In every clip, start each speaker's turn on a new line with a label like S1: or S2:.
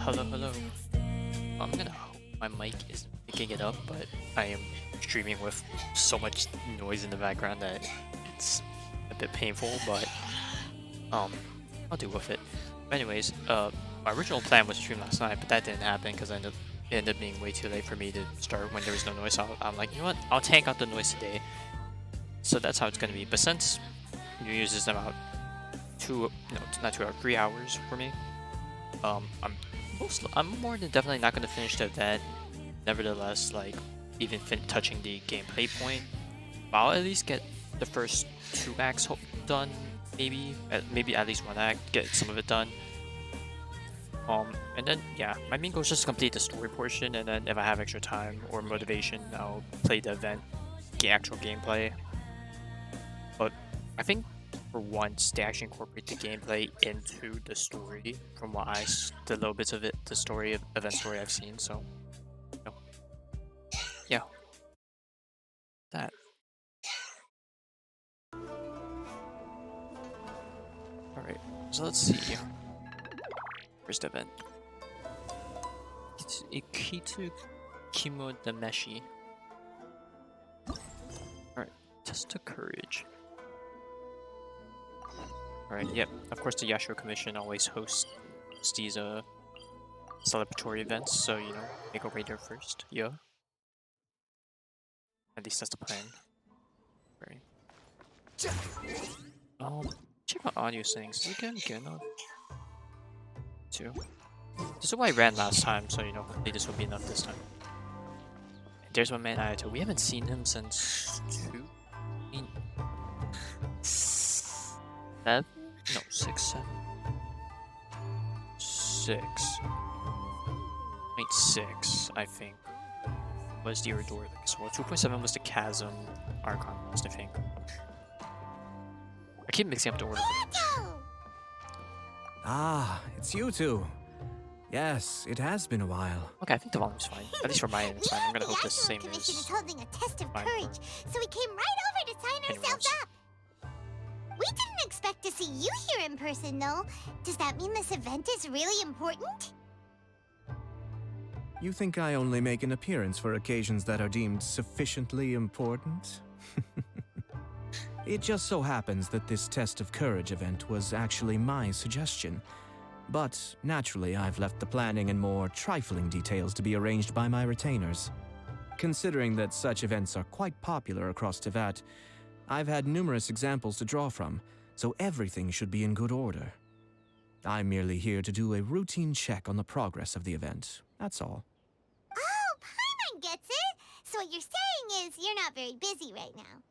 S1: Hello, hello. I'm gonna hope my mic isn't picking it up, but I am streaming with so much noise in the background that it's a bit painful, but I'll deal with it. But anyways, my original plan was to stream last night, but that didn't happen because it ended up being way too late for me to start when there was no noise. So I'm like, you know what? I'll tank out the noise today. So that's how it's gonna be. But since New Year's is about 3 hours for me. I'm more than definitely not going to finish the event. Nevertheless, like even touching the gameplay point, I'll at least get the first 2 acts done. Maybe at least 1 act, get some of it done. And then yeah, my main goal is just to complete the story portion, and then if I have extra time or motivation, I'll play the event, actual gameplay. But I think for once, they actually incorporate the gameplay into the story from the little bits of it, the event story I've seen, so, you know, yeah, that. Alright, so let's see. First event. It's Akitsu Kimodameshi. Alright, test of courage. Alright, yep. Of course, the Yashiro Commission always hosts these celebratory events, so you know, make our way there first. Yeah. At least that's the plan. Right. Check my audio settings. Is it getting good enough? 2. This is why I ran last time, so you know, hopefully this will be enough this time. And there's my man Ayato. We haven't seen him since 7? No, 6, 7. 6. 6, I think, was the Iridor. So 2.7 was the Chasm Archon lost, I think. I keep mixing up the order.
S2: Ah, it's you two. Yes, it has been a while.
S1: Okay, I think the volume's fine. At least for my end, it's fine. I'm gonna hope the same
S3: Commission
S1: is
S3: is holding a test of
S1: fine
S3: courage, so we came right over to sign ourselves
S1: else.
S3: up. We didn't expect to see you here in person, though. Does that mean this event is really important?
S2: You think I only make an appearance for occasions that are deemed sufficiently important? It just so happens that this test of courage event was actually my suggestion. But naturally, I've left the planning and more trifling details to be arranged by my retainers. Considering that such events are quite popular across Teyvat, I've had numerous examples to draw from, so everything should be in good order. I'm merely here to do a routine check on the progress of the event, that's all.
S3: Oh, Paimon gets it! So what you're saying is you're not very busy right now.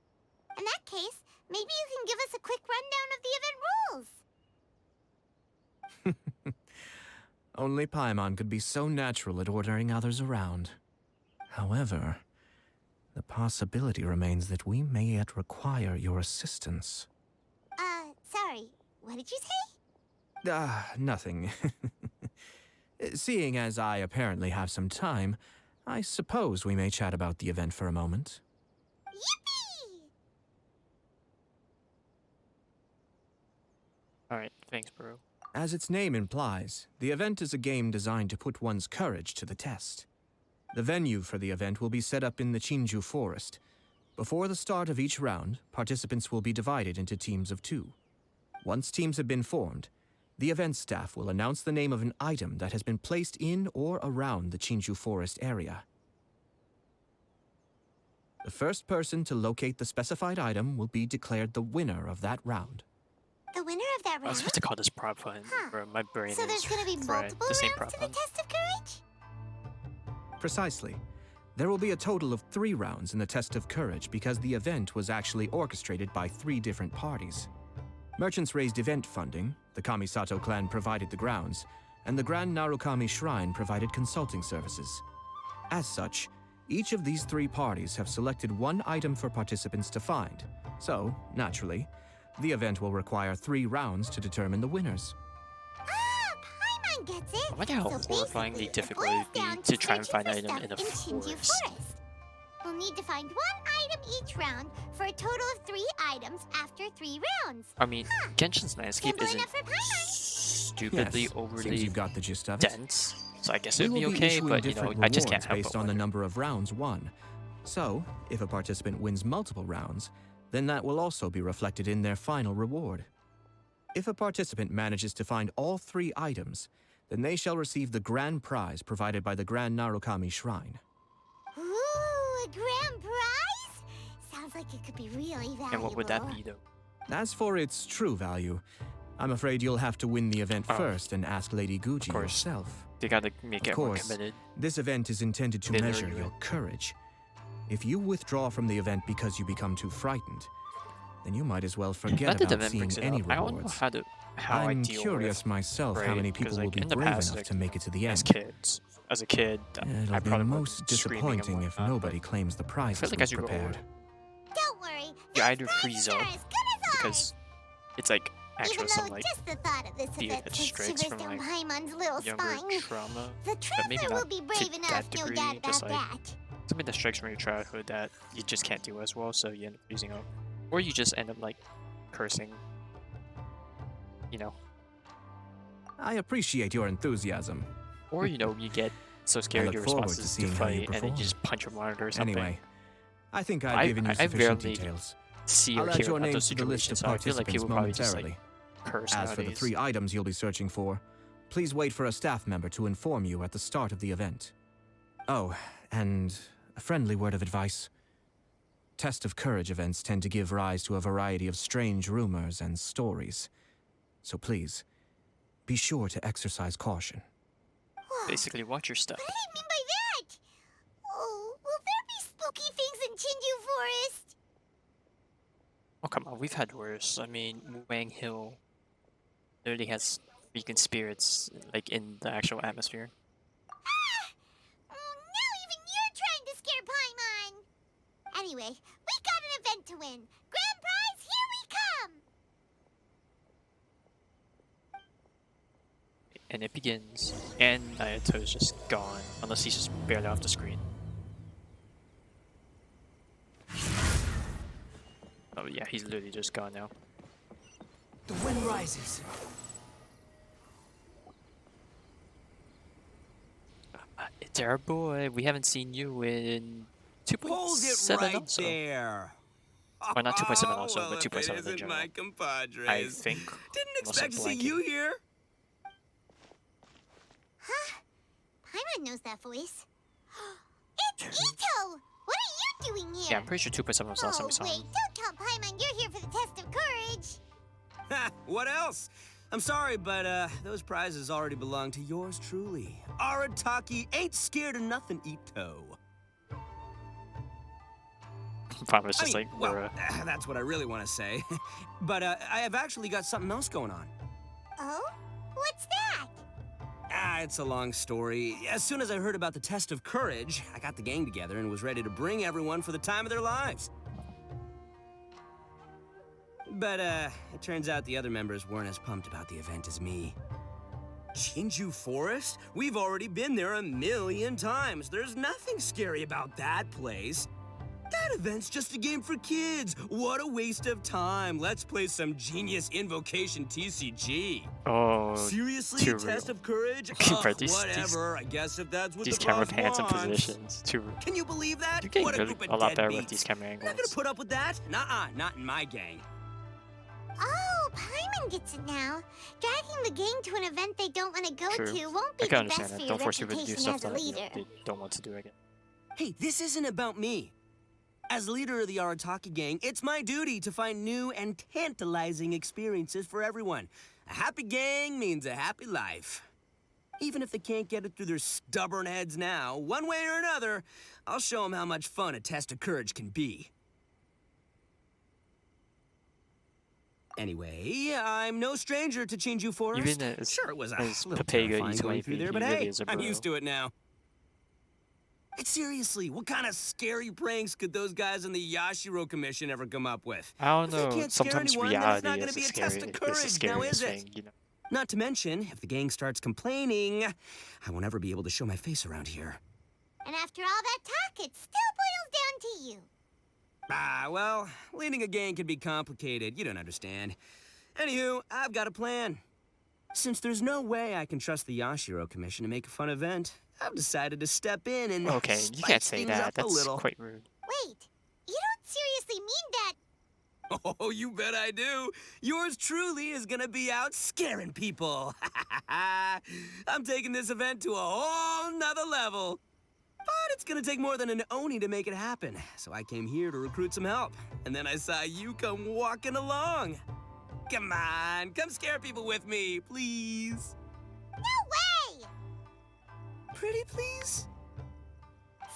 S3: In that case, maybe you can give us a quick rundown of the event rules.
S2: Only Paimon could be so natural at ordering others around. However, the possibility remains that we may yet require your assistance.
S3: Sorry, what did you say?
S2: Nothing. Seeing as I apparently have some time, I suppose we may chat about the event for a moment.
S3: Yippee!
S1: Alright, thanks, bro.
S2: As its name implies, the event is a game designed to put one's courage to the test. The venue for the event will be set up in the Chinju Forest. Before the start of each round, participants will be divided into teams of 2. Once teams have been formed, the event staff will announce the name of an item that has been placed in or around the Chinju Forest area. The first person to locate the specified item will be declared the winner of that round.
S3: The winner of that
S1: I was
S3: round?
S1: supposed to call this prop fun, bro. My brain
S3: So
S1: is
S3: there's gonna be
S1: fried.
S3: multiple
S1: The same
S3: rounds
S1: prop
S3: to the
S1: fun.
S3: test of courage?
S2: Precisely. There will be a total of 3 rounds in the test of courage because the event was actually orchestrated by 3 different parties. Merchants raised event funding, the Kamisato clan provided the grounds, and the Grand Narukami Shrine provided consulting services. As such, each of these 3 parties have selected 1 item for participants to find. So, naturally, the event will require 3 rounds to determine the winners.
S3: Paimon gets it!
S1: I wonder how
S3: So
S1: horrifyingly
S3: basically, it
S1: difficult it
S3: boils
S1: would be
S3: down
S1: to try and
S3: searching
S1: find
S3: for
S1: an item
S3: stuff
S1: in a
S3: Chinju
S1: forest.
S3: We'll need to find 1 item each round for a total of 3 items after 3 rounds.
S1: I mean, Genshin's landscape
S3: Simple
S1: isn't
S3: enough for Paimon.
S1: stupidly
S2: Yes,
S1: overly
S2: seems you've got the gist of it.
S1: dense, So I guess
S2: We
S1: it'd
S2: will
S1: be
S2: be
S1: okay,
S2: issuing
S1: but you know,
S2: different
S1: I just
S2: rewards
S1: can't help
S2: based
S1: but
S2: on the
S1: wonder.
S2: number of rounds won. So, if a participant wins multiple rounds, then that will also be reflected in their final reward. If a participant manages to find all 3 items, then they shall receive the grand prize provided by the Grand Narukami Shrine.
S3: Ooh, a grand prize? Sounds like it could be really valuable.
S1: And what would that be, though?
S2: As for its true value, I'm afraid you'll have to win the event
S1: Oh,
S2: first and ask Lady Guji
S1: course.
S2: yourself.
S1: They gotta make
S2: Of
S1: everyone
S2: course,
S1: committed.
S2: this event is intended to
S1: They lure
S2: measure
S1: you
S2: your
S1: in.
S2: courage. If you withdraw from the event because you become too frightened, then you might as well forget
S1: Not that the
S2: about
S1: event
S2: seeing
S1: brings it
S2: any
S1: up. I don't know
S2: rewards.
S1: how I
S2: I'm
S1: deal
S2: curious
S1: with,
S2: myself how
S1: right?
S2: many
S1: 'Cause,
S2: people will
S1: like,
S2: be
S1: in the
S2: brave
S1: past,
S2: enough
S1: like,
S2: to make it to the
S1: as
S2: end.
S1: kids, as a kid,
S2: It'll
S1: I
S2: be
S1: probably
S2: most
S1: would've been screaming and
S2: disappointing if
S1: whatnot,
S2: nobody
S1: but
S2: claims the
S1: I
S2: prizes
S1: feel like
S2: we've
S1: as you grow
S2: prepared.
S1: older,
S3: Don't worry,
S1: you
S3: those
S1: either
S3: prizes
S1: freeze
S3: are
S1: up
S3: as good as ours.
S1: because it's like
S3: Even
S1: actual
S3: though
S1: some like
S3: just the thought of this
S1: fear
S3: event
S1: that
S3: sends
S1: strikes
S3: shivers
S1: from
S3: down
S1: like
S3: Paimon's little
S1: younger
S3: spine,
S1: trauma,
S3: the
S1: but maybe
S3: traveler will
S1: not
S3: be
S1: to
S3: brave enough,
S1: that
S3: no
S1: degree.
S3: doubt
S1: Just
S3: about
S1: like
S3: that.
S1: something that strikes from your childhood that you just can't do as well, so you end up freezing up, or you just end up like cursing. You know,
S2: I appreciate your enthusiasm.
S1: or you know, you get so
S2: I
S1: scared
S2: look
S1: your
S2: forward
S1: response
S2: to
S1: is to
S2: seeing how you
S1: fight, and then
S2: perform.
S1: you just punch a monitor or something.
S2: Anyway, I think I've
S1: I-
S2: given you
S1: I
S2: sufficient
S1: rarely
S2: details.
S1: See or
S2: I'll add
S1: hear
S2: your
S1: about
S2: name
S1: those
S2: to the list
S1: situations,
S2: of
S1: so I feel like
S2: participants
S1: people probably just
S2: momentarily.
S1: like curse
S2: As for the
S1: nowadays.
S2: 3 items you'll be searching for, please wait for a staff member to inform you at the start of the event. Oh, and a friendly word of advice. Test of Courage events tend to give rise to a variety of strange rumors and stories. So please, be sure to exercise caution.
S3: Whoa,
S1: Basically, watch your step.
S3: what do you mean by that? Oh, will there be spooky things in Chinju Forest?
S1: Oh come on, we've had worse. I mean, Wang Hill literally has freaking spirits like in the actual atmosphere.
S3: Now even you're trying to scare Paimon. Anyway, we got an event to win. Grand prize, here we come.
S1: And it begins, and Nayato's just gone, unless he's just barely off the screen. Oh yeah, he's literally just gone now.
S4: The wind rises.
S1: It's our boy. We haven't seen you in 2.7
S4: Hold it right
S1: also.
S4: there.
S1: Well, not 2.7 also,
S4: well,
S1: but
S4: if
S1: 2.7
S4: it
S1: in
S4: isn't
S1: general.
S4: my compadres.
S1: I think.
S4: Didn't
S1: unless
S4: expect
S1: I'm
S4: to see
S1: blanking.
S4: you here.
S3: Huh? Paimon knows that voice. It's Ito! What are you doing here?
S1: Yeah, I'm pretty sure 2.7 was the last time we saw
S3: wait,
S1: him.
S3: don't tell Paimon you're here for the test of courage.
S4: Ha, what else? I'm sorry, but those prizes already belong to yours truly. Arataki ain't scared of nothing, Ito.
S1: Paimon was
S4: I
S1: just
S4: mean,
S1: like,
S4: well,
S1: we're,
S4: that's what I really want to say. But I have actually got something else going on.
S3: Oh? What's that?
S4: It's a long story. As soon as I heard about the test of courage, I got the gang together and was ready to bring everyone for the time of their lives. But, it turns out the other members weren't as pumped about the event as me. Chinju Forest? We've already been there 1,000,000 times. There's nothing scary about that place. That event's just a game for kids. What a waste of time. Let's play some genius invocation TCG.
S1: oh,
S4: Seriously,
S1: too
S4: test
S1: real.
S4: of courage?
S1: Bro, these-
S4: Whatever. I guess if that's what
S1: these
S4: the
S1: camera
S4: boss
S1: pans and
S4: wants.
S1: positions, too.
S4: Can you believe that?
S1: You're getting
S4: What a
S1: really
S4: group
S1: a
S4: of
S1: lot better with
S4: deadbeats.
S1: these camera
S4: I'm not gonna
S1: angles.
S4: put up with that. Nuh-uh, not in my gang.
S3: Oh, Paimon gets it now. Dragging the gang to an event they don't want to go
S1: True.
S3: to won't
S1: I
S3: be
S1: can
S3: the best
S1: understand
S3: for
S1: that.
S3: your
S1: Don't force people to do
S3: reputation
S1: stuff
S3: as a
S1: that
S3: leader.
S1: they don't want to do again.
S4: Hey, this isn't about me. As leader of the Arataki gang, it's my duty to find new and tantalizing experiences for everyone. A happy gang means a happy life. Even if they can't get it through their stubborn heads now, one way or another, I'll show them how much fun a test of courage can be. Anyway, I'm no stranger to Chinju Forest.
S1: Even as,
S4: Sure, it was a
S1: as
S4: little
S1: Papega
S4: terrifying
S1: eats
S4: going
S1: might
S4: through
S1: be,
S4: there,
S1: he
S4: but
S1: really
S4: hey,
S1: is a
S4: I'm
S1: bro.
S4: used to it now. Seriously, what kind of scary pranks could those guys in the Yashiro Commission ever come up with?
S1: I don't
S4: If they
S1: know.
S4: can't scare
S1: Sometimes
S4: anyone, then it's
S1: reality
S4: not gonna
S1: is
S4: be
S1: the
S4: a test of
S1: scary, is the
S4: courage, now
S1: scariest
S4: is it?
S1: thing, you know.
S4: Not to mention, if the gang starts complaining, I won't ever be able to show my face around here.
S3: And after all that talk, it still boils down to you.
S4: Well, leading a gang can be complicated. You don't understand. Anywho, I've got a plan. Since there's no way I can trust the Yashiro Commission to make a fun event, I've decided to step in and
S1: Okay, you
S4: spice
S1: can't say
S4: things
S1: that.
S4: up a
S1: That's
S4: little.
S1: quite rude.
S3: Wait, you don't seriously mean that?
S4: Oh, you bet I do. Yours truly is gonna be out scaring people. I'm taking this event to a whole nother level. But it's gonna take more than an Oni to make it happen. So I came here to recruit some help. And then I saw you come walking along. Come on, come scare people with me, please.
S3: No way!
S4: Pretty please?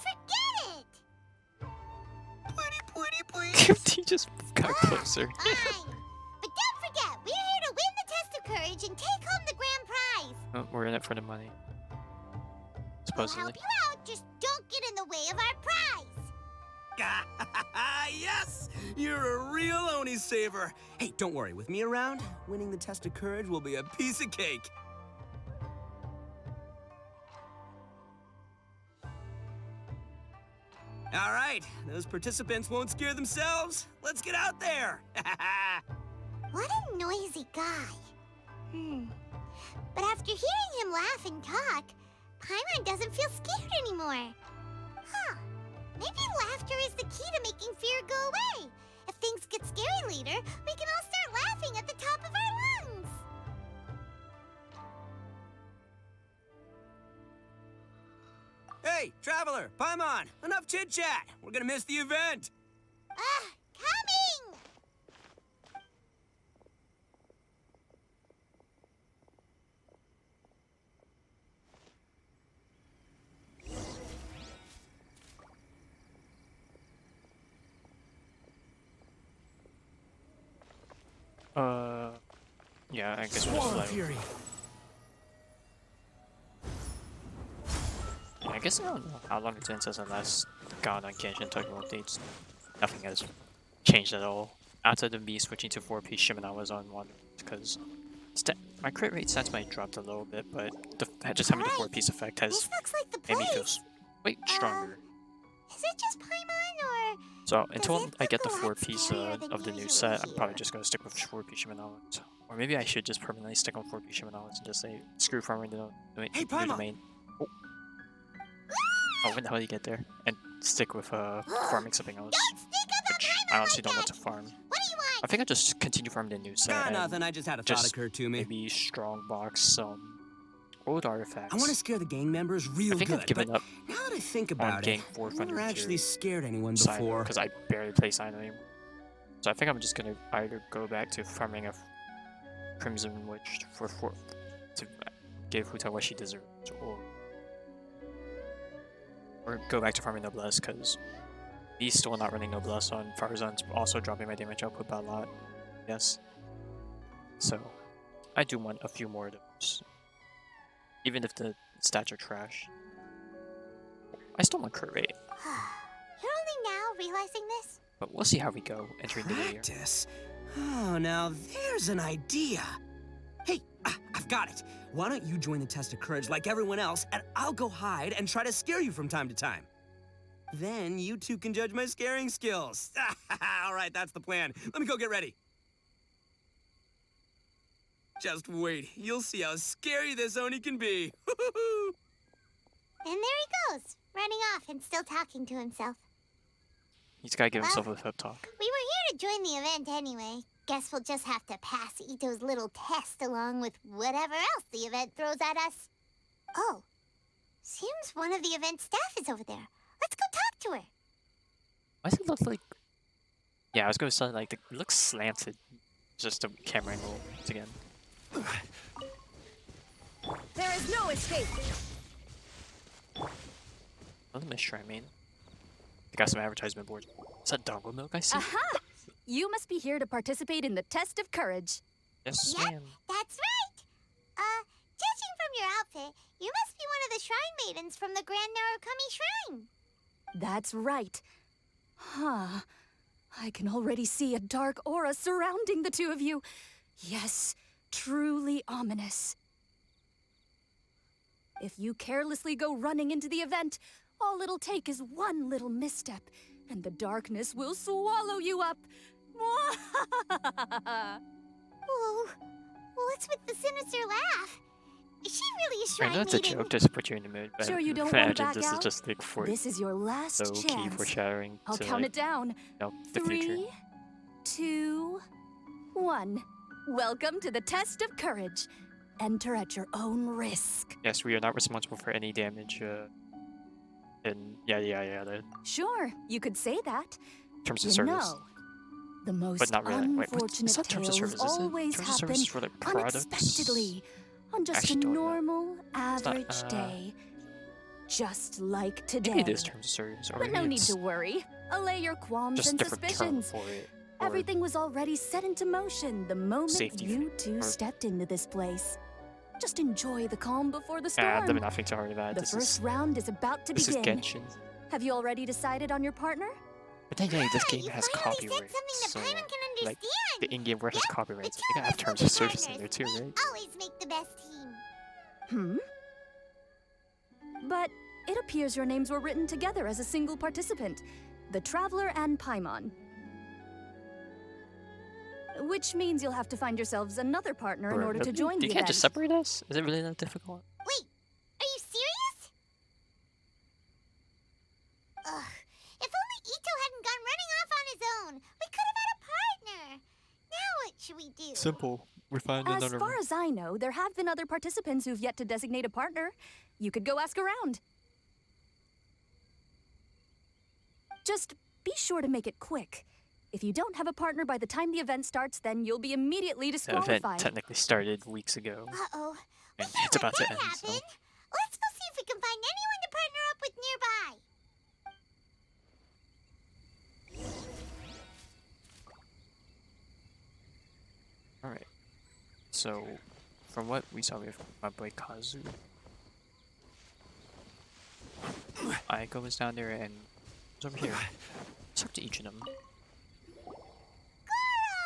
S3: Forget it!
S4: Pretty please?
S1: He just got closer.
S3: Fine. But don't forget, we're here to win the test of courage and take home the grand prize.
S1: Oh, we're in it for the money.
S3: We'll
S1: Supposedly.
S3: help you out, just don't get in the way of our prize.
S4: Yes! You're a real Oni saver. Hey, don't worry, with me around, winning the test of courage will be a piece of cake. All right, those participants won't scare themselves. Let's get out there.
S3: What a noisy guy. But after hearing him laugh and talk, Paimon doesn't feel scared anymore. Huh. Maybe laughter is the key to making fear go away. If things get scary later, we can all start laughing at the top of our lungs.
S4: Hey, Traveler, Paimon, enough chit-chat. We're gonna miss the event.
S3: Coming!
S1: Yeah, I guess we'll just like... Yeah, I guess I don't know how long it's been since I last got on Genshin Tokyo updates. Nothing has changed at all. Outside of me switching to 4P Shimina was on one because my crit rate stats might dropped a little bit, but just having the 4-piece effect has
S3: This looks like the
S1: made me
S3: place.
S1: feel stronger.
S3: Is it just Paimon, or...
S1: So
S3: Does
S1: until
S3: it
S1: I get the
S3: look a lot
S1: 4-piece
S3: scarier than
S1: of the new
S3: usual
S1: set, I'm
S3: here?
S1: probably just gonna stick with 4-piece Shimanoans. Or maybe I should just permanently stick on 4-piece Shimanoans and just say screw farming the
S4: Hey,
S1: new
S4: Paimon!
S1: domain. Oh, when the hell did you get there? And stick with farming something else.
S3: Don't sneak up on
S1: Which
S3: Paimon
S1: I honestly
S3: like
S1: don't want
S3: that.
S1: to farm.
S3: What do you want?
S1: I think I'll just continue farming the new set. and
S4: Nothing, I just had a thought
S1: just
S4: occur to me.
S1: maybe strong box some old artifacts.
S4: I want to scare the gang members real
S1: I think
S4: good,
S1: I've given
S4: but
S1: up
S4: now that I think
S1: on
S4: about
S1: getting
S4: it, I've
S1: 400
S4: never actually
S1: tier
S4: scared anyone
S1: Sign
S4: before.
S1: because I barely play Sign anymore. So I think I'm just gonna either go back to farming a Crimson Witch to give Huta what she deserves, or go back to farming Noblesse because he's still not running Noblesse on Farzan's also dropping my damage output by a lot. Yes. So I do want a few more of those. Even if the stats are trash. I still want crit rate.
S3: You're only now realizing this?
S1: But we'll see how we go entering the new year.
S4: Practice? Oh, now there's an idea. Hey, I've got it. Why don't you join the test of courage like everyone else, and I'll go hide and try to scare you from time to time. Then you two can judge my scaring skills. All right, that's the plan. Let me go get ready. Just wait. You'll see how scary this Oni can be.
S3: And there he goes, running off and still talking to himself.
S1: He's gotta give himself a pep talk.
S3: We were here to join the event anyway. Guess we'll just have to pass Ito's little test along with whatever else the event throws at us. Oh, seems one of the event staff is over there. Let's go talk to her.
S1: Why does it look like... Yeah, I was gonna say, like, it looks slanted. Just a camera angle once again.
S5: There is no escape.
S1: What a mystery, I mean. I got some advertisement boards. Is that doggo milk I see?
S5: Aha! You must be here to participate in the test of courage.
S1: Yes,
S3: Yep,
S1: ma'am.
S3: that's right. Judging from your outfit, you must be one of the shrine maidens from the Grand Narukami Shrine.
S5: That's right. Huh. I can already see a dark aura surrounding the two of you. Yes, truly ominous. If you carelessly go running into the event, all it'll take is one little misstep, and the darkness will swallow you up.
S3: Whoa, What's with the sinister laugh? Is she really a
S1: I
S3: shrine
S1: know it's a
S3: maiden?
S1: joke just to put you in the mood, but
S5: Sure you don't
S1: I
S5: wanna
S1: imagine
S5: back
S1: this
S5: out?
S1: is just like for
S5: This is your last
S1: low key
S5: chance.
S1: foreshadowing
S5: I'll
S1: to
S5: count
S1: like,
S5: it down.
S1: the future.
S5: 3, 2, 1. Welcome to the test of courage. Enter at your own risk.
S1: Yes, we are not responsible for any damage. And the
S5: Sure, you could say that.
S1: terms of
S5: You
S1: service.
S5: know, the most
S1: But not really. Wait, what?
S5: unfortunate
S1: It's not terms of
S5: tales
S1: service, is it?
S5: always
S1: Terms of
S5: happen
S1: service is for like products.
S5: unexpectedly on just
S1: Actually
S5: a
S1: don't know.
S5: normal,
S1: not,
S5: average day. Just like today.
S1: Maybe it is terms of service, or
S5: But no
S1: maybe
S5: need
S1: it's
S5: to worry. Allay your qualms
S1: just a
S5: and
S1: different term
S5: suspicions.
S1: for it. Or
S5: Everything was already set into motion the moment
S1: Safety
S5: you
S1: thing,
S5: two
S1: or-
S5: stepped into this place. Just enjoy the calm before the
S1: Yeah,
S5: storm.
S1: let me not think too hard about it.
S5: The
S1: This
S5: first
S1: is
S5: round is about to
S1: this is
S5: begin.
S1: Genshin.
S5: Have you already decided on your partner?
S1: But then yeah, this
S3: Ah,
S1: game
S3: you
S1: has
S3: finally said
S1: copyright,
S3: something that
S1: so
S3: Paimon can
S1: like
S3: understand.
S1: the in-game word has
S3: Yep,
S1: copyright.
S3: the
S1: So you
S3: two
S1: gotta have
S3: of us
S1: terms
S3: will
S1: of
S3: be
S1: service in there
S3: partners.
S1: too,
S3: We
S1: right?
S3: always make the best team.
S5: But it appears your names were written together as a single participant, the Traveler and Paimon. Which means you'll have to find yourselves another partner in
S1: Or
S5: order to
S1: really?
S5: join the
S1: You can't
S5: event.
S1: just separate us? Is it really that difficult?
S3: Wait, are you serious? Ugh, if only Ito hadn't gone running off on his own, we could have had a partner. Now what should we do?
S1: Simple. We find
S5: As far as I know, there have been other participants who've yet to designate a partner. You could go ask around. Just be sure to make it quick. If you don't have a partner by the time the event starts, then you'll be immediately
S1: The event
S5: disqualified.
S1: technically started weeks ago.
S3: Uh-oh. We
S1: And
S3: can't
S1: it's
S3: let
S1: about to
S3: that
S1: end, so-
S3: happen. Let's go see if we can find anyone to partner up with nearby.
S1: Alright. So, from what we saw with my boy Kazu, Aiko was down there and was over here. Let's talk to each of them.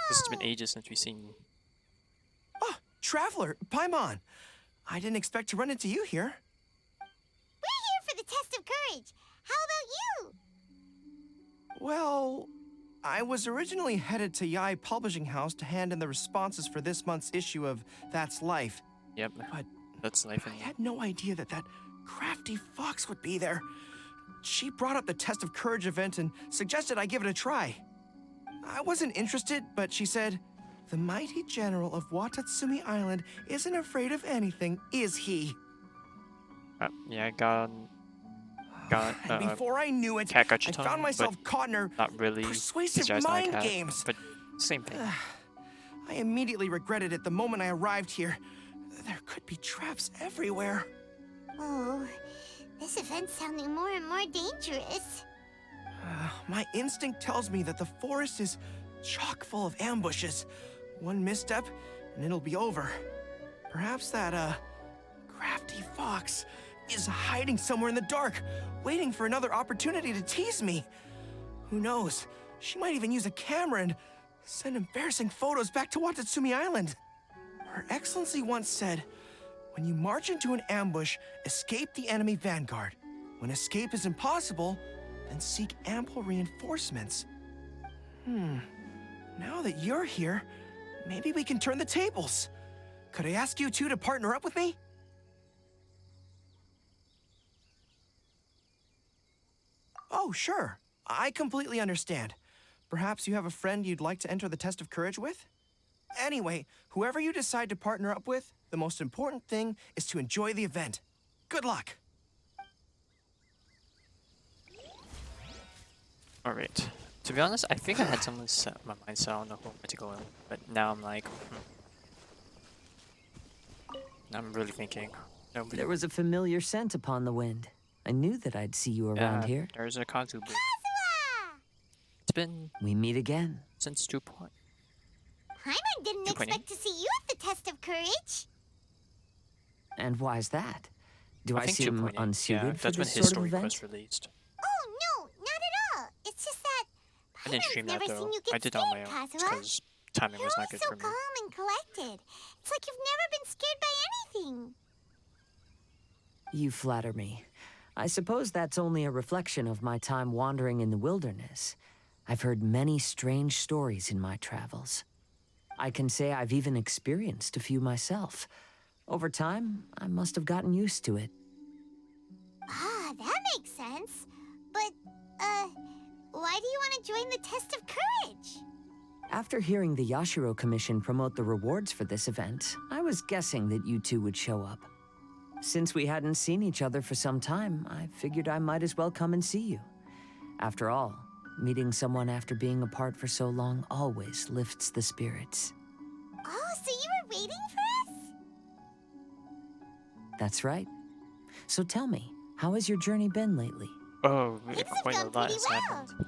S1: This has been ages since we've seen.
S6: Oh, Traveler, Paimon. I didn't expect to run into you here.
S3: We're here for the test of courage. How about you?
S6: Well, I was originally headed to Yai Publishing House to hand in the responses for this month's issue of That's Life.
S1: Yep,
S6: But
S1: that's life
S6: I
S1: in
S6: had no idea that that crafty fox would be there. She brought up the Test of Courage event and suggested I give it a try. I wasn't interested, but she said, "The mighty general of Watatsumi Island isn't afraid of anything, is he?"
S1: yeah, got
S6: And before I knew it,
S1: cat got
S6: I
S1: your tongue,
S6: found myself
S1: but
S6: caught in her
S1: not really.
S6: persuasive
S1: He's not a
S6: mind
S1: cat,
S6: games.
S1: But same thing.
S6: I immediately regretted it the moment I arrived here. There could be traps everywhere.
S3: Oh, this event's sounding more and more dangerous.
S6: My instinct tells me that the forest is chock full of ambushes. One misstep, and it'll be over. Perhaps that, crafty fox is hiding somewhere in the dark, waiting for another opportunity to tease me. Who knows? She might even use a camera and send embarrassing photos back to Watatsumi Island. Her Excellency once said, "When you march into an ambush, escape the enemy vanguard. When escape is impossible, then seek ample reinforcements." Now that you're here, maybe we can turn the tables. Could I ask you two to partner up with me? Oh, sure. I completely understand. Perhaps you have a friend you'd like to enter the test of courage with? Anyway, whoever you decide to partner up with, the most important thing is to enjoy the event. Good luck.
S1: Alright. To be honest, I think I had someone set my mind set on the whole to go in, but now I'm like, I'm really thinking. Nobody.
S7: There was a familiar scent upon the wind. I knew that I'd see you around here.
S1: There's a Kazu booth.
S3: Kazuha!
S1: It's been
S7: We meet again.
S1: since 2.0.
S3: Paimon didn't
S1: 2.8.
S3: expect to see you at the test of courage.
S7: And why's that? Do I
S1: think
S7: seem
S1: 2.8.
S7: unsuited
S1: Yeah,
S7: for
S1: that's when
S7: this
S1: his
S7: sort of
S1: story
S7: event?
S1: was released.
S3: Oh, no, not at all. It's just that
S1: I didn't
S3: Paimon's
S1: stream
S3: never
S1: that though.
S3: seen you get
S1: I did it
S3: scared,
S1: on my own
S3: Kazuha.
S1: because timing
S3: You're
S1: was not
S3: always
S1: good
S3: so
S1: for me.
S3: calm and collected. It's like you've never been scared by anything.
S7: You flatter me. I suppose that's only a reflection of my time wandering in the wilderness. I've heard many strange stories in my travels. I can say I've even experienced a few myself. Over time, I must have gotten used to it.
S3: Ah, that makes sense. But, why do you want to join the test of courage?
S7: After hearing the Yashiro Commission promote the rewards for this event, I was guessing that you two would show up. Since we hadn't seen each other for some time, I figured I might as well come and see you. After all, meeting someone after being apart for so long always lifts the spirits.
S3: Oh, so you were waiting for us?
S7: That's right. So tell me, how has your journey been lately?
S1: Oh,
S3: Things have
S1: quite a
S3: gone
S1: lot
S3: pretty
S1: has
S3: well.
S1: happened.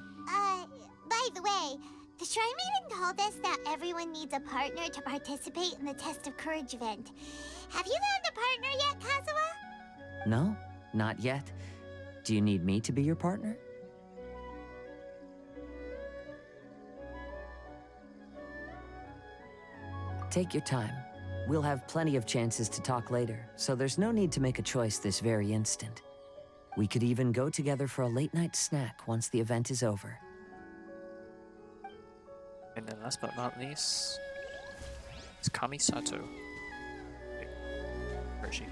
S3: By the way, the Shrine Maiden told us that everyone needs a partner to participate in the Test of Courage event. Have you found a partner yet, Kazuha?
S7: No, not yet. Do you need me to be your partner? Take your time. We'll have plenty of chances to talk later, so there's no need to make a choice this very instant. We could even go together for a late-night snack once the event is over.
S1: And then last but not least, it's Kamisato. Wait, where is she?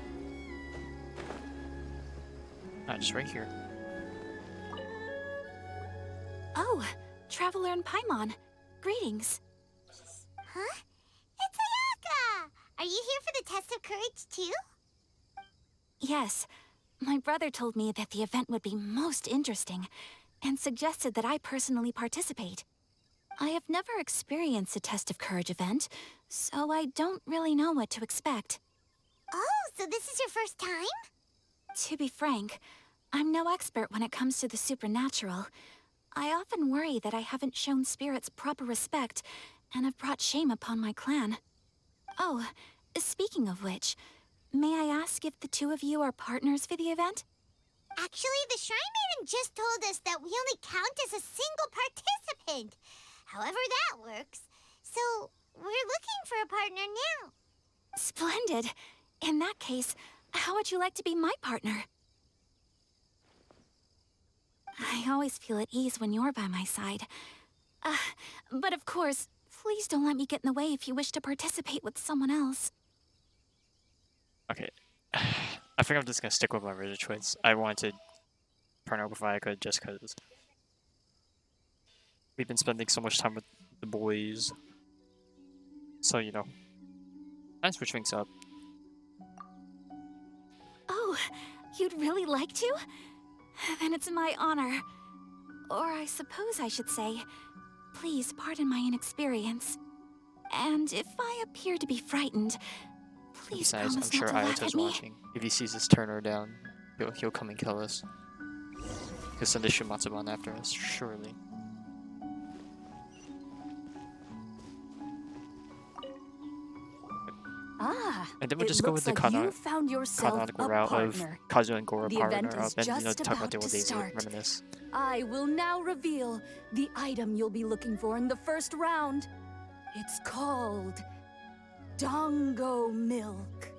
S1: Ah, just right here.
S5: Oh, Traveler and Paimon. Greetings.
S3: Huh? It's Ayaka! Are you here for the Test of Courage too?
S5: Yes, my brother told me that the event would be most interesting and suggested that I personally participate. I have never experienced a Test of Courage event, so I don't really know what to expect.
S3: Oh, so this is your first time?
S5: To be frank, I'm no expert when it comes to the supernatural. I often worry that I haven't shown spirits proper respect and have brought shame upon my clan. Oh, speaking of which, may I ask if the two of you are partners for the event?
S3: Actually, the Shrine Maiden just told us that we only count as a single participant. However that works. So, we're looking for a partner now.
S5: Splendid. In that case, how would you like to be my partner? I always feel at ease when you're by my side. But of course, please don't let me get in the way if you wish to participate with someone else.
S1: Okay. I think I'm just gonna stick with my original choice. I wanted to partner with Ayaka just because we've been spending so much time with the boys. So, you know, I switch things up.
S5: Oh, you'd really like to? Then it's my honor. Or I suppose I should say, please pardon my inexperience. And if I appear to be frightened, please
S1: Besides,
S5: promise
S1: I'm sure
S5: not to laugh
S1: Ayato's
S5: at me.
S1: watching. If he sees us turn her down, he'll come and kill us. He'll send a Shimatsuban after us, surely. And then we'll
S5: It
S1: just go with
S5: looks
S1: the
S5: like you found yourself
S1: canonical
S5: a
S1: route of
S5: partner.
S1: Kazu and Goro
S5: The
S1: powering
S5: event
S1: her up
S5: is
S1: and, you know,
S5: just
S1: talk about the
S5: about
S1: old
S5: to
S1: days and
S5: start.
S1: reminisce.
S5: I will now reveal the item you'll be looking for in the first round. It's called Dango Milk.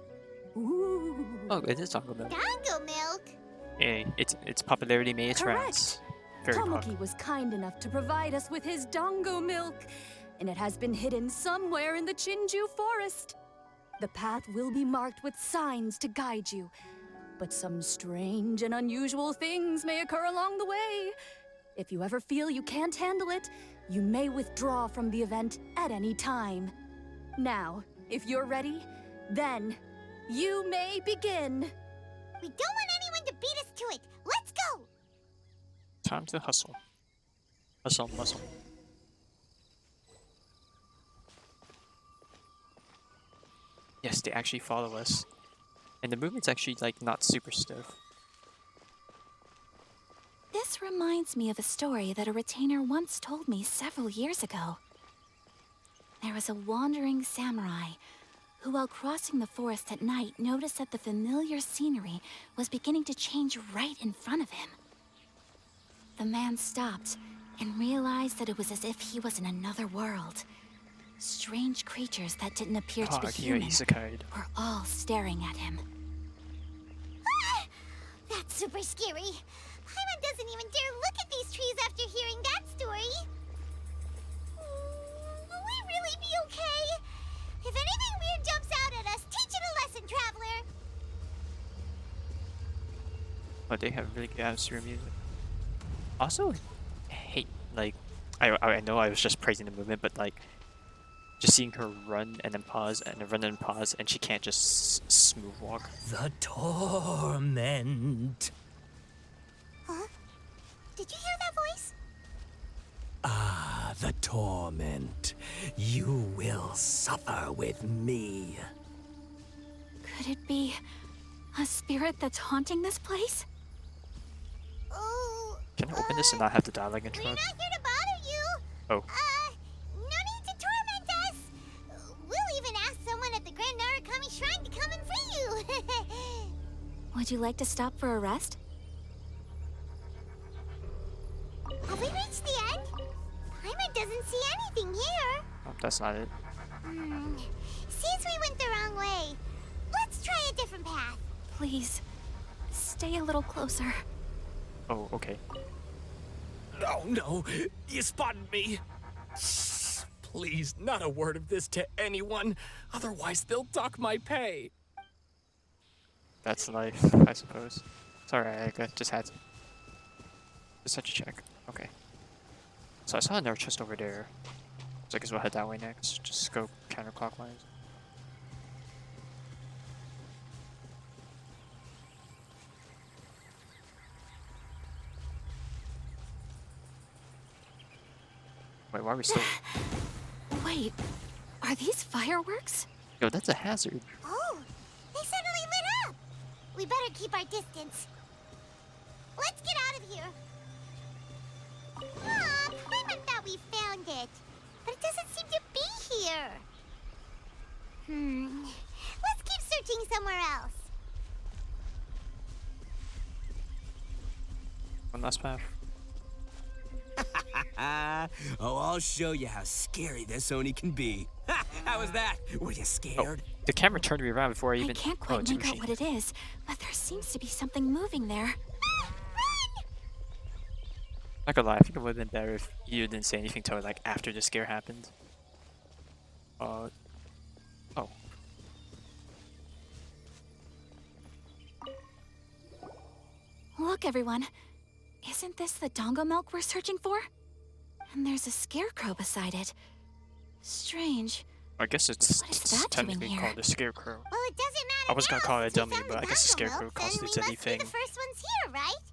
S5: Ooh.
S1: Oh, it is Dango Milk.
S3: Dango milk?
S1: Hey, its popularity made its rounds. Very
S5: Tomoki
S1: popular.
S5: was kind enough to provide us with his Dango Milk, and it has been hidden somewhere in the Chinju forest. The path will be marked with signs to guide you, but some strange and unusual things may occur along the way. If you ever feel you can't handle it, you may withdraw from the event at any time. Now, if you're ready, then you may begin.
S3: We don't want anyone to beat us to it. Let's go!
S1: Time to hustle. Hustle, muscle. Yes, they actually follow us. And the movement's actually, like, not super stiff.
S5: This reminds me of a story that a retainer once told me several years ago. There was a wandering samurai who, while crossing the forest at night, noticed that the familiar scenery was beginning to change right in front of him. The man stopped and realized that it was as if he was in another world. Strange creatures that didn't appear to be human
S1: Isekai'd.
S5: were all staring at him.
S3: Ah! That's super scary. Paimon doesn't even dare look at these trees after hearing that story. Will we really be okay?
S1: but they have really good atmosphere music. Also, I hate like I know I was just praising the movement, but like just seeing her run and then pause and then run and pause, and she can't just smooth walk.
S8: The torment.
S3: Huh? Did you hear that voice?
S8: Ah, the torment. You will suffer with me.
S5: Could it be a spirit that's haunting this place?
S3: Oh.
S1: Can I open this and not have to dialogue
S3: We're
S1: intro?
S3: not here to bother you.
S1: Oh,
S3: No need to torment us. We'll even ask someone at the Grand Narukami Shrine to come and free you.
S5: Would you like to stop for a rest?
S3: Have we reached the end? Paimon doesn't see anything here.
S1: oh, that's not it.
S3: Seems we went the wrong way. Let's try a different path.
S5: Please, stay a little closer.
S1: Oh, okay.
S8: Oh no, you spotted me. Please, not a word of this to anyone. Otherwise, they'll dock my pay.
S1: That's life, I suppose. Sorry, I just had to check. Okay. So I saw another chest over there. So I guess we'll head that way next. Just go counterclockwise. Wait, why are we still...
S5: Wait, are these fireworks?
S1: Yo, that's a hazard.
S3: Oh, they suddenly lit up. We better keep our distance. Let's get out of here. Paimon thought we found it, but it doesn't seem to be here. Let's keep searching somewhere else.
S1: One last path.
S4: Oh, I'll show you how scary this Oni can be. How was that? Were you
S1: Oh,
S4: scared?
S1: the camera turned me around before I even...
S5: I can't
S1: oh,
S5: quite
S1: it's a
S5: make out
S1: machine.
S5: what it is, but there seems to be something moving there.
S1: Not gonna lie, I think it would have been better if you didn't say anything till like after the scare happened. Oh.
S5: Look, everyone. Isn't this the dongo milk we're searching for? And there's a scarecrow beside it. Strange.
S1: I guess it's
S5: What is that doing
S1: technically
S5: here?
S1: called a scarecrow.
S3: Well, it doesn't matter.
S1: I was gonna
S3: now,
S1: call it a
S3: since we
S1: dummy,
S3: found
S1: but
S3: the
S1: I guess the
S3: dongo
S1: scarecrow
S3: milk, then
S1: constitutes
S3: we
S1: anything
S3: must be the first ones here, right?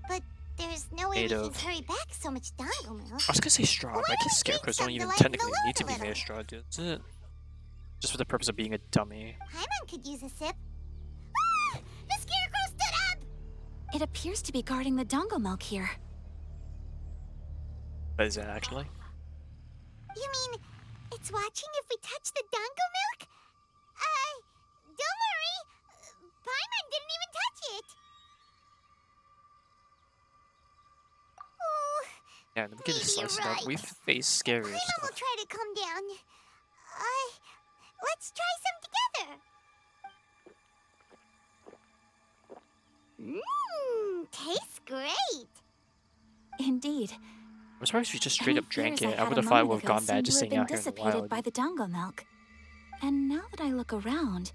S3: But there's no way
S1: made
S3: we can
S1: of-
S3: carry back so much dongo milk.
S1: I was gonna say straw,
S3: Well,
S1: but I
S3: why
S1: guess
S3: not drink
S1: scarecrows
S3: some
S1: don't
S3: to
S1: even
S3: lighten the
S1: technically
S3: load
S1: need to
S3: a
S1: be made
S3: little?
S1: of straw, does it? Just for the purpose of being a dummy.
S3: Paimon could use a sip. The scarecrow stood up!
S5: It appears to be guarding the dongo milk here.
S1: But is it actually?
S3: You mean it's watching if we touch the dongo milk? Don't worry. Paimon didn't even touch it. Oh,
S1: Yeah, let me get this
S3: maybe
S1: slice
S3: you're
S1: it up.
S3: right.
S1: We've faced scarier
S3: Paimon will
S1: stuff.
S3: try to come down. Let's try some together. Tastes great.
S5: Indeed.
S1: I'm surprised we just straight
S5: Any
S1: up drank
S5: fears
S1: it. I
S5: had
S1: would
S5: a
S1: have thought it
S5: moment
S1: would have
S5: ago
S1: gone bad
S5: seem
S1: just
S5: to have
S1: staying out
S5: been
S1: here in the
S5: dissipated
S1: wild.
S5: by the dongo milk. And now that I look around,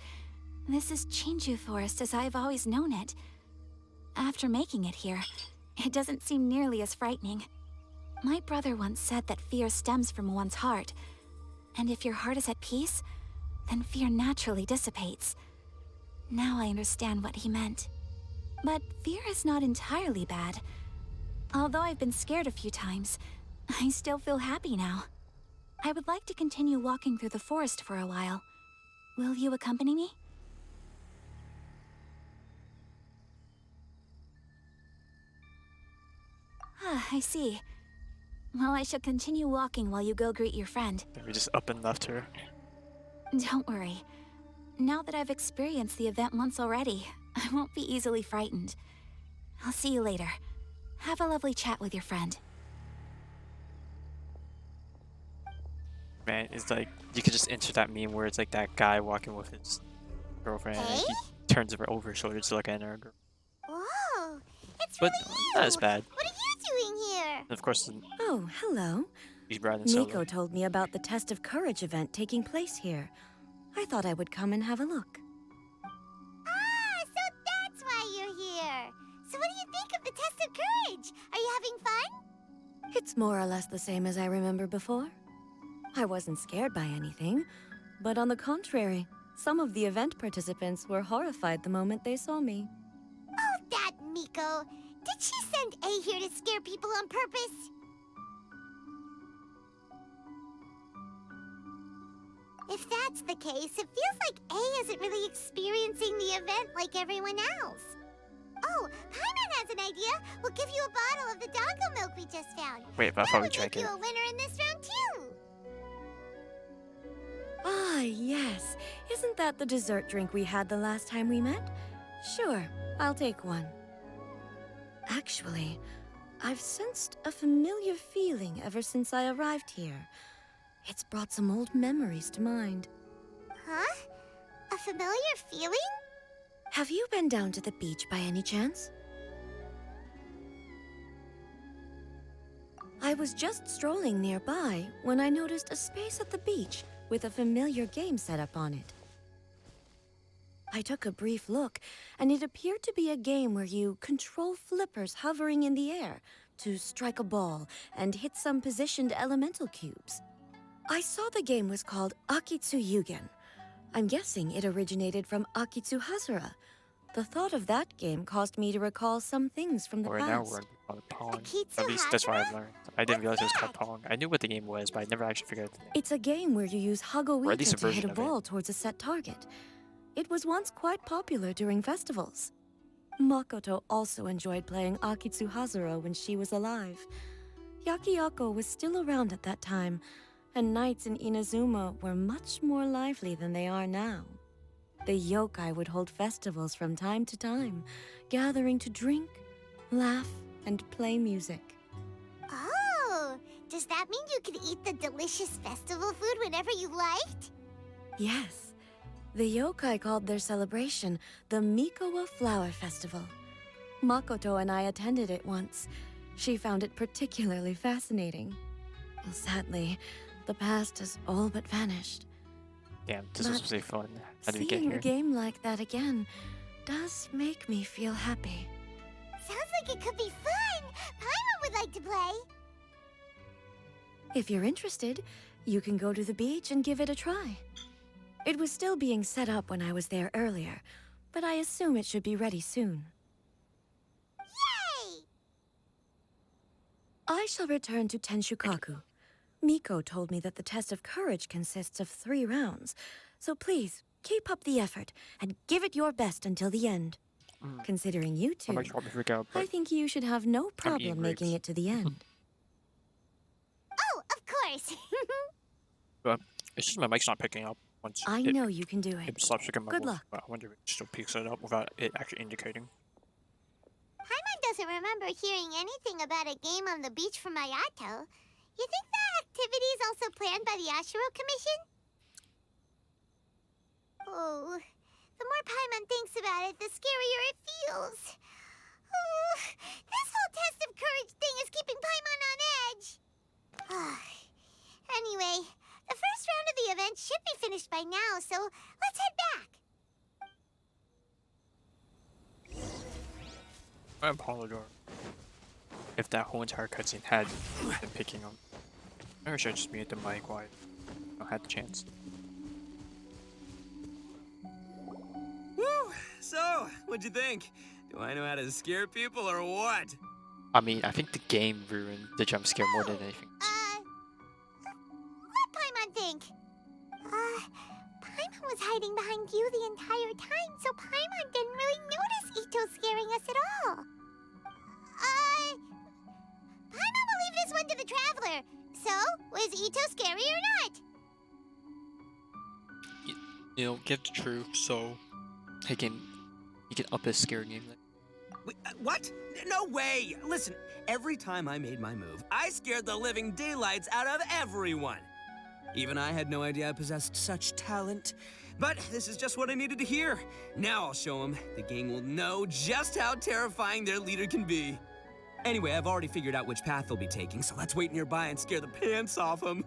S5: this is Chinju Forest as I've always known it. After making it here, it doesn't seem nearly as frightening. My brother once said that fear stems from one's heart, and if your heart is at peace, then fear naturally dissipates. Now I understand what he meant. But fear is not entirely bad. Although I've been scared a few times, I still feel happy now. I would like to continue walking through the forest for a while. Will you accompany me? Ah, I see. Well, I shall continue walking while you go greet your friend.
S1: Then we just up and left her.
S5: Don't worry. Now that I've experienced the event once already, I won't be easily frightened. I'll see you later. Have a lovely chat with your friend.
S1: Man, it's like you could just insert that meme where it's like that guy walking with his girlfriend and
S3: Hey?
S1: he turns over his shoulder to look at her.
S3: Whoa, it's
S1: But
S3: really you.
S1: not as bad.
S3: What are you doing here?
S1: And of course,
S9: Oh, hello.
S1: he's Brad and
S9: Nico
S1: Solo.
S9: told me about the Test of Courage event taking place here. I thought I would come and have a look.
S3: So that's why you're here. So
S9: more or less the same as I remember before. I wasn't scared by anything, but on the contrary, some of the event participants were horrified the moment they saw me.
S3: Oh, that Miko. Did she send A here to scare people on purpose? If that's the case, it feels like A isn't really experiencing the event like everyone else. Oh, Paimon has an idea. We'll give you a bottle of the dongo milk we just found.
S1: Wait, but I
S3: That
S1: thought we
S3: would make
S1: drank
S3: you
S1: it.
S3: a winner in this round too.
S9: Ah, yes. Isn't that the dessert drink we had the last time we met? Sure, I'll take one. Actually, I've sensed a familiar feeling ever since I arrived here. It's brought some old memories to mind.
S3: Huh? A familiar feeling?
S9: Have you been down to the beach by any chance? I was just strolling nearby when I noticed a space at the beach with a familiar game set up on it. I took a brief look, and it appeared to be a game where you control flippers hovering in the air to strike a ball and hit some positioned elemental cubes. I saw the game was called Akitsu Yugen. I'm guessing it originated from Akitsu Hazura. The thought of that game caused me to recall some things from the
S1: Right now
S9: past.
S1: we're called Pong.
S3: Akitsu
S1: At least that's what I've
S3: Hazura?
S1: learned. I didn't realize it was called
S3: that?
S1: Pong. I knew what the game was, but I never actually figured out the name.
S9: It's a game where you use
S1: Or at least
S9: Hagoito
S1: a
S9: to hit
S1: version
S9: a
S1: of it.
S9: ball towards a set target. It was once quite popular during festivals. Makoto also enjoyed playing Akitsu Hazura when she was alive. Yakiako was still around at that time, and nights in Inazuma were much more lively than they are now. The yokai would hold festivals from time to time, gathering to drink, laugh, and play music.
S3: Oh, does that mean you could eat the delicious festival food whenever you liked?
S9: Yes, the yokai called their celebration the Mikowa Flower Festival. Makoto and I attended it once. She found it particularly fascinating. Sadly, the past has all but vanished.
S1: Damn, this was
S9: But
S1: supposed to be fun. How did we get
S9: Seeing
S1: here?
S9: a game like that again does make me feel happy.
S3: Sounds like it could be fun. Paimon would like to play.
S9: If you're interested, you can go to the beach and give it a try. It was still being set up when I was there earlier, but I assume it should be ready soon.
S3: Yay!
S9: I shall return to Tenshukaku. Miko told me that the test of courage consists of 3 rounds, so please, keep up the effort and give it your best until the end. Considering you
S1: I
S9: two,
S1: might probably freak out,
S9: I
S1: but
S9: think you should have no
S1: eating
S9: problem making
S1: grapes.
S9: it to the end.
S3: Oh, of course.
S1: but it's just my mic's not picking up once
S9: I
S1: it,
S9: know you can do it.
S1: it stops picking my
S9: Good
S1: voice.
S9: luck.
S1: But I wonder if it still picks it up without it actually indicating.
S3: Paimon doesn't remember hearing anything about a game on the beach from Ayato. You think that activity is also planned by the Ashiro Commission? Oh, the more Paimon thinks about it, the scarier it feels. Oh, this whole test of courage thing is keeping Paimon on edge. Anyway, the first round of the event should be finished by now, so let's head back.
S1: I apologize if that whole entire cutscene had been picking up. I wish I just muted the mic while I had the chance.
S4: Woo! So, what'd you think? Do I know how to scare people or what?
S1: I mean, I think the game ruined the jump scare more than anything.
S3: What Paimon think? Paimon was hiding behind you the entire time, so Paimon didn't really notice Ito scaring us at all. Paimon will leave this one to the Traveler. So, was Ito scary or not?
S1: You know, give the truth so he can up his scare game.
S4: Wait, what? No way! Listen, every time I made my move, I scared the living daylights out of everyone. Even I had no idea I possessed such talent. But this is just what I needed to hear. Now I'll show them. The gang will know just how terrifying their leader can be. Anyway, I've already figured out which path they'll be taking, so let's wait nearby and scare the pants off them.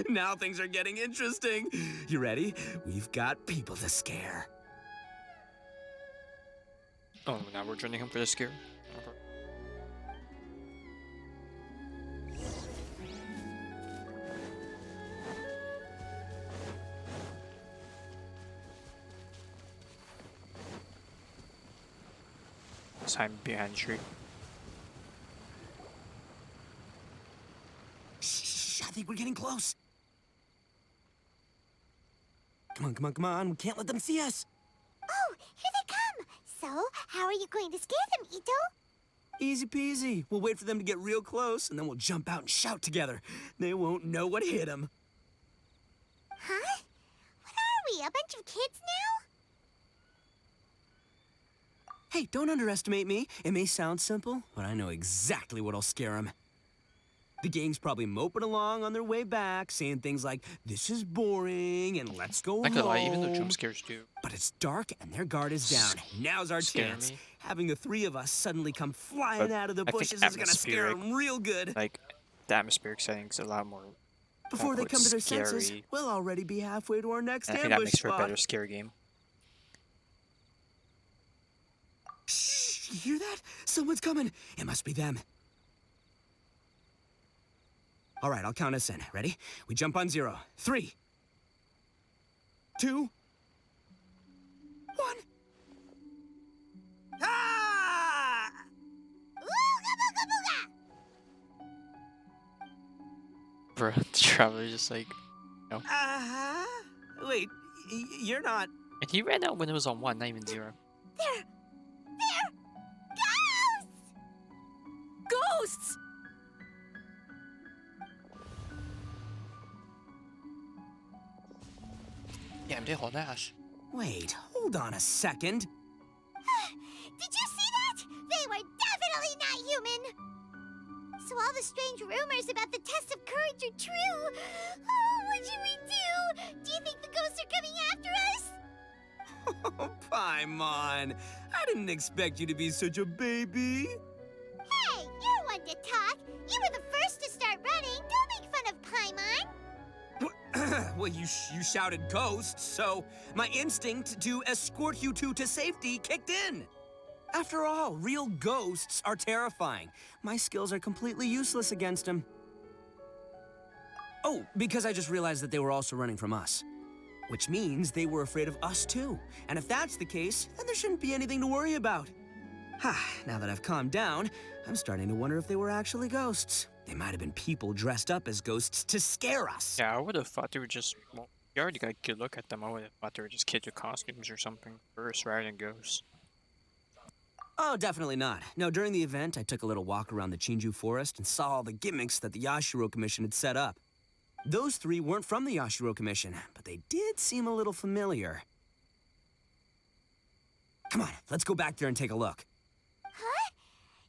S4: Now things are getting interesting. You ready? We've got people to scare.
S1: Oh, now we're joining him for the scare. this time behind the tree.
S4: Shh, I think we're getting close. Come on, come on, come on. We can't let them see us.
S3: Oh, here they come. So, how are you going to scare them, Ito?
S4: Easy peasy. We'll wait for them to get real close, and then we'll jump out and shout together. They won't know what hit them.
S3: Huh? What are we, a bunch of kids now?
S4: Hey, don't underestimate me. It may sound simple, but I know exactly what'll scare them. The gang's probably moping along on their way back, saying things like, "This is boring," and "Let's go
S1: Not gonna lie,
S4: home."
S1: even though jump scares do
S4: But it's dark and their guard is down. Now's our
S1: scare
S4: chance.
S1: me.
S4: Having the three of us suddenly come flying
S1: But
S4: out of the
S1: I think
S4: bushes is gonna scare
S1: atmospheric-
S4: them real good.
S1: like the atmospheric setting's a lot more.
S4: Before they
S1: quote,
S4: come to their senses,
S1: scary.
S4: we'll already be halfway to our next
S1: And I think that
S4: ambush
S1: makes for a
S4: spot.
S1: better scary game.
S4: Shh, you hear that? Someone's coming. It must be them. All right, I'll count us in. Ready? We jump on 0. 3, 2, 1. Ah!
S3: Ooga booga booga!
S1: Bro, the traveler's just like, no.
S4: Uh-huh. Wait, you're not...
S1: And he ran out when it was on 1, not even 0.
S3: They're ghosts!
S5: Ghosts!
S1: Damn, they hold Ash.
S4: Wait, hold on a second.
S3: Did you see that? They were definitely not human! So all the strange rumors about the test of courage are true. Oh, what should we do? Do you think the ghosts are coming after us?
S4: Oh, Paimon. I didn't expect you to be such a baby.
S3: Hey, you're one to talk. You were the first to start running. Don't make fun of Paimon.
S4: Well, you shouted ghosts, so my instinct to escort you two to safety kicked in. After all, real ghosts are terrifying. My skills are completely useless against them. Oh, because I just realized that they were also running from us. Which means they were afraid of us too. And if that's the case, then there shouldn't be anything to worry about. Now that I've calmed down, I'm starting to wonder if they were actually ghosts. They might have been people dressed up as ghosts to scare us.
S1: Yeah, I would have thought they were just. Well, you already got a good look at them. I would have thought they were just kids with costumes or something first, rather than ghosts.
S4: Oh, definitely not. No, during the event, I took a little walk around the Chinju forest and saw all the gimmicks that the Yashiro Commission had set up. Those 3 weren't from the Yashiro Commission, but they did seem a little familiar. Come on, let's go back there and take a look.
S3: Huh?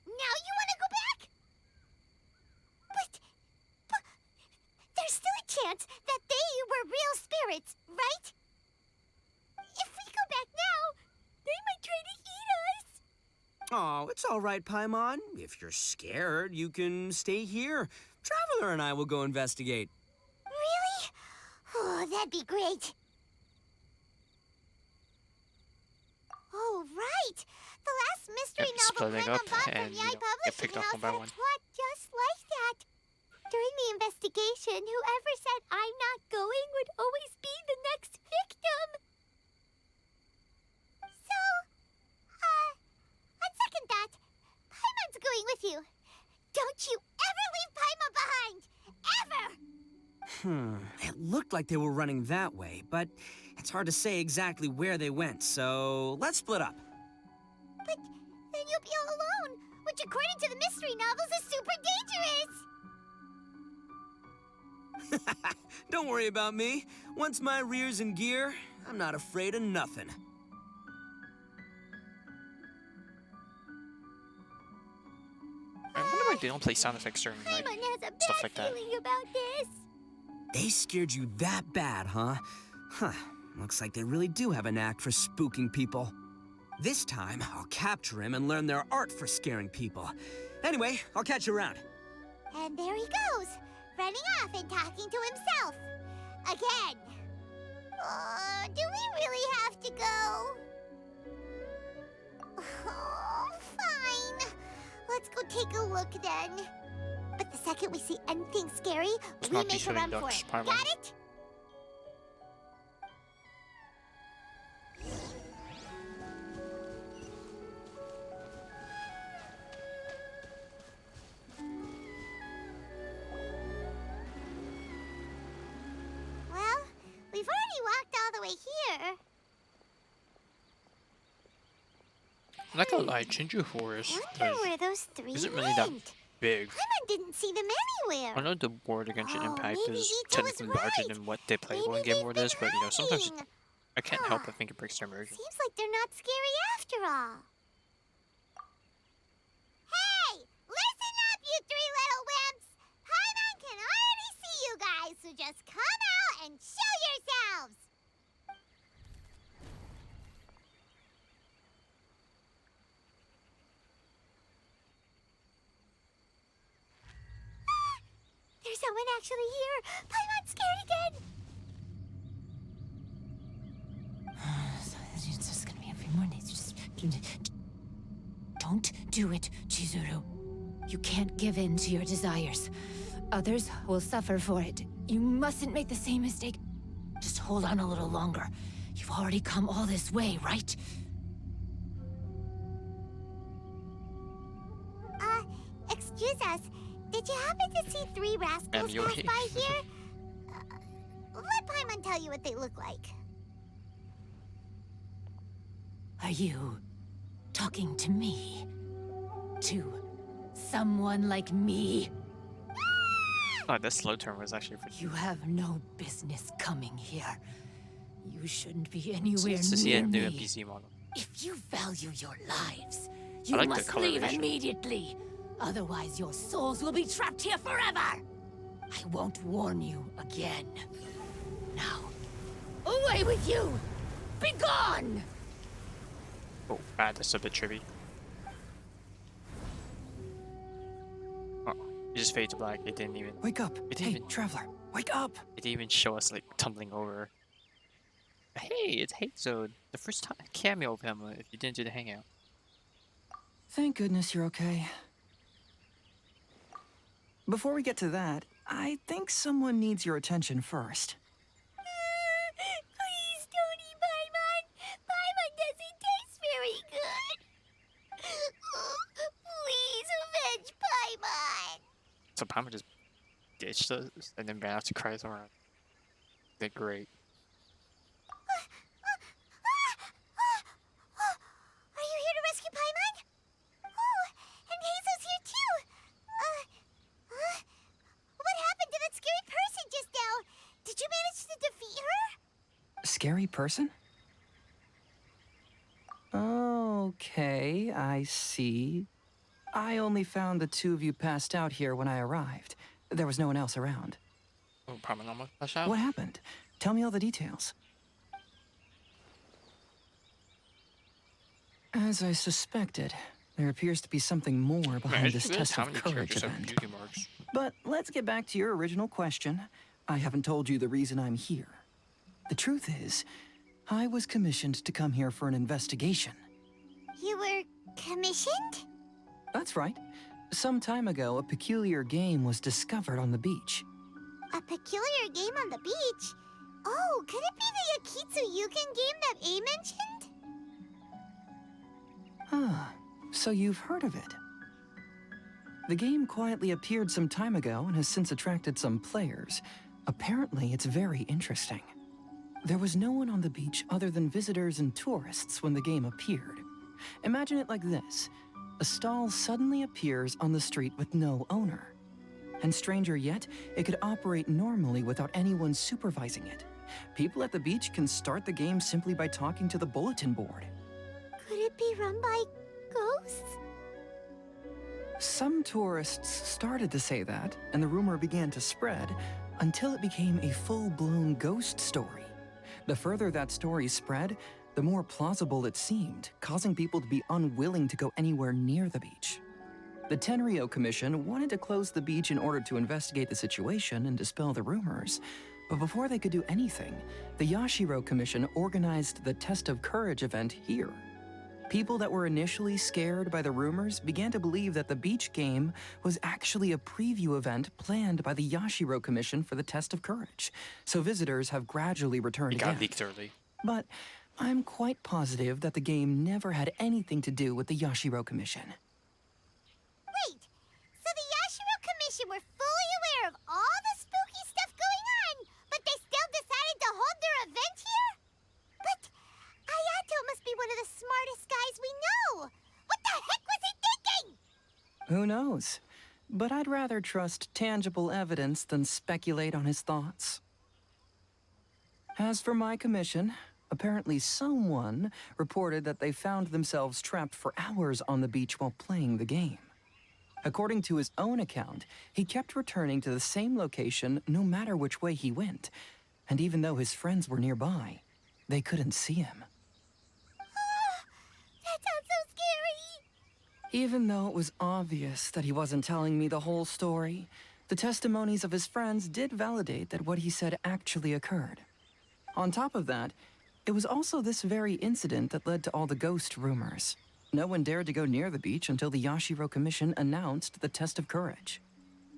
S3: Now you want to go back? But there's still a chance that they were real spirits, right? If we go back now, they might try to eat us.
S4: Oh, it's all right, Paimon. If you're scared, you can stay here. Traveler and I will go investigate.
S3: Really? Oh, that'd be great. Oh, right. The last mystery
S1: Yep,
S3: novel
S1: splitting
S3: Paimon
S1: up
S3: bought from
S1: and,
S3: Yai
S1: you know, get
S3: Publishing
S1: picked up
S3: House
S1: one by
S3: had a
S1: one.
S3: plot just like that. During the investigation, whoever said I'm not going would always be the next victim. So, on second thought, Paimon's going with you. Don't you ever leave Paimon behind! Ever!
S4: It looked like they were running that way, but it's hard to say exactly where they went, so let's split up.
S3: But then you'll be all alone, which according to the mystery novels is super dangerous.
S4: Don't worry about me. Once my rear's in gear, I'm not afraid of nothing.
S1: I wonder why they don't play sound effects during like
S3: Paimon has a
S1: stuff
S3: bad
S1: like that.
S3: feeling about this.
S4: They scared you that bad, huh? Huh. Looks like they really do have a knack for spooking people. This time, I'll capture him and learn their art for scaring people. Anyway, I'll catch you around.
S3: And there he goes, running off and talking to himself. Again. Do we really have to go? Oh, fine. Let's go take a look then. But the second we see anything scary,
S1: Let's
S3: we
S1: not be
S3: make a
S1: silly
S3: run for
S1: ducks,
S3: it.
S1: Paimon.
S3: Got it? here.
S1: I'm not gonna lie, Chinju Forest
S3: Wonder where those three
S1: isn't really that
S3: went.
S1: big.
S3: Paimon didn't see them anywhere.
S1: I know the board against
S3: Oh,
S1: Impact
S3: maybe
S1: is
S3: Ito was
S1: technically larger
S3: right.
S1: than what they play
S3: Maybe
S1: one game
S3: they've
S1: board
S3: been
S1: is, but you know, sometimes
S3: hiding.
S1: I can't help
S3: Huh.
S1: but think it breaks their immersion.
S3: Seems like they're not scary after all. Hey! Listen up, you three little wimps! Paimon can already see you guys, so just come out and show yourselves! There's someone actually here! Paimon's scared again!
S10: It's just gonna be a few more days. Just don't do it, Chizuru. You can't give in to your desires. Others will suffer for it. You mustn't make the same mistake. Just hold on a little longer. You've already come all this way, right?
S3: Excuse us. Did you happen to see three rascals
S1: you
S3: pass
S1: okay?
S3: by here? Let Paimon tell you what they look like.
S10: Are you talking to me? To someone like me?
S1: Oh, that slow turn was actually pretty.
S10: You have no business coming here. You shouldn't be anywhere
S1: Nice to see a
S10: near
S1: new
S10: me.
S1: NPC model.
S10: If you value your lives, you
S1: like the
S10: must
S1: color
S10: leave
S1: ratio.
S10: immediately. Otherwise, your souls will be trapped here forever. I won't warn you again. Now, away with you! Be gone!
S1: Oh, that's a bit trippy. Oh, it just fade to black. It didn't even.
S6: Wake up!
S1: It
S6: Hey,
S1: even-
S6: traveler, wake up!
S1: It didn't even show us like tumbling over. Hey, it's Hate Zone. The first time cameo of him if you didn't do the hangout.
S6: Thank goodness you're okay. Before we get to that, I think someone needs your attention first.
S3: Please don't eat Paimon. Paimon doesn't taste very good. Please avenge Paimon.
S1: So Pama just ditched us and then ran out to cry somewhere. They're great.
S3: Are you here to rescue Paimon? Oh, and Hazel's here too. What happened to that scary person just now? Did you manage to defeat her?
S6: Scary person? Okay, I see. I only found the two of you passed out here when I arrived. There was no one else around.
S1: Oh, Pama almost flashed out.
S6: What happened? Tell me all the details. As I suspected, there appears to be something more
S1: Man,
S6: behind
S1: it's
S6: this
S1: just
S6: test
S1: how
S6: of
S1: many
S6: courage
S1: characters have
S6: event.
S1: beauty marks.
S6: But let's get back to your original question. I haven't told you the reason I'm here. The truth is, I was commissioned to come here for an investigation.
S3: You were commissioned?
S6: That's right. Some time ago, a peculiar game was discovered on the beach.
S3: A peculiar game on the beach? Oh, could it be the Akitsu Yugen game that A mentioned?
S6: Ah, so you've heard of it. The game quietly appeared some time ago and has since attracted some players. Apparently, it's very interesting. There was no one on the beach other than visitors and tourists when the game appeared. Imagine it like this. A stall suddenly appears on the street with no owner. And stranger yet, it could operate normally without anyone supervising it. People at the beach can start the game simply by talking to the bulletin board.
S3: Could it be run by ghosts?
S6: Some tourists started to say that, and the rumor began to spread until it became a full-blown ghost story. The further that story spread, the more plausible it seemed, causing people to be unwilling to go anywhere near the beach. The Tenryo Commission wanted to close the beach in order to investigate the situation and dispel the rumors. But before they could do anything, the Yashiro Commission organized the Test of Courage event here. People that were initially scared by the rumors began to believe that the beach game was actually a preview event planned by the Yashiro Commission for the Test of Courage. So visitors have gradually returned
S1: It got
S6: again.
S1: leaked early.
S6: But I'm quite positive that the game never had anything to do with the Yashiro Commission.
S3: Wait, so the Yashiro Commission were fully aware of all the spooky stuff going on, but they still decided to hold their event here?
S11: Who knows? But I'd rather trust tangible evidence than speculate on his thoughts. As for my commission, apparently someone reported that they found themselves trapped for hours on the beach while playing the game. According to his own account, he kept returning to the same location no matter which way he went, and even though his friends were nearby, they couldn't see him.
S3: That sounds so scary!
S11: Even though it was obvious that he wasn't telling me the whole story, the testimonies of his friends did validate that what he said actually occurred. On top of that, it was also this very incident that led to all the ghost rumors. No one dared to go near the beach until the Yashiro Commission announced the test of courage.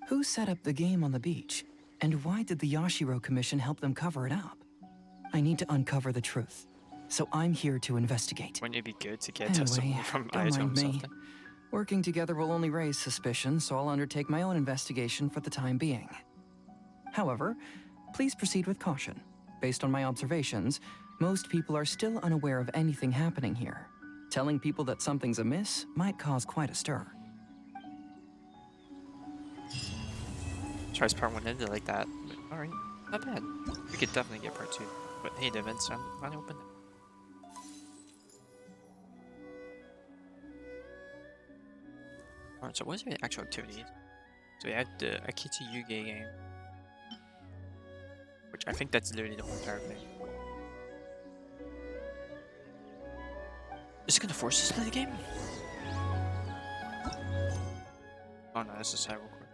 S11: Who set up the game on the beach, and why did the Yashiro Commission help them cover it up? I need to uncover the truth, so I'm here to investigate.
S1: Wouldn't it be good to get
S11: Anyway,
S1: testimony from
S11: don't
S1: Ayato
S11: mind
S1: himself
S11: me.
S1: then?
S11: Working together will only raise suspicion, so I'll undertake my own investigation for the time being. However, please proceed with caution. Based on my observations, most people are still unaware of anything happening here. Telling people that something's amiss might cause quite a stir.
S1: Tries part 1 ended like that. But alright, not bad. We could definitely get part 2. But hey, the events finally open. Alright, so what's the actual activities? So we had the Akitsu Yuge game. Which I think that's literally the whole entire thing. Is it gonna force us to play the game? Oh no, that's a side real quick.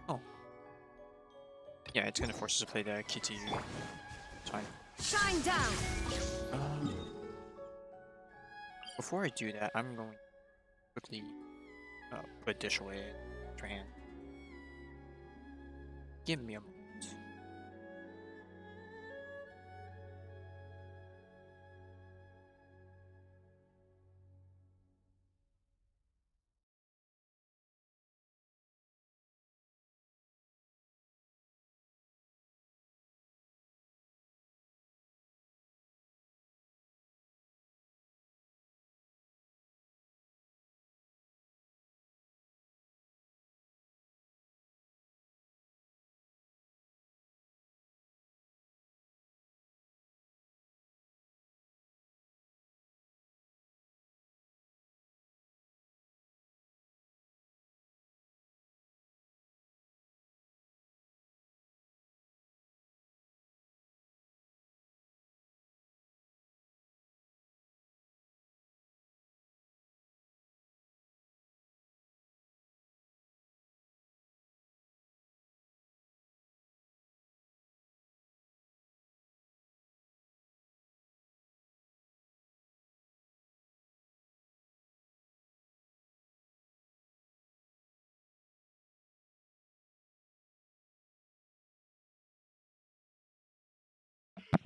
S1: Oh. Yeah, it's gonna force us to play the Akitsu Yuge. It's fine.
S5: Shine down!
S1: Before I do that, I'm going to quickly put dish away in your hand. Give me a moment.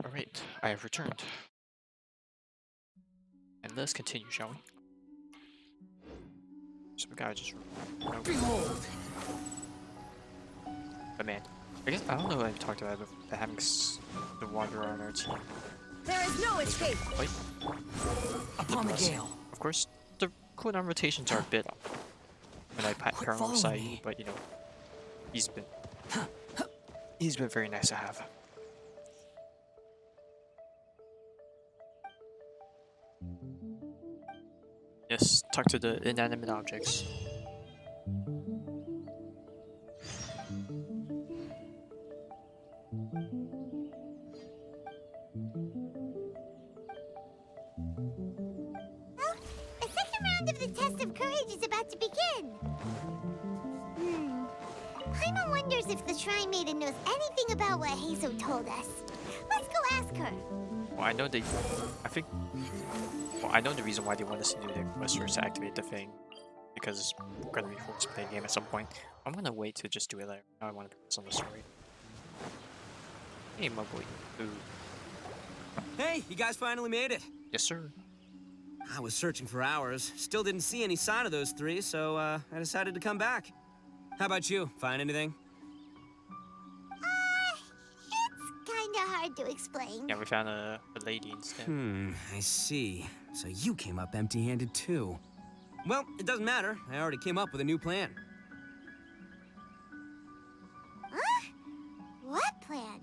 S1: Alright, I have returned. And let's continue, shall we? So we gotta just... Behold! But man, I guess, I don't know if I've talked about it before, but having the Wanderer on our team.
S5: There is no escape!
S1: Quite
S11: Upon the
S1: depressing.
S11: gale.
S1: Of course, the cooldown rotations are a bit off when I pair him alongside you, but you know, he's been very nice to have. Yes, talk to the inanimate objects.
S3: Well, the second round of the test of courage is about to begin. Paimon wonders if the Shrine Maiden knows anything about what Heizo told us. Let's go ask her.
S1: Well, I know they... I know the reason why they want us to do it was first to activate the thing. Because we're going to be forced to play the game at some point. I'm going to wait to just do it later. Now I want to focus on the story. Hey, my boy. Ooh.
S4: Hey, you guys finally made it.
S1: Yes, sir.
S4: I was searching for hours. Still didn't see any sign of those three, so I decided to come back. How about you? Find anything?
S3: It's kinda hard to explain.
S1: Yeah, we found a lady instead.
S4: I see. So you came up empty-handed too. Well, it doesn't matter. I already came up with a new plan.
S3: Huh? What plan?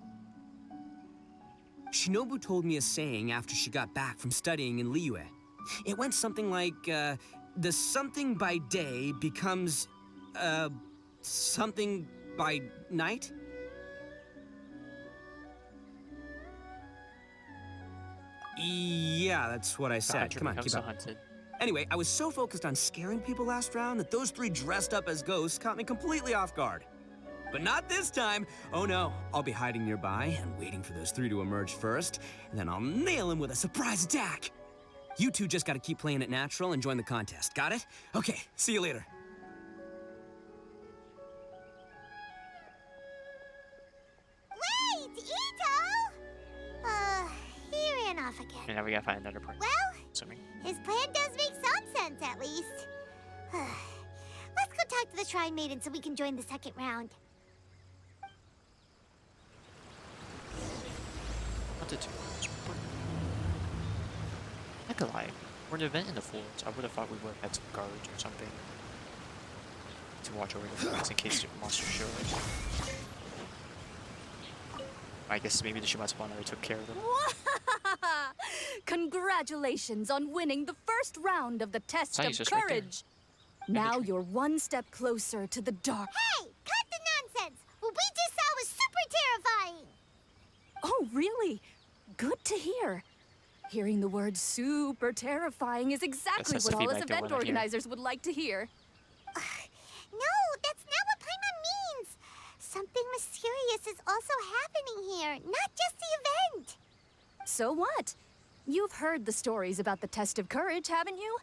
S4: Shinobu told me a saying after she got back from studying in Liyue. It went something like, the something by day becomes, something by night? Yeah, that's what I
S1: The
S4: said.
S1: hunter
S4: Come on,
S1: becomes
S4: keep
S1: the
S4: up.
S1: hunted.
S4: Anyway, I was so focused on scaring people last round that those three dressed up as ghosts caught me completely off guard. But not this time. Oh no, I'll be hiding nearby and waiting for those three to emerge first, and then I'll nail them with a surprise attack. You two just gotta keep playing it natural and join the contest. Got it? Okay, see you later.
S3: Wait, Ito! He ran off again.
S1: And now we gotta find another part.
S3: Well,
S1: Assuming.
S3: his plan does make some sense, at least. Let's go talk to the Shrine Maiden so we can join the second round.
S1: Wanted to. Not gonna lie. For an event in the floors, I would have thought we would have had some guards or something to watch over the floors in case the monster shows. I guess maybe the Shimatsu already took care of them.
S5: Congratulations on winning the first round of the test
S1: Sunny's
S5: of
S1: just right there.
S5: courage. Now you're one step closer to the dark.
S3: Hey, cut the nonsense! What we just saw was super terrifying!
S5: Oh, really? Good to hear. Hearing the word super terrifying is exactly
S1: That's the
S5: what all us
S1: feedback they
S5: event
S1: wanna hear.
S5: organizers would like to hear.
S3: No, that's not what Paimon means! Something mysterious is also happening here, not just the event!
S5: So what? You've heard the stories about the test of courage, haven't you?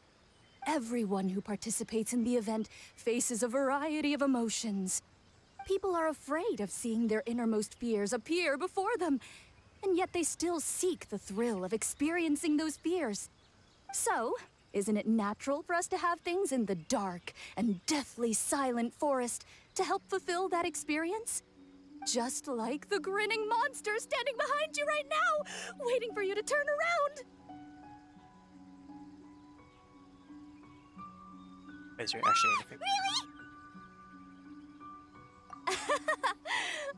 S5: Everyone who participates in the event faces a variety of emotions. People are afraid of seeing their innermost fears appear before them, and yet they still seek the thrill of experiencing those fears. So, isn't it natural for us to have things in the dark and deathly silent forest to help fulfill that experience? Just like the grinning monster standing behind you right now, waiting for you to turn around.
S1: Is there actually anything?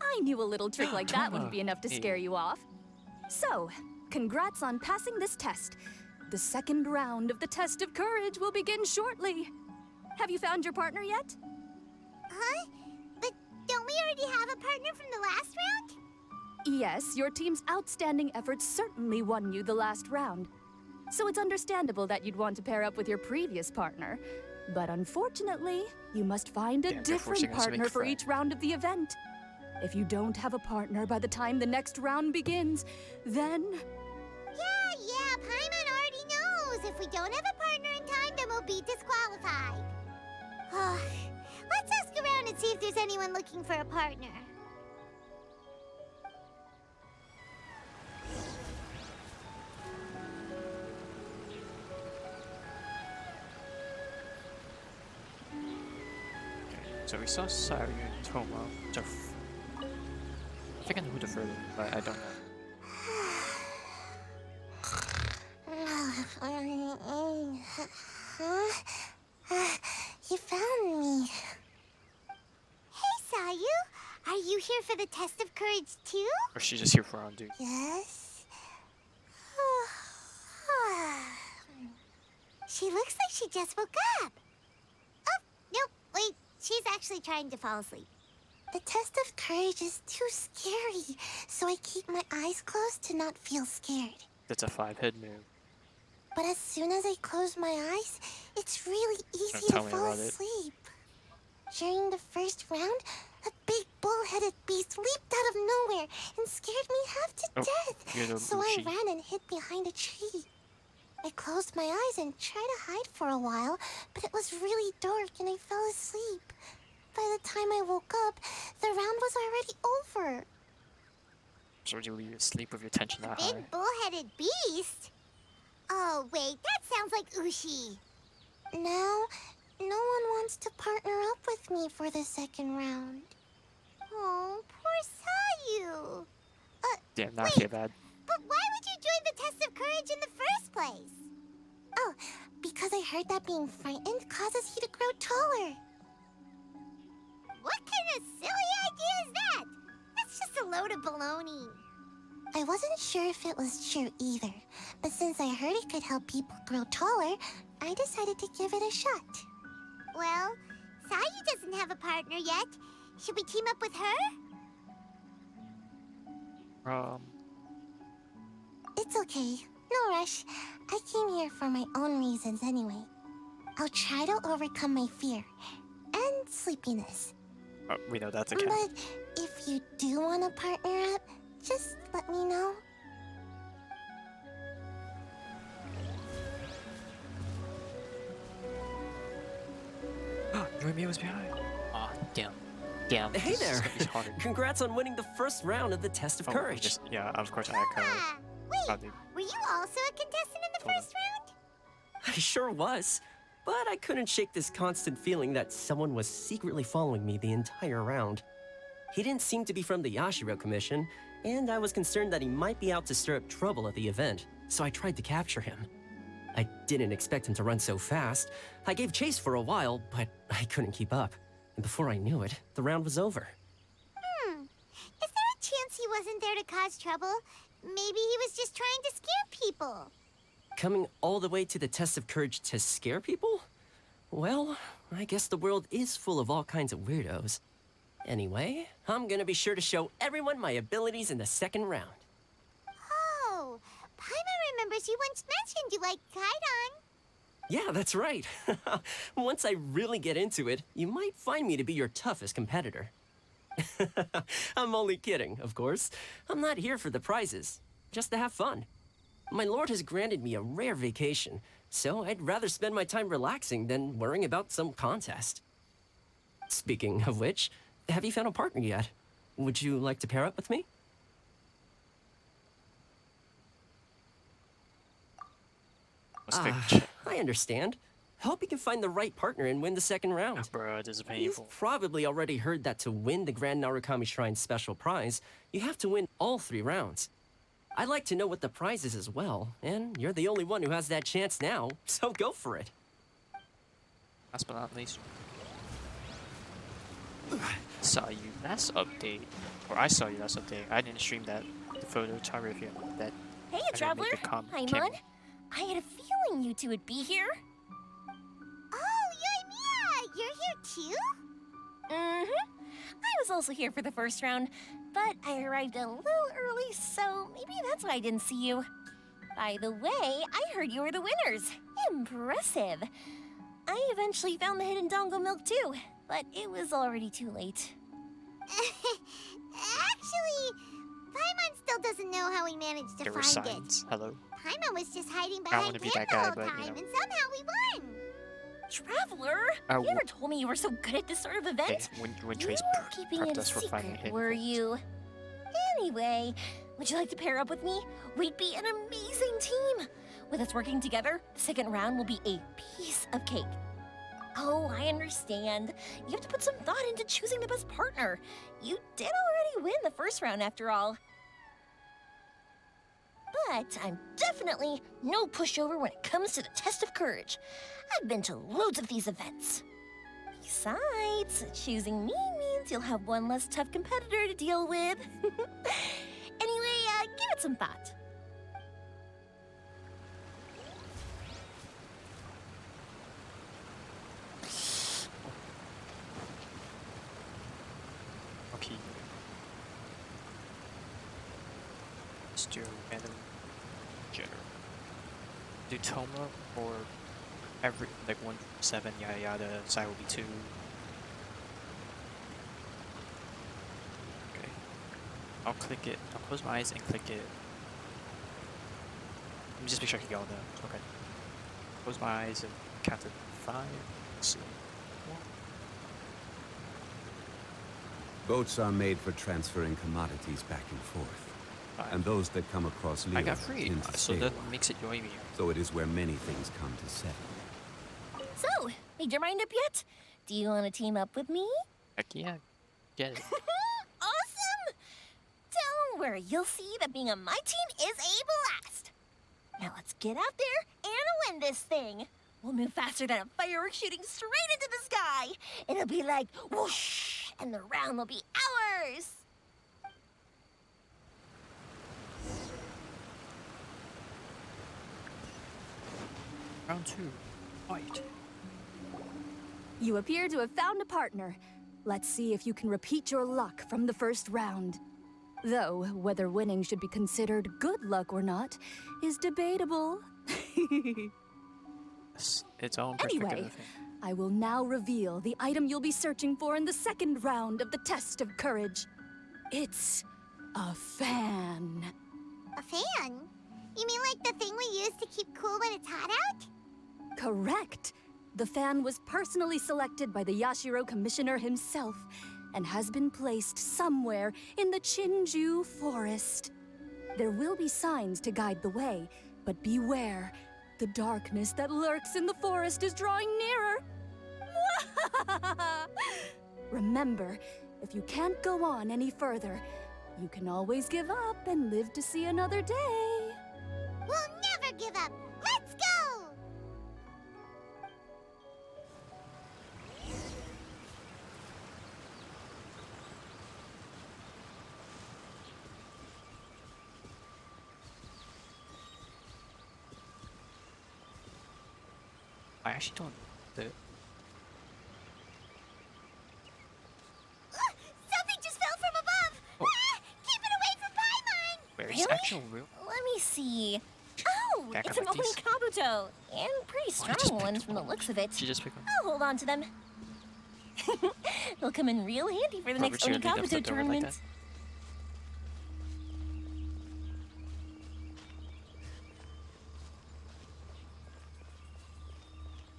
S5: I knew a little trick like that wouldn't be enough to scare
S1: Hey.
S5: you off. So, congrats on passing this test. The second round of the test of courage will begin shortly. Have you found your partner yet?
S3: Huh? But don't we already have a partner from the last round?
S5: Yes, your team's outstanding efforts certainly won you the last round. So it's understandable that you'd want to pair up with your previous partner. But unfortunately, you must find a
S1: Damn, they're forcing
S5: different
S1: us to make
S5: partner for
S1: friends.
S5: each round of the event. If you don't have a partner by the time the next round begins, then...
S3: Yeah, Paimon already knows. If we don't have a partner in time, then we'll be disqualified. Let's ask around and see if there's anyone looking for a partner.
S1: So we saw Sayu and Toma. I think I know who the third one, but I don't know.
S3: You found me. Hey, Sayu. Are you here for the test of courage too?
S1: Or she's just here for our dude.
S3: Yes. She looks like she just woke up. Oh, nope. Wait, she's actually trying to fall asleep. The test of courage is too scary, so I keep my eyes closed to not feel scared.
S1: That's a 5-head move.
S3: But as soon as I close my eyes, it's really easy
S1: Tell
S3: to
S1: me
S3: fall
S1: about it.
S3: asleep. During the first round, a big bull-headed beast leaped out of nowhere and scared me half to
S1: Oh, you're
S3: death.
S1: the
S3: So I
S1: Uchi.
S3: ran and hid behind a tree. I closed my eyes and tried to hide for a while, but it was really dark and I fell asleep. By the time I woke up, the round was already over.
S1: So would you leave your sleep with your tension that high?
S3: Big bull-headed beast? Oh, wait, that sounds like Ushi. Now, no one wants to partner up with me for the second round. Oh, poor Sayu.
S1: Damn, not
S3: wait.
S1: too bad.
S3: But why would you join the test of courage in the first place? Oh, because because I heard that being frightened causes you to grow taller. What kind of silly idea is that? That's just a load of baloney. I wasn't sure if it was true either, but since I heard it could help people grow taller, I decided to give it a shot. Well, Sayu doesn't have a partner yet. Should we team up with her?
S2: It's
S3: okay. No rush. I came here for my own reasons anyway. I'll try to overcome my fear and sleepiness.
S1: We know that's a cat.
S3: But if you do want to partner up, just let me know.
S1: Yoimiya was behind. Aw, damn. Damn.
S12: Hey
S1: this is
S12: there!
S1: gonna be hard.
S12: Congrats on winning the first round of the test of courage.
S1: Yeah, of course I had courage.
S3: Wait, were you also a contestant in the first round?
S12: I sure was, but I couldn't shake this constant feeling that someone was secretly following me the entire round. He didn't seem to be from the Yashiro Commission, and I was concerned that he might be out to stir up trouble at the event, so I tried to capture him. I didn't expect him to run so fast. I gave chase for a while, but I couldn't keep up. And before I knew it, the round was over.
S3: Is there a chance he wasn't there to cause trouble? Maybe he was just trying to scare people.
S12: Coming all the way to the test of courage to scare people? Well, I guess the world is full of all kinds of weirdos. Anyway, I'm gonna be sure to show everyone my abilities in the second round.
S3: Oh, Paimon remembers you once mentioned you liked Kaidan.
S12: Yeah, that's right. Once I really get into it, you might find me to be your toughest competitor. I'm only kidding, of course. I'm not here for the prizes, just to have fun. My lord has granted me a rare vacation, so I'd rather spend my time relaxing than worrying about some contest. Speaking of which, have you found a partner yet? Would you like to pair up with me? I understand. Hope you can find the right partner and win the second round.
S1: Bro, this is painful.
S12: You've probably already heard that to win the Grand Narukami Shrine's special prize, you have to win all 3 rounds. I'd like to know what the prize is as well, and you're the only one who has that chance now, so go for it.
S1: Last but not least, saw you last update, or I saw you last update. I didn't stream that photography that.
S13: Hey, traveler. Paimon. I had a feeling you two would be here.
S3: Oh, Yoimiya! You're here too?
S13: I was also here for the first round, but I arrived a little early, so maybe that's why I didn't see you. By the way, I heard you were the winners. Impressive. I eventually found the hidden Dango milk too, but it was already too late.
S3: Actually, Paimon still doesn't know how we managed to find
S1: signs.
S3: it.
S1: Hello?
S3: Paimon was just hiding behind him the
S1: guy,
S3: whole
S1: but,
S3: time, and somehow we won.
S13: Traveler, you never told me you were so good at this sort of event.
S1: When Trace
S13: keeping it a secret, were you? Anyway, would you like to pair up with me? We'd be an amazing team. With us working together, the second round will be a piece of cake. Oh, I understand. You have to put some thought into choosing the best partner. You did already win the first round after all. But I'm definitely no pushover when it comes to the test of courage. I've been to loads of these events. Besides, choosing me means you'll have one less tough competitor to deal with. Anyway, give it some thought.
S1: Okay. Let's do random generator. Do Toma or every like 1 from 7 yada yada. Side will be 2. Okay. I'll click it. I'll close my eyes and click it. Let me just make sure I can get all that. Okay. Close my eyes and count to 5. Let's see.
S14: Boats are made for transferring commodities back and forth.
S1: 5.
S14: And those that come across
S1: I
S14: Leo
S1: got free,
S14: tend to
S1: so
S14: stay
S1: that
S14: a
S1: makes it Yoimiya.
S14: So it is where many things come to settle.
S13: So, made your mind up yet? Do you want to team up with me?
S1: Heck yeah. Get it.
S13: Awesome! Don't worry, you'll see that being on my team is a blast. Now let's get out there and win this thing. We'll move faster than a firework shooting straight into the sky. It'll be like whoosh, and the round will be ours.
S1: Round 2. Fight.
S5: You appear to have found a partner. Let's see if you can repeat your luck from the first round. Though, whether winning should be considered good luck or not is debatable.
S1: It's its own perspective.
S5: Anyway, I will now reveal the item you'll be searching for in the second round of the test of courage. It's a fan.
S3: A fan? You mean like the thing we use to keep cool when it's hot out?
S5: Correct. The fan was personally selected by the Yashiro Commissioner himself and has been placed somewhere in the Chinju Forest. There will be signs to guide the way, but beware. The darkness that lurks in the forest is drawing nearer. Remember, if you can't go on any further, you can always give up and live to see another day.
S3: We'll never give up. Let's go!
S1: I actually don't.
S3: Something just fell from above!
S1: Oh.
S3: Ah, keep it away from Paimon!
S1: Where's
S13: Really?
S1: actual real?
S13: Let me see. Oh,
S1: Back
S13: it's
S1: up
S13: an
S1: like these.
S13: Onikabuto. And pretty
S1: Oh, I just
S13: strong
S1: picked
S13: ones from the looks of it.
S1: She just picked one.
S13: I'll hold on to them. They'll come in real handy for the
S1: Rubber
S13: next
S1: cheerleader
S13: Onikabuto
S1: flipped over like
S13: tournament.
S1: that.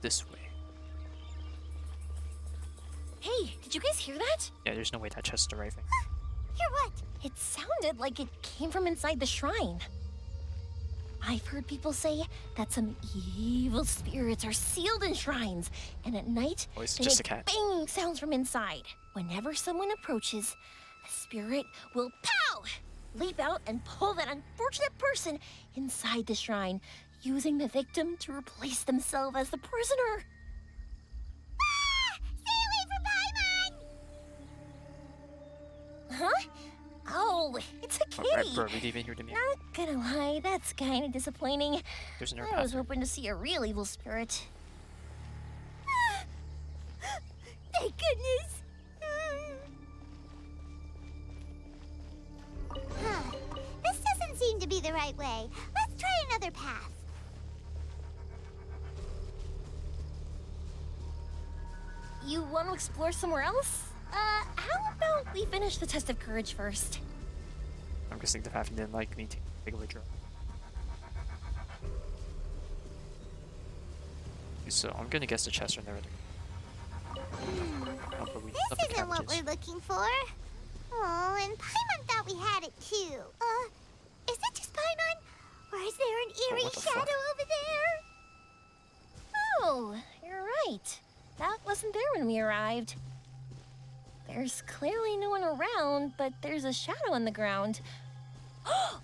S1: This way.
S13: Hey, did you guys hear that?
S1: Yeah, there's no way that chest's arriving.
S3: Hear what?
S13: It sounded like it came from inside the shrine. I've heard people say that some evil spirits are sealed in shrines, and at night
S1: Oh, it's
S13: they
S1: just
S13: make
S1: a cat.
S13: banging sounds from inside. Whenever someone approaches, a spirit will pow, leap out and pull that unfortunate person inside the shrine, using the victim to replace themselves as the prisoner.
S3: Ah! Stay away from Paimon!
S13: Huh? Oh, it's a
S1: Oh, right,
S13: kitty.
S1: bro, we didn't even hear the music.
S13: Not gonna lie, that's kind of disappointing.
S1: There's another
S13: I was
S1: path.
S13: hoping to see a real evil spirit.
S3: Thank goodness! Huh. This doesn't seem to be the right way. Let's try another path.
S13: You want to explore somewhere else? How about we finish the test of courage first?
S1: I'm guessing the path didn't like me to take a picture. So I'm gonna guess the chests are never there. Oh, but we love the
S3: This isn't what
S1: cabbages.
S3: we're looking for. Oh, and Paimon thought we had it too. Is that just Paimon? Or is there an eerie
S1: what the
S3: shadow
S1: fuck?
S3: over there?
S13: Oh, you're right. That wasn't there when we arrived. There's clearly no one around, but there's a shadow on the ground.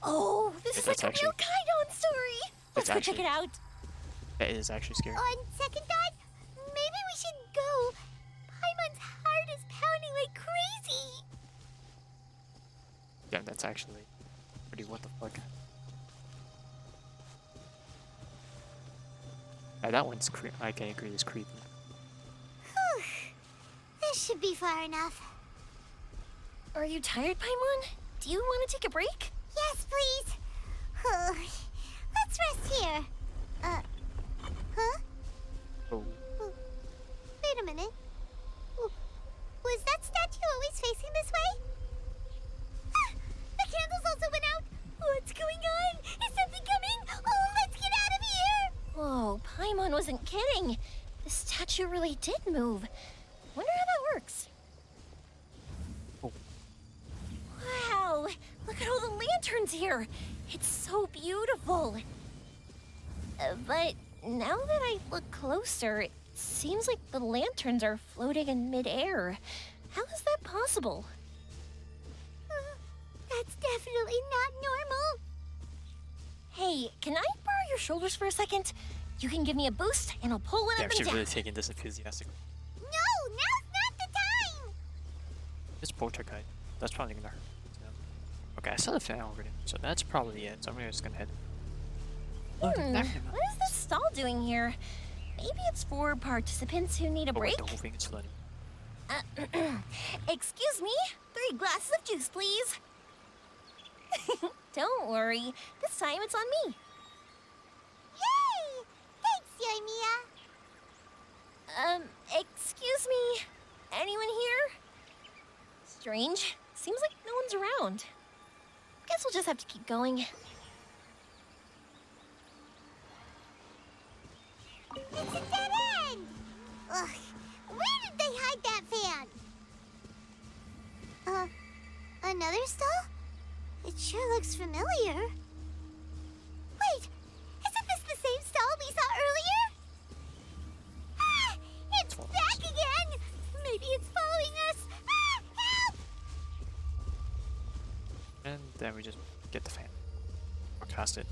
S13: Oh, this is
S1: That's
S13: like a real Kaidon story. Let's
S1: That's
S13: go check it out.
S1: That is actually scary.
S3: On second thought, maybe we should go. Paimon's heart is pounding like crazy.
S1: Yeah, that's actually pretty what the fuck. Yeah, that one's I can agree is creepy.
S3: Whew. This should be far enough.
S13: Are you tired, Paimon? Do you want to take a break?
S3: Yes, please. Let's rest here. Huh?
S1: Oh.
S3: Wait a minute. Was that statue always facing this way? Ah, the candles also went out. What's going on? Is something coming? Oh, let's get out of here.
S13: Whoa, Paimon wasn't kidding. The statue really did move. Wonder how that works.
S1: Oh.
S13: Wow, look at all the lanterns here. It's so beautiful. But now that I look closer, it seems like the lanterns are floating in midair. How is that possible?
S3: That's definitely not normal.
S13: Hey, can I borrow your shoulders for a second? You can give me a boost, and I'll pull one
S1: They're
S13: of them
S1: actually
S13: down.
S1: really taking this enthusiastically.
S3: No, now's not the time!
S1: This poltergeist. That's probably gonna hurt. So. Okay, I saw the fan already, so that's probably it. So I'm just gonna head.
S13: What is this stall doing here? Maybe it's for participants who need a break?
S1: The whole thing is flooding.
S13: Excuse me, 3 glasses of juice, please. Don't worry, this time it's on me.
S3: Yay! Thanks, Yoimiya.
S13: Excuse me, anyone here? Strange, seems like no one's around. Guess we'll just have to keep going.
S3: It's a dead end! Ugh, where did they hide that fan? Another stall? It sure looks familiar. Wait, isn't this the same stall we saw earlier? Ah, it's back again! Maybe it's following us! Ah, help!
S1: And then we just get the fan. Or cast it.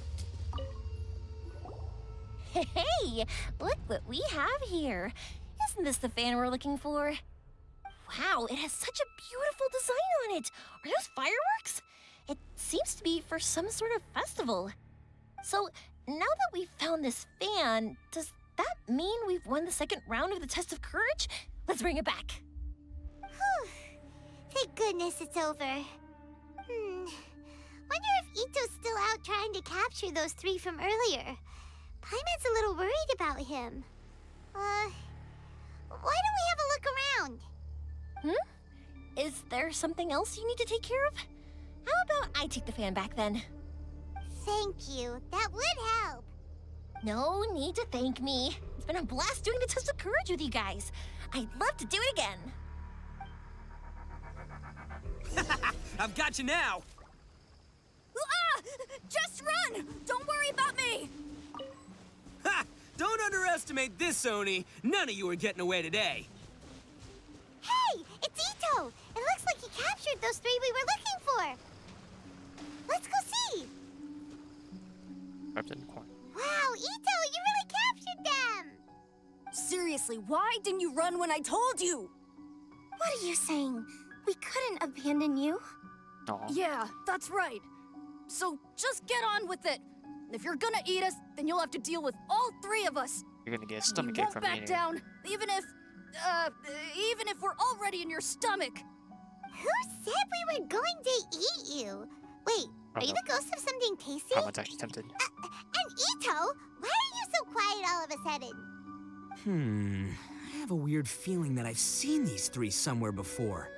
S13: Hey, look what we have here. Isn't this the fan we're looking for? Wow, it has such a beautiful design on it. Are those fireworks? It seems to be for some sort of festival. So, now that we've found this fan, does that mean we've won the second round of the test of courage? Let's bring it back.
S3: Whew. Thank goodness it's over. Wonder if Ito's still out trying to capture those 3 from earlier. Paimon's a little worried about him. Why don't we have a look around?
S13: Is there something else you need to take care of? How about I take the fan back then?
S3: Thank you. That would help.
S13: No need to thank me. It's been a blast doing the test of courage with you guys. I'd love to do it again.
S4: I've got you now!
S5: Ah! Just run! Don't worry about me!
S4: Ha! Don't underestimate this, Oni. None of you are getting away today.
S3: Hey, it's Ito! It looks like he captured those 3 we were looking for. Let's go see.
S1: Grabbed it in the corner.
S3: Wow, Ito, you really captured them!
S5: Seriously, why didn't you run when I told you?
S3: What are you saying? We couldn't abandon you?
S1: No.
S5: Yeah, that's right. So just get on with it. If you're gonna eat us, then you'll have to deal with all 3 of us.
S1: You're gonna get a
S5: We
S1: stomach ache
S5: won't
S1: from
S5: back
S1: eating.
S5: down, even if we're already in your stomach.
S3: Who said we were going to eat you? Wait, are you the ghost of something tasty?
S1: I'm actually tempted.
S3: And Ito, why are you so quiet all of a sudden?
S4: I have a weird feeling that I've seen these 3 somewhere before.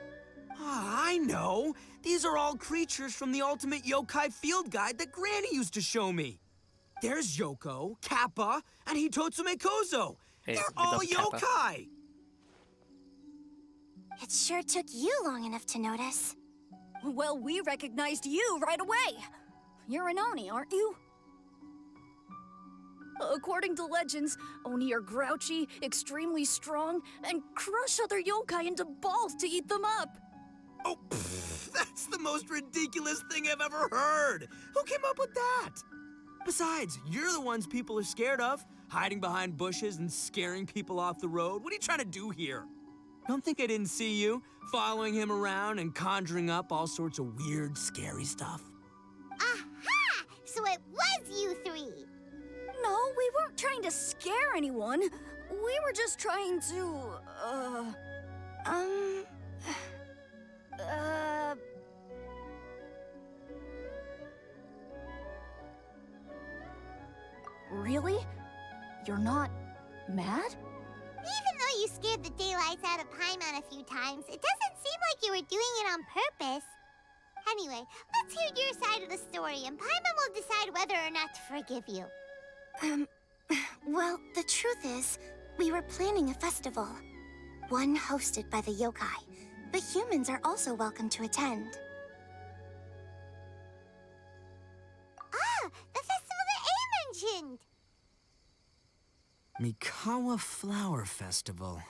S4: Ah, I know! These are all creatures from the Ultimate Yokai Field Guide that Granny used to show me. There's Yoko, Kappa, and Hitotsume Kozo.
S1: Hey,
S4: They're
S1: we
S4: all
S1: love Kappa.
S4: yokai!
S3: It sure took you long enough to notice.
S5: Well, we recognized you right away. You're an Oni, aren't you? According to legends, Oni are grouchy, extremely strong, and crush other yokai into balls to eat them up.
S4: Oh, that's the most ridiculous thing I've ever heard! Who came up with that? Besides, you're the ones people are scared of, hiding behind bushes and scaring people off the road. What are you trying to do here? Don't think I didn't see you, following him around and conjuring up all sorts of weird, scary stuff.
S3: Aha! So it was you 3.
S5: No, we weren't trying to scare anyone. We were just trying to, Really? You're not mad?
S3: Even though you scared the daylights out of Paimon a few times, it doesn't seem like you were doing it on purpose. Anyway, let's hear your side of the story, and Paimon will decide whether or not to forgive you. Well, the truth is, we were planning a festival. One hosted by the yokai, but humans are also welcome to attend. Ah, the festival that A mentioned!
S4: Mikawa Flower Festival.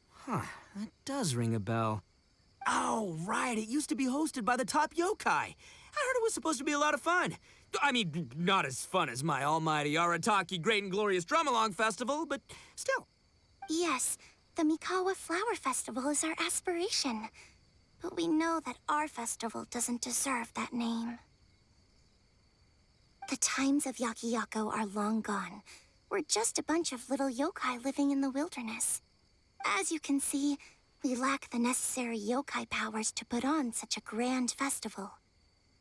S4: Huh, that does ring a bell. Oh, right, it used to be hosted by the top yokai. I heard it was supposed to be a lot of fun. I mean, not as fun as my almighty Arataki Great and Glorious Drum-Along Festival, but still.
S3: Yes, the Mikawa Flower Festival is our aspiration. But we know that our festival doesn't deserve that name. The times of Yakiyako are long gone. We're just a bunch of little yokai living in the wilderness. As you can see, we lack the necessary yokai powers to put on such a grand festival.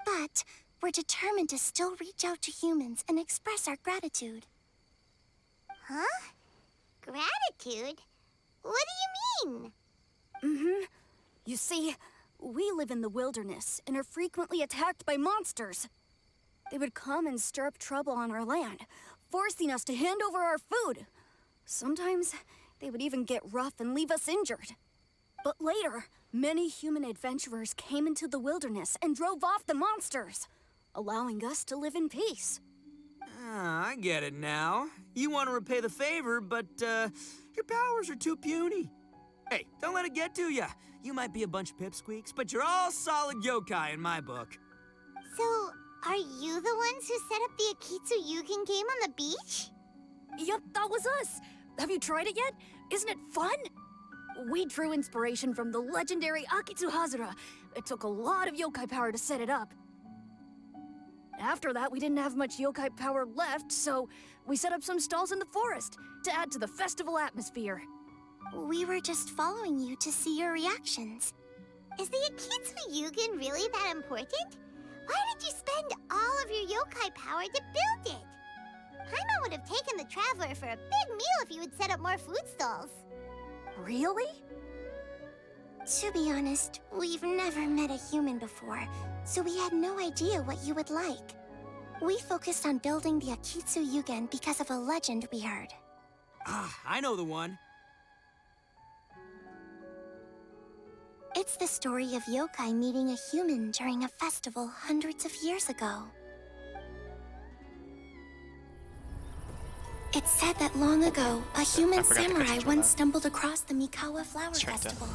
S3: But we're determined to still reach out to humans and express our gratitude. Huh? Gratitude? What do you mean?
S5: Mm-hmm. You see, we live in the wilderness and are frequently attacked by monsters. They would come and stir up trouble on our land, forcing us to hand over our food. Sometimes they would even get rough and leave us injured. But later, many human adventurers came into the wilderness and drove off the monsters, allowing us to live in peace.
S4: Ah, I get it now. You want to repay the favor, but your powers are too puny. Hey, don't let it get to ya. You might be a bunch of pipsqueaks, but you're all solid yokai in my book.
S3: So, are you the ones who set up the Akitsu Yugen game on the beach?
S5: Yep, that was us. Have you tried it yet? Isn't it fun? We drew inspiration from the legendary Akitsu Hazara. It took a lot of yokai power to set it up. After that, we didn't have much yokai power left, so we set up some stalls in the forest to add to the festival atmosphere.
S3: We were just following you to see your reactions. Is the Akitsu Yugen really that important? Why did you spend all of your yokai power to build it? Paimon would have taken the Traveler for a big meal if you had set up more food stalls.
S5: Really?
S3: To be honest, we've never met a human before, so we had no idea what you would like. We focused on building the Akitsu Yugen because of a legend we heard.
S4: Ah, I know the one.
S3: It's the story of yokai meeting a human during a festival hundreds of years ago. It's said that long ago, a human samurai once stumbled across the Mikawa Flower Festival.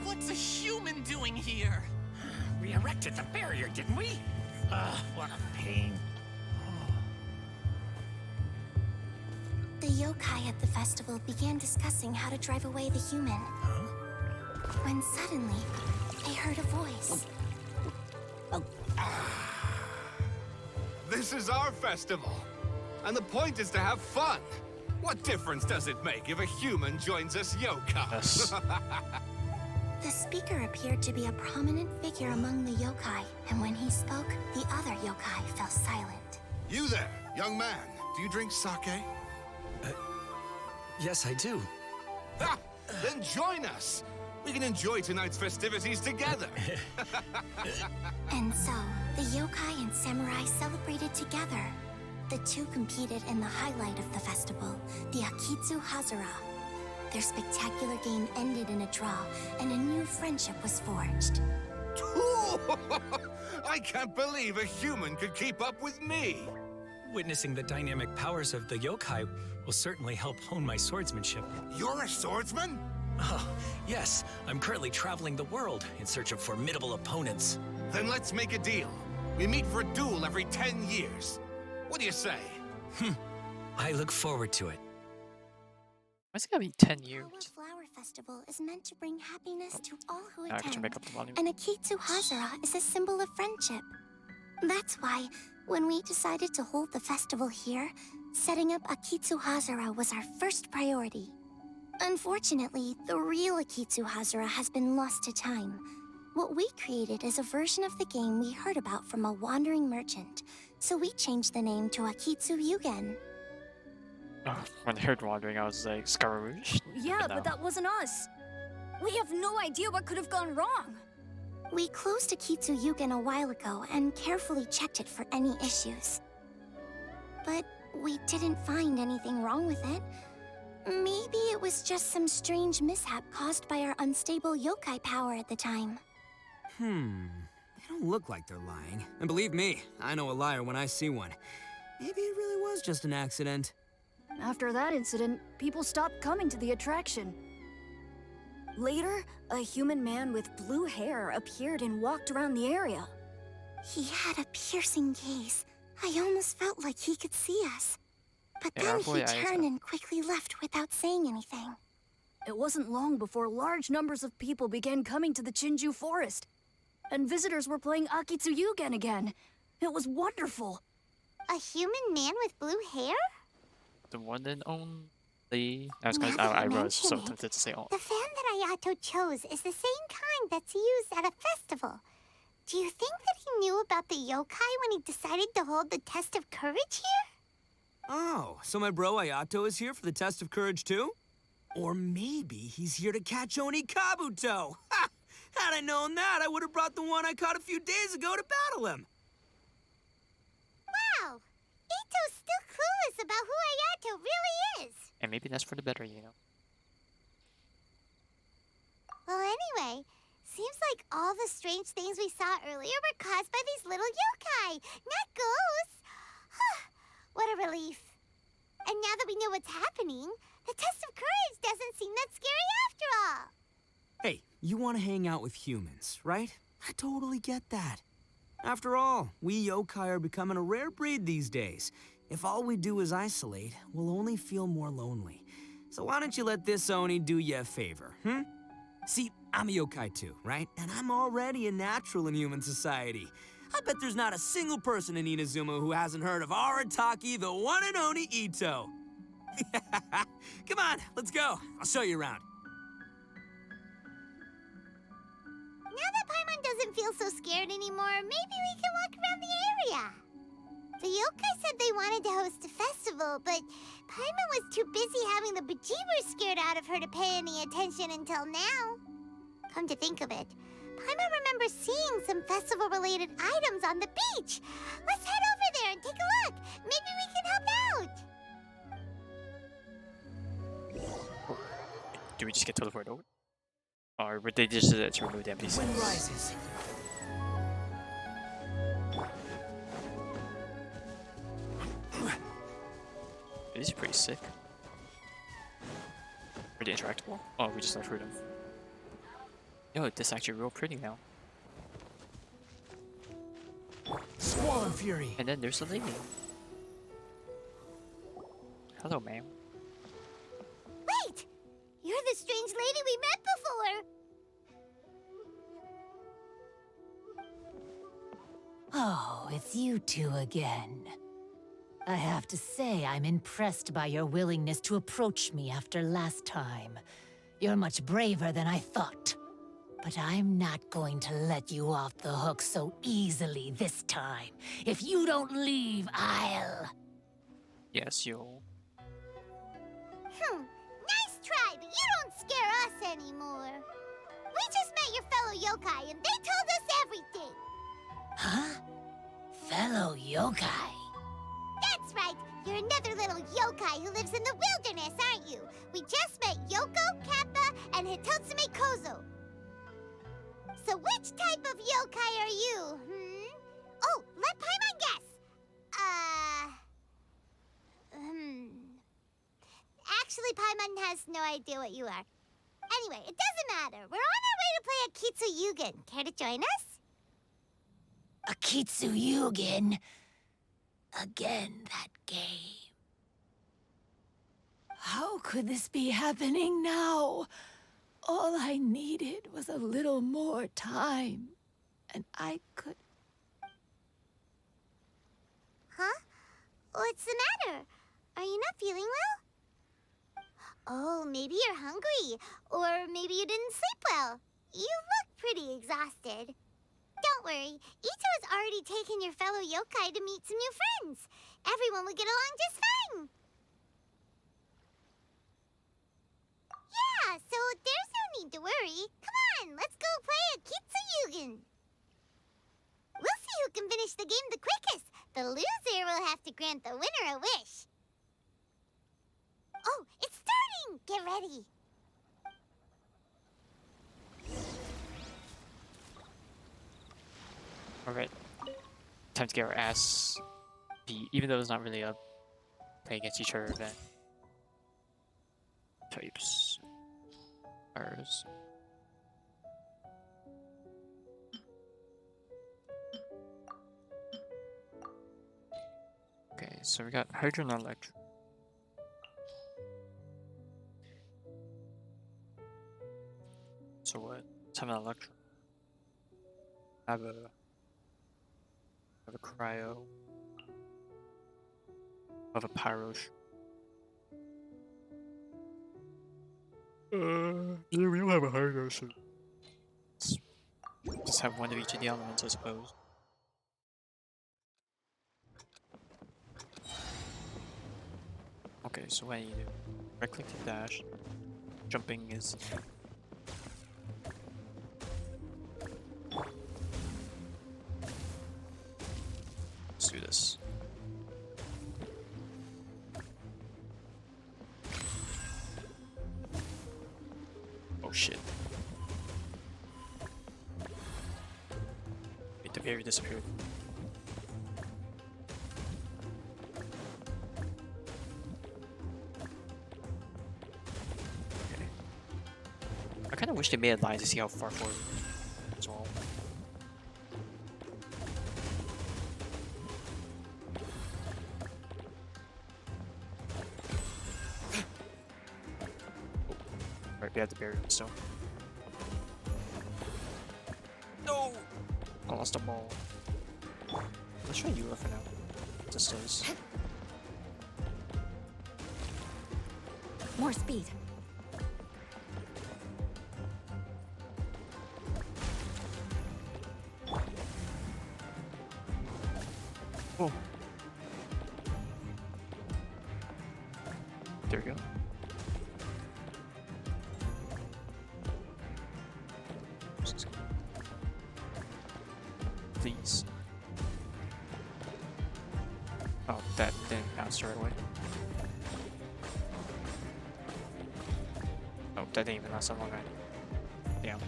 S8: What's a human doing here? We erected the barrier, didn't we? What a pain.
S3: The yokai at the festival began discussing how to drive away the human. When suddenly, they heard a voice.
S15: This is our festival, and the point is to have fun. What difference does it make if a human joins us yokai?
S1: Yes.
S3: The speaker appeared to be a prominent figure among the yokai, and when he spoke, the other yokai fell silent.
S15: You there, young man. Do you drink sake?
S8: Yes, I do.
S15: Ha! Then join us. We can enjoy tonight's festivities together.
S3: And so, the yokai and samurai celebrated together. The two competed in the highlight of the festival, the Akitsu Hazara. Their spectacular game ended in a draw, and a new friendship was forged.
S15: I can't believe a human could keep up with me.
S8: Witnessing the dynamic powers of the yokai will certainly help hone my swordsmanship.
S15: You're a swordsman?
S8: Oh, yes. I'm currently traveling the world in search of formidable opponents.
S15: Then let's make a deal. We meet for a duel every 10 years. What do you say?
S8: I look forward to it.
S1: Why's it gotta be 10 years?
S3: The Flower Festival is meant to bring happiness to all who
S1: Now I can
S3: attend,
S1: make up the volume.
S3: and Akitsu Hazara is a symbol of friendship. That's why, when we decided to hold the festival here, setting up Akitsu Hazara was our first priority. Unfortunately, the real Akitsu Hazara has been lost to time. What we created is a version of the game we heard about from a wandering merchant, so we changed the name to Akitsu Yugen.
S1: Oh, when I heard wandering, I was like, Scaramouche?
S5: Yeah, but that wasn't us. We have no idea what could have gone wrong.
S3: We closed Akitsu Yugen a while ago and carefully checked it for any issues. But we didn't find anything wrong with it. Maybe it was just some strange mishap caused by our unstable yokai power at the time.
S4: They don't look like they're lying. And believe me, I know a liar when I see one. Maybe it really was just an accident.
S5: After that incident, people stopped coming to the attraction. Later, a human man with blue hair appeared and walked around the area.
S3: He had a piercing gaze. I almost felt like he could see us. But
S1: Yeah,
S3: then
S1: our boy
S3: he turned
S1: Ayato.
S3: and quickly left without saying anything.
S5: It wasn't long before large numbers of people began coming to the Chinju forest. And visitors were playing Akitsu Yugen again. It was wonderful.
S3: A human man with blue hair?
S1: The one and only. I was going.
S3: Now that
S1: I
S3: you
S1: was
S3: mention
S1: so
S3: it,
S1: tempted to say all.
S3: The fan that Ayato chose is the same kind that's used at a festival. Do you think that he knew about the yokai when he decided to hold the test of courage here?
S4: Oh, so my bro Ayato is here for the test of courage too? Or maybe he's here to catch Oni Kabuto! Ha! Had I known that, I would have brought the one I caught a few days ago to battle him!
S3: Wow! Ito's still clueless about who Ayato really is!
S1: And maybe that's for the better, you know.
S3: Well, anyway, seems like all the strange things we saw earlier were caused by these little yokai, not ghosts! What a relief. And now that we know what's happening, the test of courage doesn't seem that scary after all!
S4: Hey, you want to hang out with humans, right? I totally get that. After all, we yokai are becoming a rare breed these days. If all we do is isolate, we'll only feel more lonely. So why don't you let this Oni do you a favor, hmm? See, I'm a yokai too, right? And I'm already a natural in human society. I bet there's not a single person in Inazuma who hasn't heard of Arataki, the one and only Ito. Come on, let's go. I'll show you around.
S3: Now that Paimon doesn't feel so scared anymore, maybe we can walk around the area. The yokai said they wanted to host a festival, but Paimon was too busy having the bejeebers scared out of her to pay any attention until now. Come to think of it, Paimon remembers seeing some festival-related items on the beach. Let's head over there and take a look. Maybe we can help out.
S1: Do we just get teleported over? Or would they just to remove the NPCs?
S4: Wind rises.
S1: These are pretty sick. Are they interactable? Oh, we just left them. Yo, this is actually real pretty now.
S4: Swollen Fury.
S1: And then there's a lady. Hello, ma'am.
S3: Wait! You're the strange lady we met before!
S10: Oh, it's you two again. I have to say, I'm impressed by your willingness to approach me after last time. You're much braver than I thought. But I'm not going to let you off the hook so easily this time. If you don't leave, I'll...
S1: Yes, you'll.
S3: Nice try, but you don't scare us anymore. We just met your fellow yokai and they told us everything.
S10: Huh? Fellow yokai?
S3: That's right. You're another little yokai who lives in the wilderness, aren't you? We just met Yoko, Kappa, and Hitotsume Kozo. So which type of yokai are you, Oh, let Paimon guess. Actually, Paimon has no idea what you are. Anyway, it doesn't matter. We're on our way to play Akitsu Yugen. Care to join us?
S10: Akitsu Yugen. Again, that game. How could this be happening now? All I needed was a little more time, and I could...
S3: Huh? What's the matter? Are you not feeling well? Oh, maybe you're hungry. Or maybe you didn't sleep well. You look pretty exhausted. Don't worry. Ito has already taken your fellow yokai to meet some new friends. Everyone will get along just fine. Yeah, so there's no need to worry. Come on, let's go play Akitsu Yugen. We'll see who can finish the game the quickest. The loser will have to grant the winner a wish. Oh, it's starting! Get ready.
S1: Alright. Time to get our ass beat, even though it's not really a play against each other event. Types. Ours. so we got Hydro and Electro. So what? Let's have an Electro. Have a Cryo. Have a Pyro. Yeah, we don't have a Hydro, so just have one of each of the elements, I suppose. Okay, so what do you do? Right click to dash. Jumping is. Let's do this. Oh shit. Wait, the berry disappeared. I kind of wish they made a line to see how far forward as well. Right, we have the barrier still. No! I lost a ball. Let's try Eula for now. This does.
S5: More speed.
S1: Oh. There we go. Please. Oh, that didn't bounce the right way. Oh, that didn't even last that long. Damn.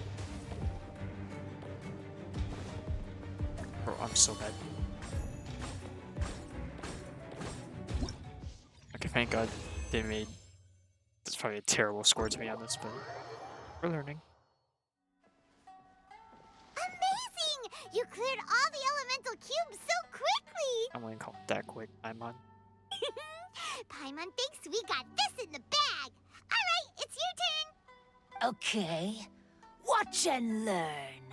S1: Bro, I'm so bad. Okay, thank God they made. That's probably a terrible score to be honest, but we're learning.
S3: Amazing! You cleared all the elemental cubes so quickly!
S1: I wouldn't call it that quick, Paimon.
S3: Paimon thinks we got this in the bag! Alright, it's your turn!
S10: Okay. Watch and learn.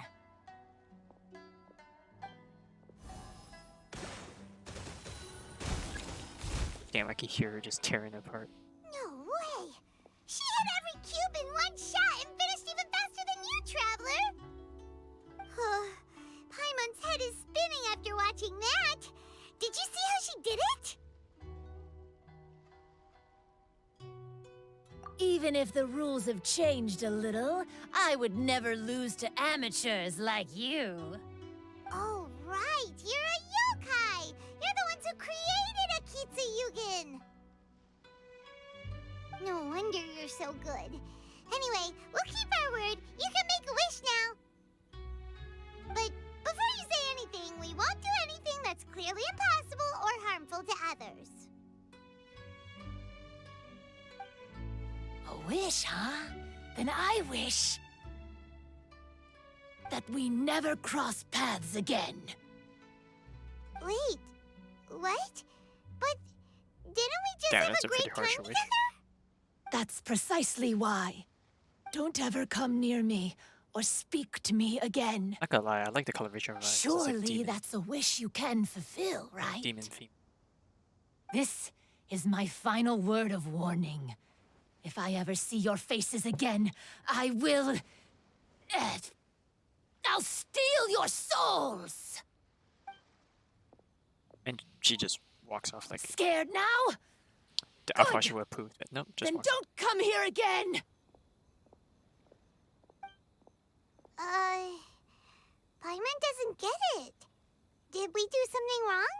S1: Damn, I can hear her just tearing it apart.
S3: No way! She hit every cube in one shot and finished even faster than you, Traveler! Paimon's head is spinning after watching that! Did you see how she did it?
S10: Even if the rules have changed a little, I would never lose to amateurs like you.
S3: Oh, right! You're a yokai! You're the ones who created Akitsu Yugen! No wonder you're so good. Anyway, we'll keep our word. You can make a wish now. But before you say anything, we won't do anything that's clearly impossible or harmful to others.
S10: A wish, huh? Then I wish that we never cross paths again.
S3: Wait, what? But didn't we just
S1: Damn,
S3: have
S1: that's
S3: a
S1: a pretty
S3: great
S1: harsh
S3: time
S1: wish.
S3: together?
S10: That's precisely why. Don't ever come near me or speak to me again.
S1: Not gonna lie, I like the coloration of eyes.
S10: Surely that's a wish you can fulfill, right?
S1: Demon theme.
S10: This is my final word of warning. If I ever see your faces again, I will... I'll steal your souls!
S1: And she just walks off like.
S10: Scared now?
S1: I thought she would have pooped it. Nope, just
S10: Then
S1: walks.
S10: don't come here again!
S3: Paimon doesn't get it. Did we do something wrong?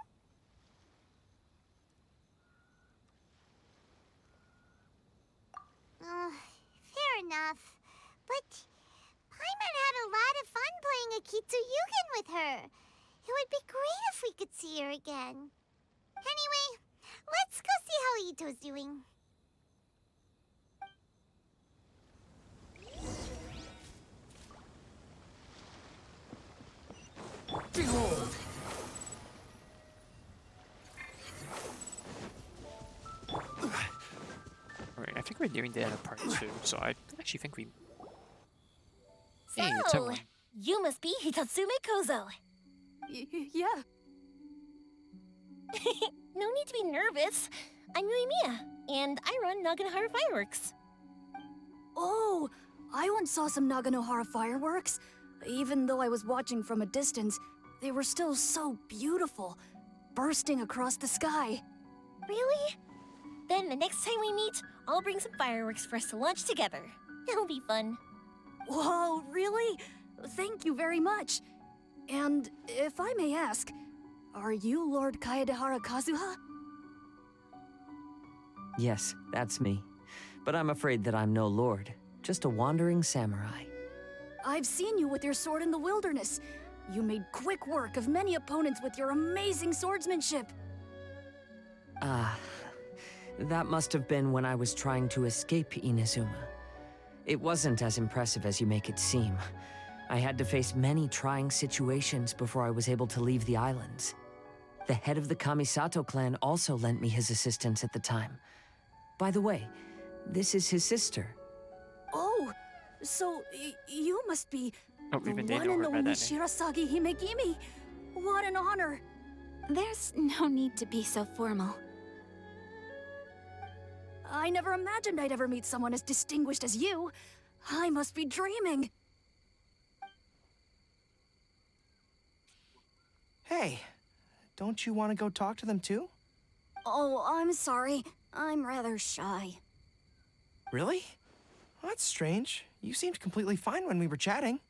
S3: Fair enough. But Paimon had a lot of fun playing Akitsu Yugen with her. It would be great if we could see her again. Anyway, let's go see how Ito's doing.
S15: Behold!
S1: think we're doing that in part 2, so I actually think we... Hey, it's
S13: So,
S1: everyone.
S13: you must be Hitatsume Kozo.
S5: Yeah.
S13: No need to be nervous. I'm Yuimiya, and I run Naganohara Fireworks.
S5: Oh, I once saw some Naganohara fireworks. Even though I was watching from a distance, they were still so beautiful, bursting across the sky.
S13: Really? Then the next time we meet, I'll bring some fireworks for us to launch together. It'll be fun.
S5: Whoa, really? Thank you very much. And if I may ask, are you Lord Kaedehara Kazuha?
S7: Yes, that's me. But I'm afraid that I'm no lord, just a wandering samurai.
S5: I've seen you with your sword in the wilderness. You made quick work of many opponents with your amazing swordsmanship.
S7: That must have been when I was trying to escape Inazuma. It wasn't as impressive as you make it seem. I had to face many trying situations before I was able to leave the islands. The head of the Kamisato clan also lent me his assistance at the time. By the way, this is his sister.
S5: Oh, so you must be
S1: Oh,
S5: the
S1: even
S5: one
S1: Daniel
S5: and
S1: read
S5: only
S1: that name.
S5: Shirasagi Himegimi. What an honor.
S10: There's no need to be so formal.
S5: I never imagined I'd ever meet someone as distinguished as you. I must be dreaming.
S6: Hey, don't you want to go talk to them too?
S5: Oh, I'm sorry. I'm rather shy.
S6: Really? Well, that's strange. You seemed completely fine when we were chatting.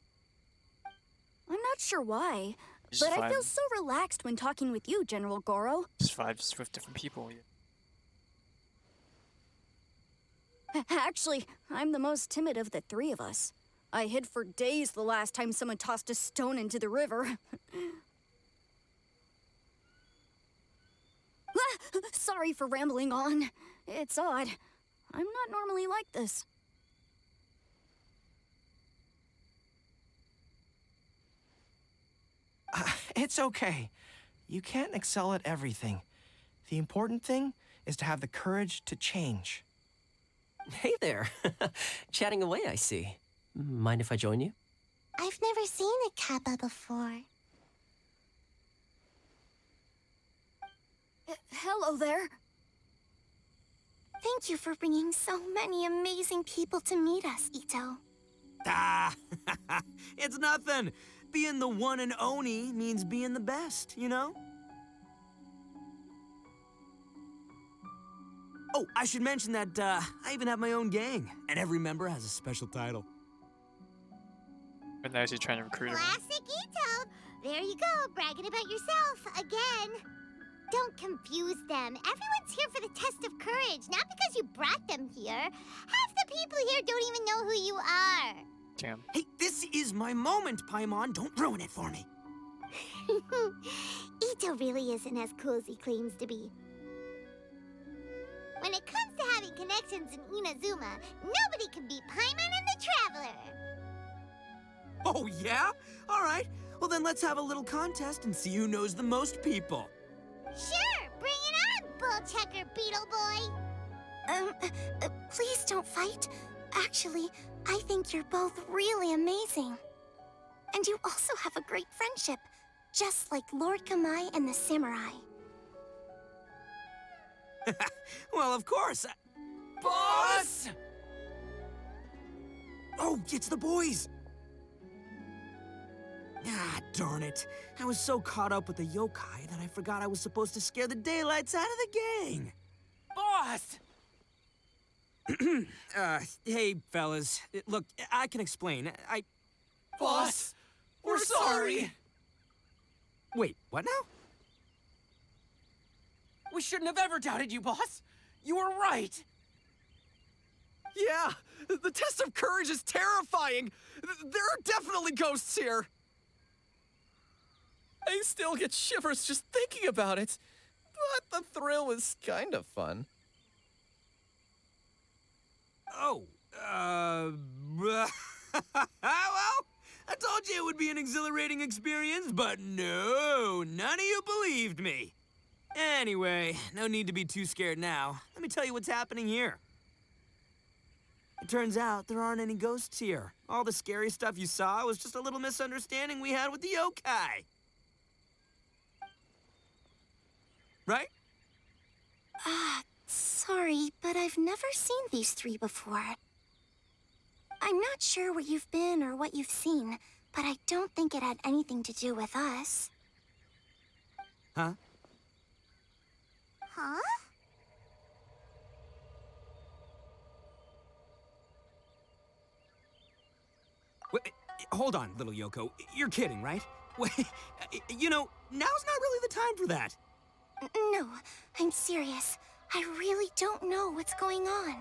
S5: I'm not sure why,
S1: Just
S5: but I feel
S1: vibe.
S5: so relaxed when talking with you, General Goro.
S1: Just vibes with different people.
S5: Actually, I'm the most timid of the three of us. I hid for days the last time someone tossed a stone into the river. Sorry for rambling on. It's odd. I'm not normally like this.
S6: It's okay. You can't excel at everything. The important thing is to have the courage to change.
S12: Hey there. Chatting away, I see. Mind if I join you?
S3: I've never seen a kappa before.
S5: Hello there.
S3: Thank you for bringing so many amazing people to meet us, Ito.
S4: Ah, it's nothing. Being the one and only means being the best, you know? Oh, I should mention that I even have my own gang, and every member has a special title.
S1: But now he's trying to recruit everyone.
S3: Classic Ito! There you go, bragging about yourself again. Don't confuse them. Everyone's here for the test of courage, not because you brought them here. Half the people here don't even know who you are.
S1: Damn.
S4: Hey, this is my moment, Paimon. Don't ruin it for me.
S3: Ito really isn't as cool as he claims to be. When it comes to having connections in Inazuma, nobody can beat Paimon and the Traveler.
S4: Oh, yeah? All right. Well, then let's have a little contest and see who knows the most people.
S3: Sure, bring it on, Bullchecker Beetle Boy. Please don't fight. Actually, I think you're both really amazing. And you also have a great friendship, just like Lord Kamai and the Samurai.
S4: Well, of course.
S6: Boss!
S4: Oh, it's the boys. Ah, darn it. I was so caught up with the yokai that I forgot I was supposed to scare the daylights out of the gang.
S6: Boss!
S4: Hey, fellas. Look, I can explain.
S6: Boss! We're sorry!
S4: Wait, what now?
S6: We shouldn't have ever doubted you, boss! You were right! Yeah, the test of courage is terrifying! There are definitely ghosts here! I still get shivers just thinking about it. But the thrill was kind of fun.
S4: Oh, well, I told you it would be an exhilarating experience, but no, none of you believed me. Anyway, no need to be too scared now. Let me tell you what's happening here. It turns out there aren't any ghosts here. All the scary stuff you saw was just a little misunderstanding we had with the yokai. Right?
S3: Sorry, but I've never seen these three before. I'm not sure where you've been or what you've seen, but I don't think it had anything to do with us.
S4: Huh?
S3: Huh?
S4: Wait, hold on, little Yoko. You're kidding, right? Wait, you know, now's not really the time for that.
S3: No, I'm serious. I really don't know what's going on.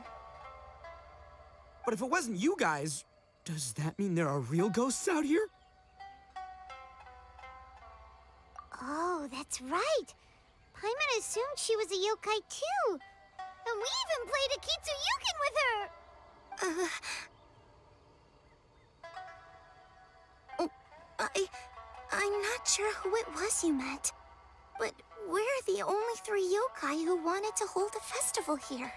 S4: But if it wasn't you guys, does that mean there are real ghosts out here?
S3: Oh, that's right. Paimon assumed she was a yokai too. And we even played Akitsu Yukin with her. I'm not sure who it was you met, but we're the only three yokai who wanted to hold a festival here.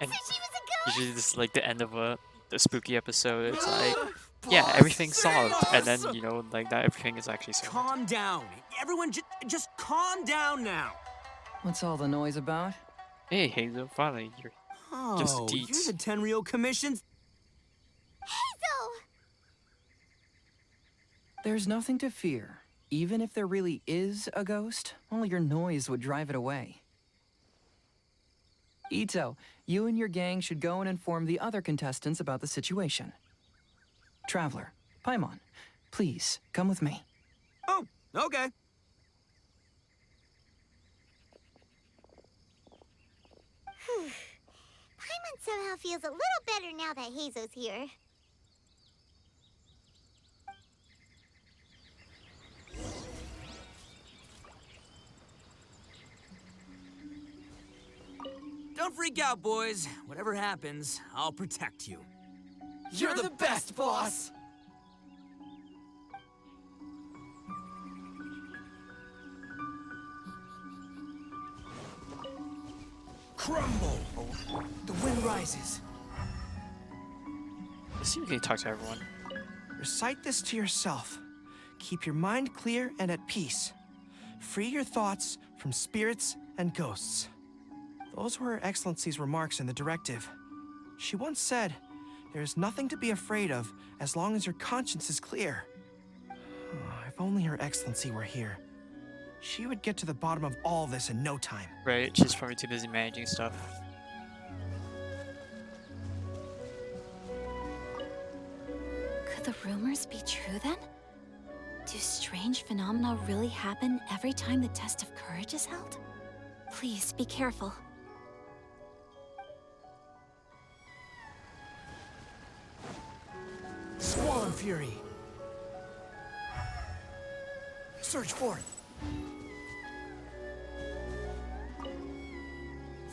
S1: And
S3: So she was a ghost?
S1: usually this is like the end of a spooky episode. It's like, yeah, everything's solved, and then you know, like not everything is actually solved.
S4: Calm down. Everyone just calm down now.
S11: What's all the noise about?
S1: Hey, Hazel, finally, you're just
S4: Oh,
S1: deets.
S4: you're the Tenryou Commission's...
S3: Hazel!
S11: There's nothing to fear. Even if there really is a ghost, only your noise would drive it away. Ito, you and your gang should go and inform the other contestants about the situation. Traveler, Paimon, please, come with me.
S4: Oh, okay.
S3: Paimon somehow feels a little better now that Hazo's here.
S4: Don't freak out, boys. Whatever happens, I'll protect you.
S6: You're the best, boss! Crumble! The wind rises.
S1: Let's see if we can talk to everyone.
S6: Recite this to yourself. Keep your mind clear and at peace. Free your thoughts from spirits and ghosts. Those were Her Excellency's remarks in the directive. She once said, there is nothing to be afraid of as long as your conscience is clear. If only Her Excellency were here. She would get to the bottom of all this in no time.
S1: Right, she's probably too busy managing stuff.
S5: Could the rumors be true then? Do strange phenomena really happen every time the test of courage is held? Please be careful.
S6: Swan Fury! Search forth!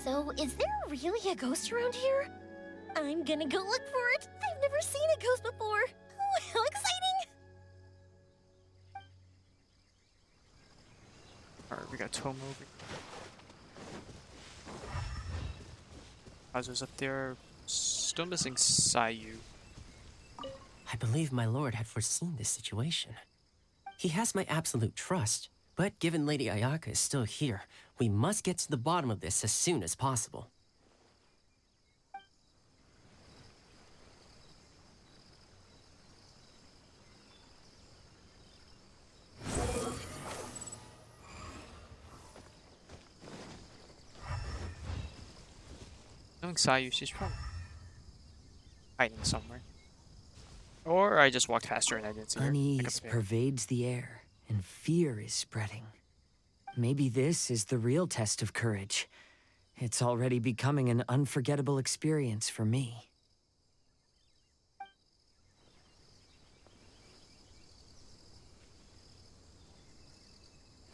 S13: So, is there really a ghost around here? I'm gonna go look for it. I've never seen a ghost before. Oh, how exciting!
S1: Alright, we got Tomo over here. Kazu's up there. Still missing Sayu.
S12: I believe my lord had foreseen this situation. He has my absolute trust, but given Lady Ayaka is still here, we must get to the bottom of this as soon as possible.
S1: Knowing Sayu, she's probably hiding somewhere. Or I just walked past her and I didn't see her.
S7: Unease pervades the air, and fear is spreading. Maybe this is the real test of courage. It's already becoming an unforgettable experience for me.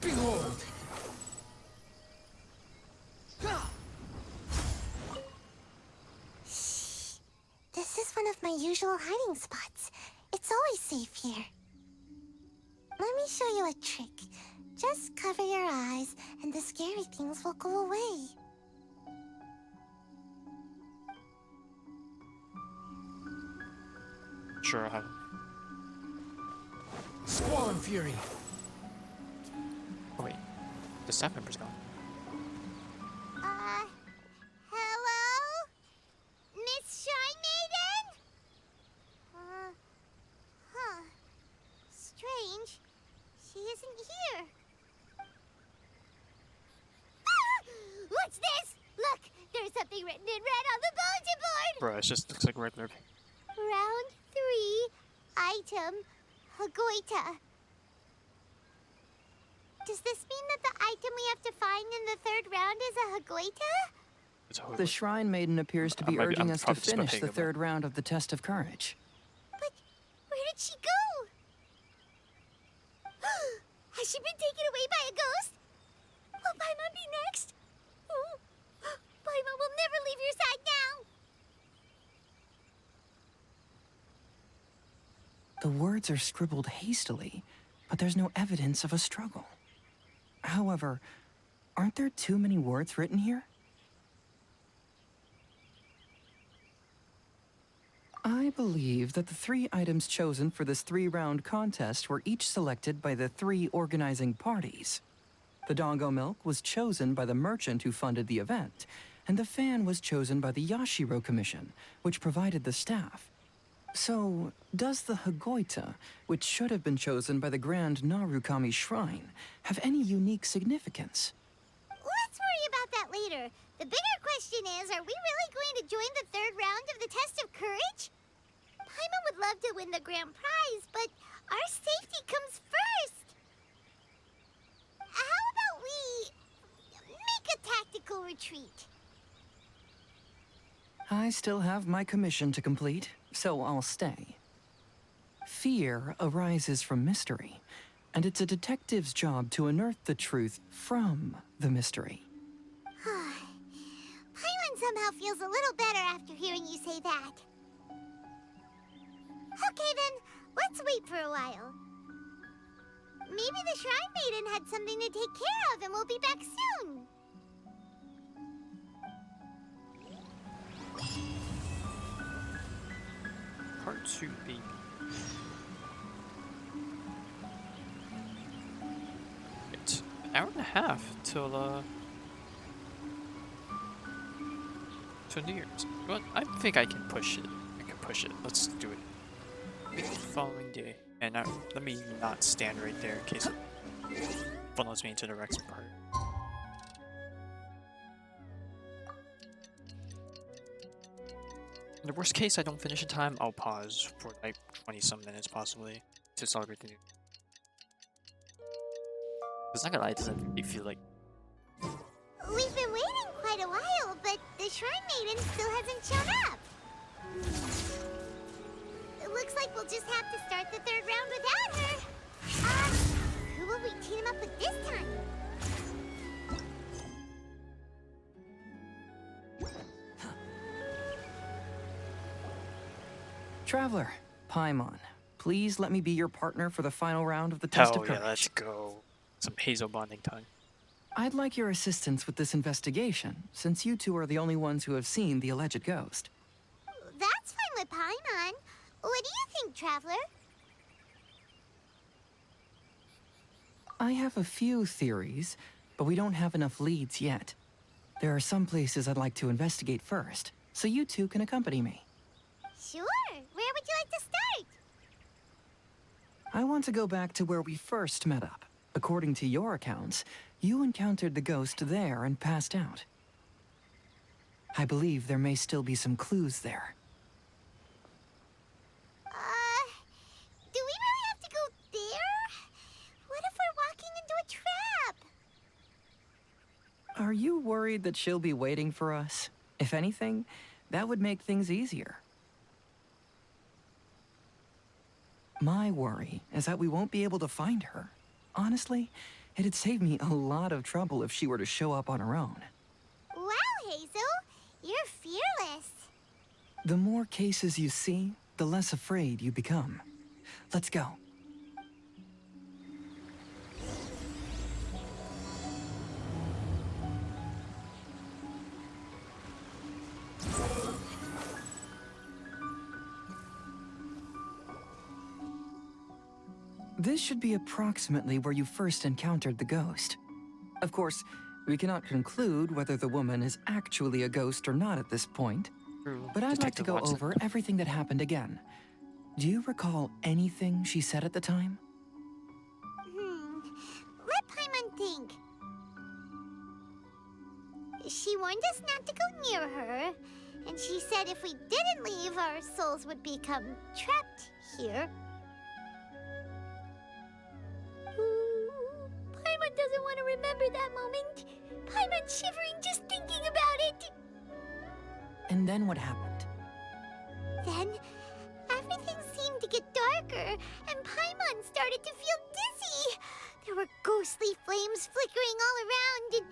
S6: Behold!
S3: This is one of my usual hiding spots. It's always safe here. Let me show you a trick. Just cover your eyes, and the scary things will go away.
S1: sure I'll have.
S8: Squall and Fury.
S1: Oh wait, the staff member's gone.
S3: Hello? Miss Shrine Maiden? Huh. Strange. She isn't here. What's this? Look, there's something written in red on the bulletin board!
S1: Bro, it just looks like regular.
S3: Round 3, item, Hagoita. Does this mean that the item we have to find in the 3rd round is a Hagoita?
S11: The Shrine Maiden appears to be urging us to finish the 3rd round of the test of courage.
S3: But where did she go? Has she been taken away by a ghost? Will Paimon be next? Oh, Paimon will never leave your side now.
S11: The words are scribbled hastily, but there's no evidence of a struggle. However, aren't there too many words written here? I believe that the 3 items chosen for this 3-round contest were each selected by the 3 organizing parties. The Dongo Milk was chosen by the merchant who funded the event, and the fan was chosen by the Yashiro Commission, which provided the staff. So, does the Hagoita, which should have been chosen by the Grand Narukami Shrine, have any unique significance?
S3: Let's worry about that later. The bigger question is, are we really going to join the 3rd round of the Test of Courage? Paimon would love to win the grand prize, but our safety comes first. How about we make a tactical retreat?
S11: I still have my commission to complete, so I'll stay. Fear arises from mystery, and it's a detective's job to unearth the truth from the mystery.
S3: Paimon somehow feels a little better after hearing you say that. Okay then, let's wait for a while. Maybe the Shrine Maiden had something to take care of and we'll be back soon.
S1: Part 2B. It's an hour and a half till New Year's. But I think I can push it. Let's do it. The following day. And now, let me not stand right there in case it funnels me into the next part. In the worst case, I don't finish in time, I'll pause for like 20-some minutes possibly to celebrate the new. It's not gonna lie, it doesn't really feel like.
S3: We've been waiting quite a while, but the Shrine Maiden still hasn't shown up. It looks like we'll just have to start the 3rd round without her. Who will we team up with this time?
S11: Traveler, Paimon, please let me be your partner for the final round of the Test of Courage.
S1: Yeah, let's go. Some Hazel bonding time.
S11: I'd like your assistance with this investigation, since you 2 are the only ones who have seen the alleged ghost.
S3: That's fine with Paimon. What do you think, Traveler?
S11: I have a few theories, but we don't have enough leads yet. There are some places I'd like to investigate first, so you 2 can accompany me.
S3: Sure. Where would you like to start?
S11: I want to go back to where we first met up. According to your accounts, you encountered the ghost there and passed out. I believe there may still be some clues there.
S3: Do we really have to go there? What if we're walking into a trap?
S11: Are you worried that she'll be waiting for us? If anything, that would make things easier. My worry is that we won't be able to find her. Honestly, it'd save me a lot of trouble if she were to show up on her own.
S3: Wow, Hazel, you're fearless.
S11: The more cases you see, the less afraid you become. Let's go. This should be approximately where you first encountered the ghost. Of course, we cannot conclude whether the woman is actually a ghost or not at this point,
S1: True.
S11: but I'd like to
S1: Detective
S11: go
S1: Watson.
S11: over everything that happened again. Do you recall anything she said at the time?
S3: Let Paimon think. She warned us not to go near her, and she said if we didn't leave, our souls would become trapped here. Paimon doesn't want to remember that moment. Paimon's shivering just thinking about it.
S11: And then what happened?
S3: Then, everything seemed to get darker, and Paimon started to feel dizzy. There were ghostly flames flickering all around, and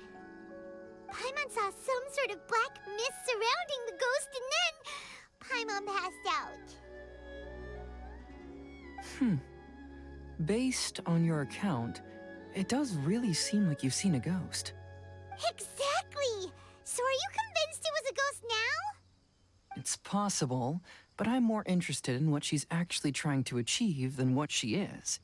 S3: Paimon saw some sort of black mist surrounding the ghost, and then Paimon passed out.
S11: Based on your account, it does really seem like you've seen a ghost.
S3: Exactly! So are you convinced it was a ghost now?
S11: It's possible, but I'm more interested in what she's actually trying to achieve than what she is.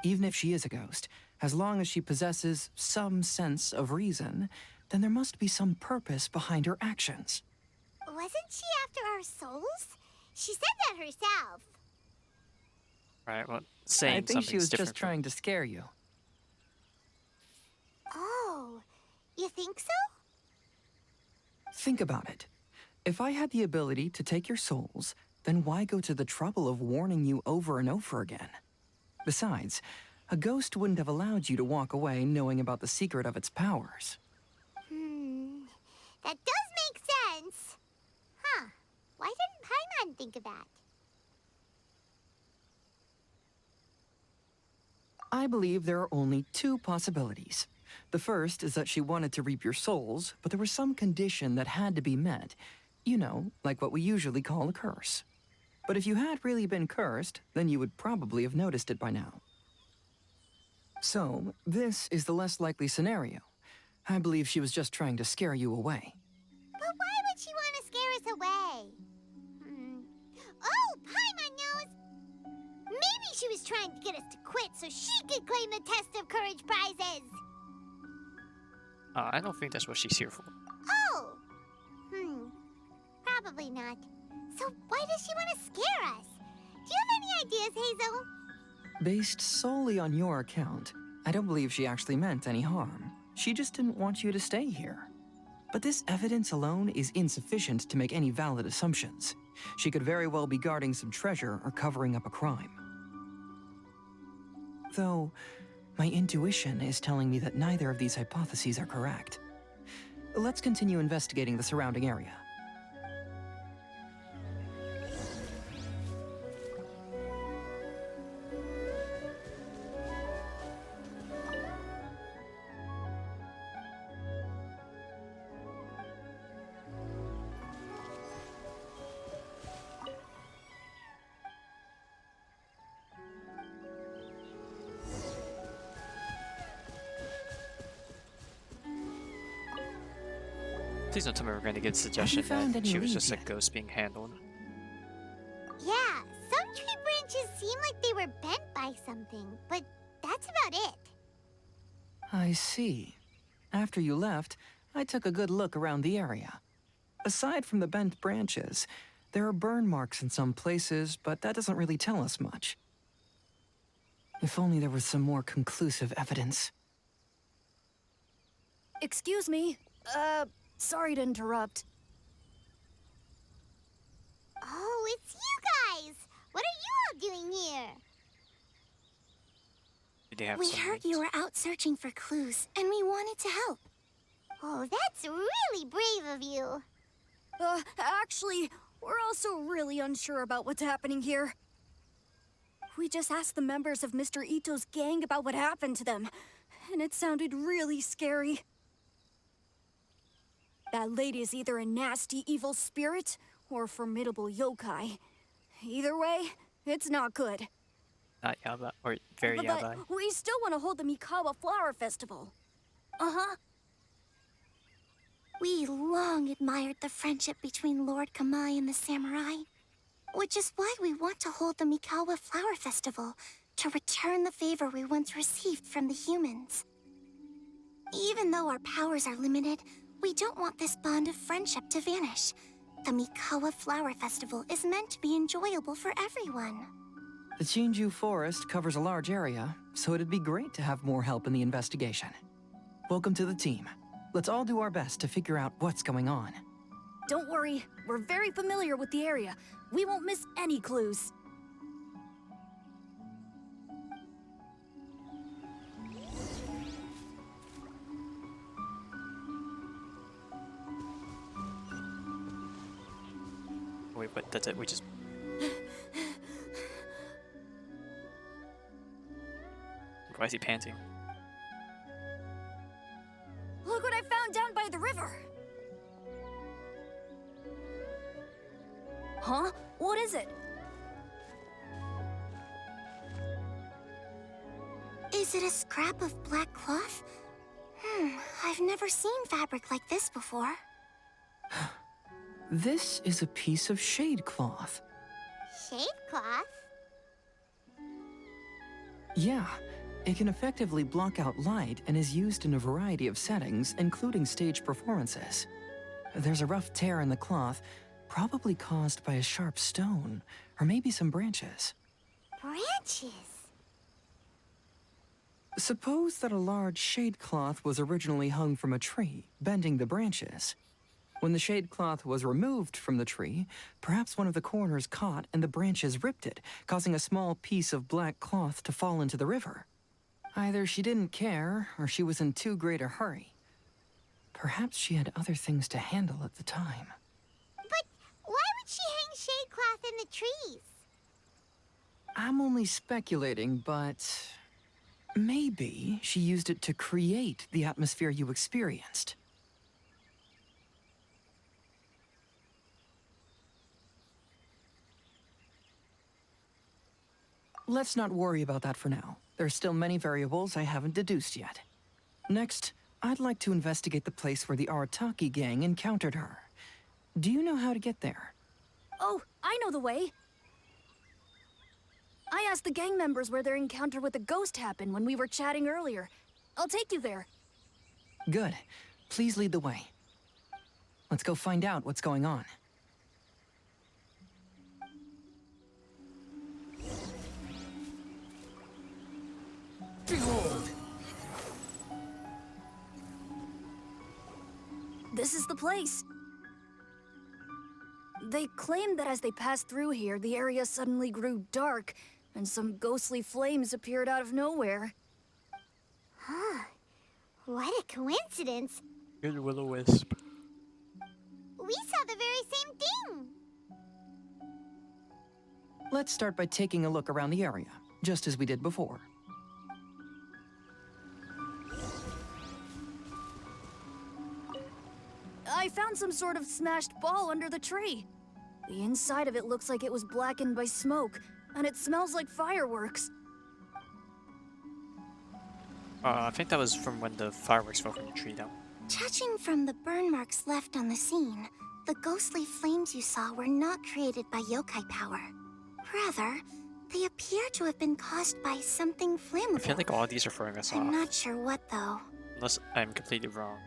S11: Even if she is a ghost, as long as she possesses some sense of reason, then there must be some purpose behind her actions.
S3: Wasn't she after our souls? She said that herself.
S1: Right, well, saying
S11: I think she was
S1: different
S11: just trying to scare you.
S3: Oh, you think so?
S11: Think about it. If I had the ability to take your souls, then why go to the trouble of warning you over and over again? Besides, a ghost wouldn't have allowed you to walk away knowing about the secret of its powers.
S3: That does make sense. Huh. Why didn't Paimon think of that?
S11: I believe there are only two possibilities. The first is that she wanted to reap your souls, but there was some condition that had to be met. You know, like what we usually call a curse. But if you had really been cursed, then you would probably have noticed it by now. So, this is the less likely scenario. I believe she was just trying to scare you away.
S3: But why would she want to scare us away? Oh, Paimon knows! Maybe she was trying to get us to quit so she could claim the Test of Courage prizes!
S1: I don't think that's what she's here for.
S3: Oh! Probably not. So why does she want to scare us? Do you have any ideas, Hazel?
S11: Based solely on your account, I don't believe she actually meant any harm. She just didn't want you to stay here. But this evidence alone is insufficient to make any valid assumptions. She could very well be guarding some treasure or covering up a crime. Though, my intuition is telling me that neither of these hypotheses are correct. Let's continue investigating the surrounding area.
S1: Please don't tell me we're going to get a suggestion that she was just a ghost being handled.
S3: Yeah, some tree branches seem like they were bent by something, but that's about it.
S11: I see. After you left, I took a good look around the area. Aside from the bent branches, there are burn marks in some places, but that doesn't really tell us much. If only there was some more conclusive evidence.
S5: Excuse me. Sorry to interrupt.
S3: Oh, it's you guys! What are you all doing here?
S1: Did they have
S3: We
S1: some
S3: heard you were out searching for clues, and we wanted to help. Oh, that's really brave of you.
S5: Actually, we're also really unsure about what's happening here. We just asked the members of Mr. Ito's gang about what happened to them, and it sounded really scary. That lady is either a nasty evil spirit or a formidable yokai. Either way, it's not good.
S1: Not Yaba, or very Yabai.
S5: But we still want to hold the Mikawa Flower Festival. Uh-huh.
S3: We long admired the friendship between Lord Kamai and the samurai, which is why we want to hold the Mikawa Flower Festival to return the favor we once received from the humans. Even though our powers are limited, we don't want this bond of friendship to vanish. The Mikawa Flower Festival is meant to be enjoyable for everyone.
S11: The Chinju Forest covers a large area, so it'd be great to have more help in the investigation. Welcome to the team. Let's all do our best to figure out what's going on.
S5: Don't worry, we're very familiar with the area. We won't miss any clues.
S1: Wait, but that's it. We just. Why is he panting?
S5: Look what I found down by the river! Huh? What is it?
S3: Is it a scrap of black cloth? I've never seen fabric like this before.
S11: This is a piece of shade cloth.
S3: Shade cloth?
S11: Yeah, it can effectively block out light and is used in a variety of settings, including stage performances. There's a rough tear in the cloth, probably caused by a sharp stone, or maybe some branches.
S3: Branches?
S11: Suppose that a large shade cloth was originally hung from a tree, bending the branches. When the shade cloth was removed from the tree, perhaps one of the corners caught and the branches ripped it, causing a small piece of black cloth to fall into the river. Either she didn't care, or she was in too great a hurry. Perhaps she had other things to handle at the time.
S3: But why would she hang shade cloth in the trees?
S11: I'm only speculating, but maybe she used it to create the atmosphere you experienced. Let's not worry about that for now. There's still many variables I haven't deduced yet. Next, I'd like to investigate the place where the Arataki gang encountered her. Do you know how to get there?
S5: Oh, I know the way. I asked the gang members where their encounter with the ghost happened when we were chatting earlier. I'll take you there.
S11: Good. Please lead the way. Let's go find out what's going on.
S8: Behold!
S5: This is the place. They claimed that as they passed through here, the area suddenly grew dark, and some ghostly flames appeared out of nowhere.
S3: Huh. What a coincidence.
S1: Good will-o-wisp.
S3: We saw the very same thing.
S11: Let's start by taking a look around the area, just as we did before.
S5: I found some sort of smashed ball under the tree. The inside of it looks like it was blackened by smoke, and it smells like fireworks.
S1: I think that was from when the fireworks fell from the tree down.
S3: Judging from the burn marks left on the scene, the ghostly flames you saw were not created by yokai power. Rather, they appear to have been caused by something flammable.
S1: I feel like all of these are throwing us
S3: I'm
S1: off.
S3: not sure what, though.
S1: Unless I'm completely wrong.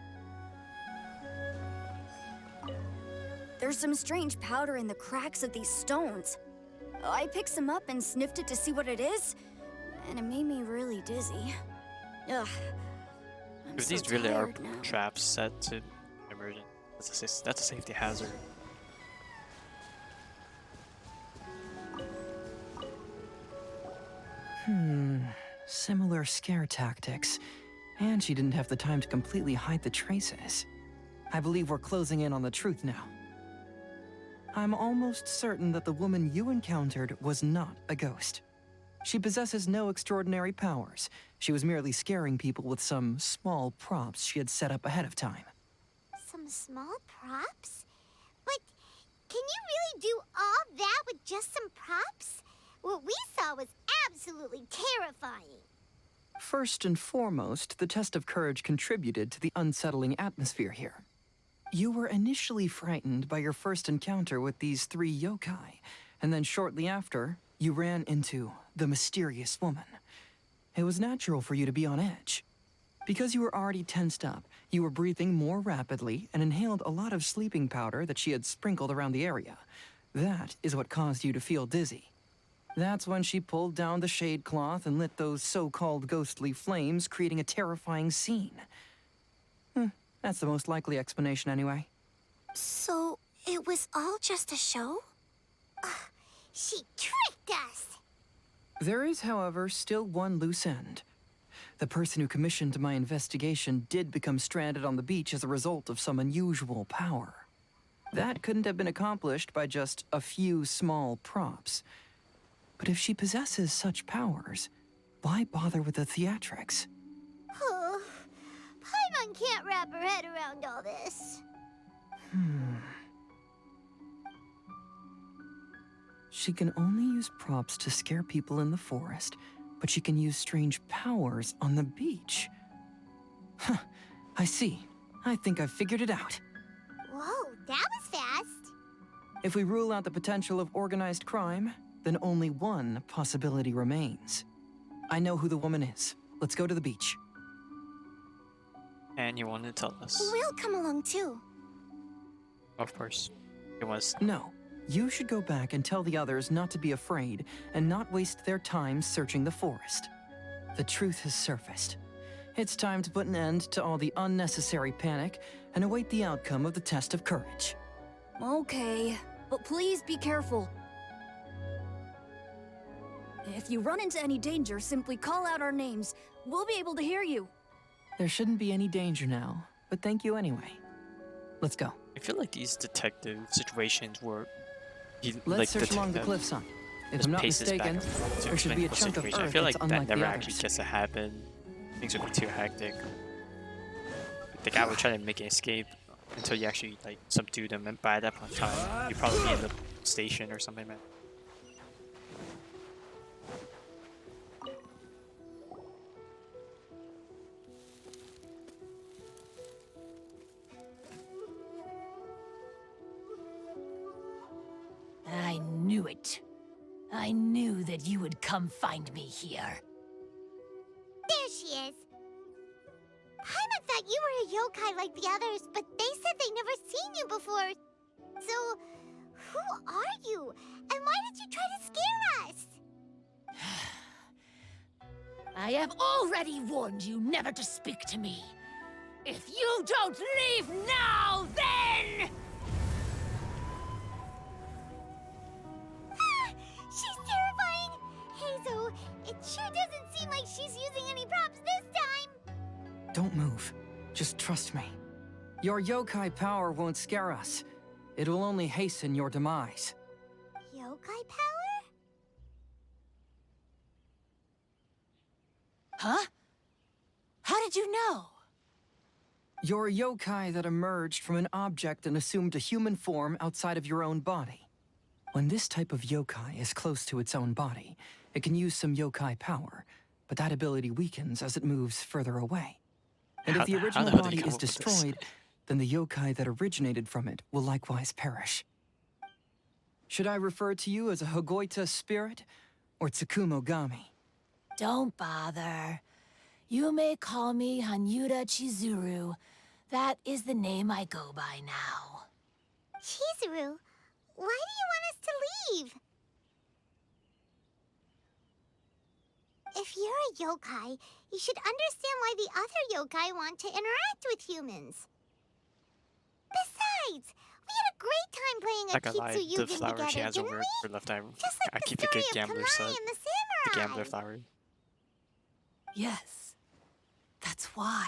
S5: There's some strange powder in the cracks of these stones. I picked some up and sniffed it to see what it is, and it made me really dizzy. Ugh. I'm
S1: If
S5: so
S1: these really are
S5: tired now.
S1: traps set to emergent, that's a safety hazard.
S11: Similar scare tactics. And she didn't have the time to completely hide the traces. I believe we're closing in on the truth now. I'm almost certain that the woman you encountered was not a ghost. She possesses no extraordinary powers. She was merely scaring people with some small props she had set up ahead of time.
S3: Some small props? But can you really do all that with just some props? What we saw was absolutely terrifying.
S11: First and foremost, the test of courage contributed to the unsettling atmosphere here. You were initially frightened by your first encounter with these 3 yokai, and then shortly after, you ran into the mysterious woman. It was natural for you to be on edge. Because you were already tensed up, you were breathing more rapidly and inhaled a lot of sleeping powder that she had sprinkled around the area. That is what caused you to feel dizzy. That's when she pulled down the shade cloth and lit those so-called ghostly flames, creating a terrifying scene. That's the most likely explanation anyway.
S3: So, it was all just a show? Ugh, she tricked us!
S11: There is, however, still one loose end. The person who commissioned my investigation did become stranded on the beach as a result of some unusual power. That couldn't have been accomplished by just a few small props. But if she possesses such powers, why bother with the theatrics?
S3: Oh, Paimon can't wrap her head around all this.
S11: She can only use props to scare people in the forest, but she can use strange powers on the beach. Huh, I see. I think I've figured it out.
S3: Whoa, that was fast.
S11: If we rule out the potential of organized crime, then only one possibility remains. I know who the woman is. Let's go to the beach.
S1: And you wanted to tell us.
S3: We'll come along too.
S1: Of course. It was.
S11: No. You should go back and tell the others not to be afraid and not waste their time searching the forest. The truth has surfaced. It's time to put an end to all the unnecessary panic and await the outcome of the test of courage.
S5: Okay, but please be careful. If you run into any danger, simply call out our names. We'll be able to hear you.
S11: There shouldn't be any danger now, but thank you anyway. Let's go.
S1: I feel like these detective situations were.
S11: Let's search along the cliffside. If I'm not mistaken, there should be a chunk of earth
S1: I feel like
S11: that's
S1: that
S11: unlike
S1: never
S11: the
S1: actually
S11: others.
S1: gets to happen. Things would be too hectic. The guy would try to make an escape until you actually like subdued him, and by that point in time, you'd probably be in the station or something, man.
S10: I knew it. I knew that you would come find me here.
S3: There she is. Paimon thought you were a yokai like the others, but they said they never seen you before. So, who are you? And why did you try to scare us?
S10: I have already warned you never to speak to me. If you don't leave now, then...
S3: She's terrifying! Hazel, it sure doesn't seem like she's using any props this time!
S11: Don't move. Just trust me. Your yokai power won't scare us. It will only hasten your demise.
S3: Yokai power?
S10: Huh? How did you know?
S11: You're a yokai that emerged from an object and assumed a human form outside of your own body. When this type of yokai is close to its own body, it can use some yokai power, but that ability weakens as it moves further away. And if the original body is destroyed, then the yokai that originated from it will likewise perish. Should I refer to you as a Hagoita spirit or Tsukumogami?
S10: Don't bother. You may call me Hanyuda Chizuru. That is the name I go by now.
S3: Chizuru, why do you want us to leave? If you're a yokai, you should understand why the other yokai want to interact with humans. Besides, we had a great time playing
S1: Not gonna lie,
S3: Akitsu
S1: the
S3: Yugen
S1: flower
S3: together,
S1: she has
S3: didn't
S1: over
S3: we?
S1: her left eye.
S3: Just
S1: I
S3: like
S1: keep
S3: the
S1: the good
S3: story of
S1: gambler
S3: Kamai
S1: set.
S3: and the
S1: The
S3: samurai.
S1: gambler flower.
S10: Yes. That's why.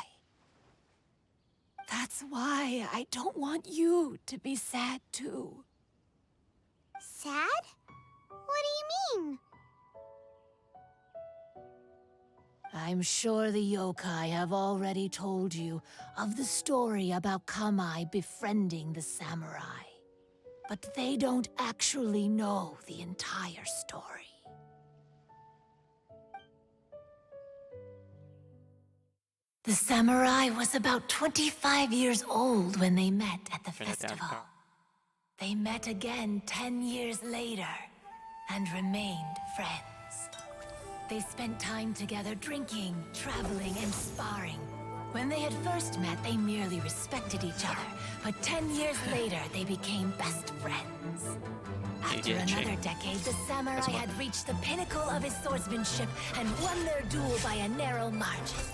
S10: That's why I don't want you to be sad too.
S3: Sad? What do you mean?
S10: I'm sure the yokai have already told you of the story about Kamai befriending the samurai. But they don't actually know the entire story. The samurai was about 25 years old when they met at the festival. They met again 10 years later and remained friends. They spent time together drinking, traveling, and sparring. When they had first met, they merely respected each other, but 10 years later, they became best friends. After another decade, the samurai had reached the pinnacle of his swordsmanship and won their duel by a narrow margin.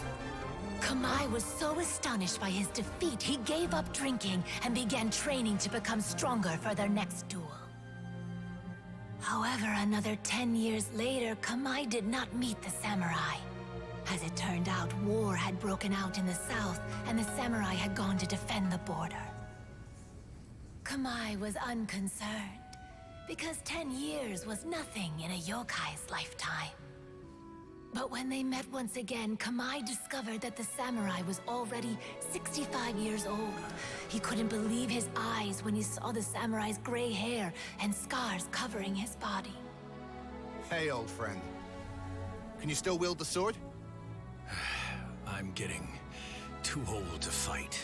S10: Kamai was so astonished by his defeat, he gave up drinking and began training to become stronger for their next duel. However, another 10 years later, Kamai did not meet the samurai. As it turned out, war had broken out in the south, and the samurai had gone to defend the border. Kamai was unconcerned, because 10 years was nothing in a yokai's lifetime. But when they met once again, Kamai discovered that the samurai was already 65 years old. He couldn't believe his eyes when he saw the samurai's gray hair and scars covering his body.
S15: Hey, old friend. Can you still wield the sword?
S8: I'm getting too old to fight.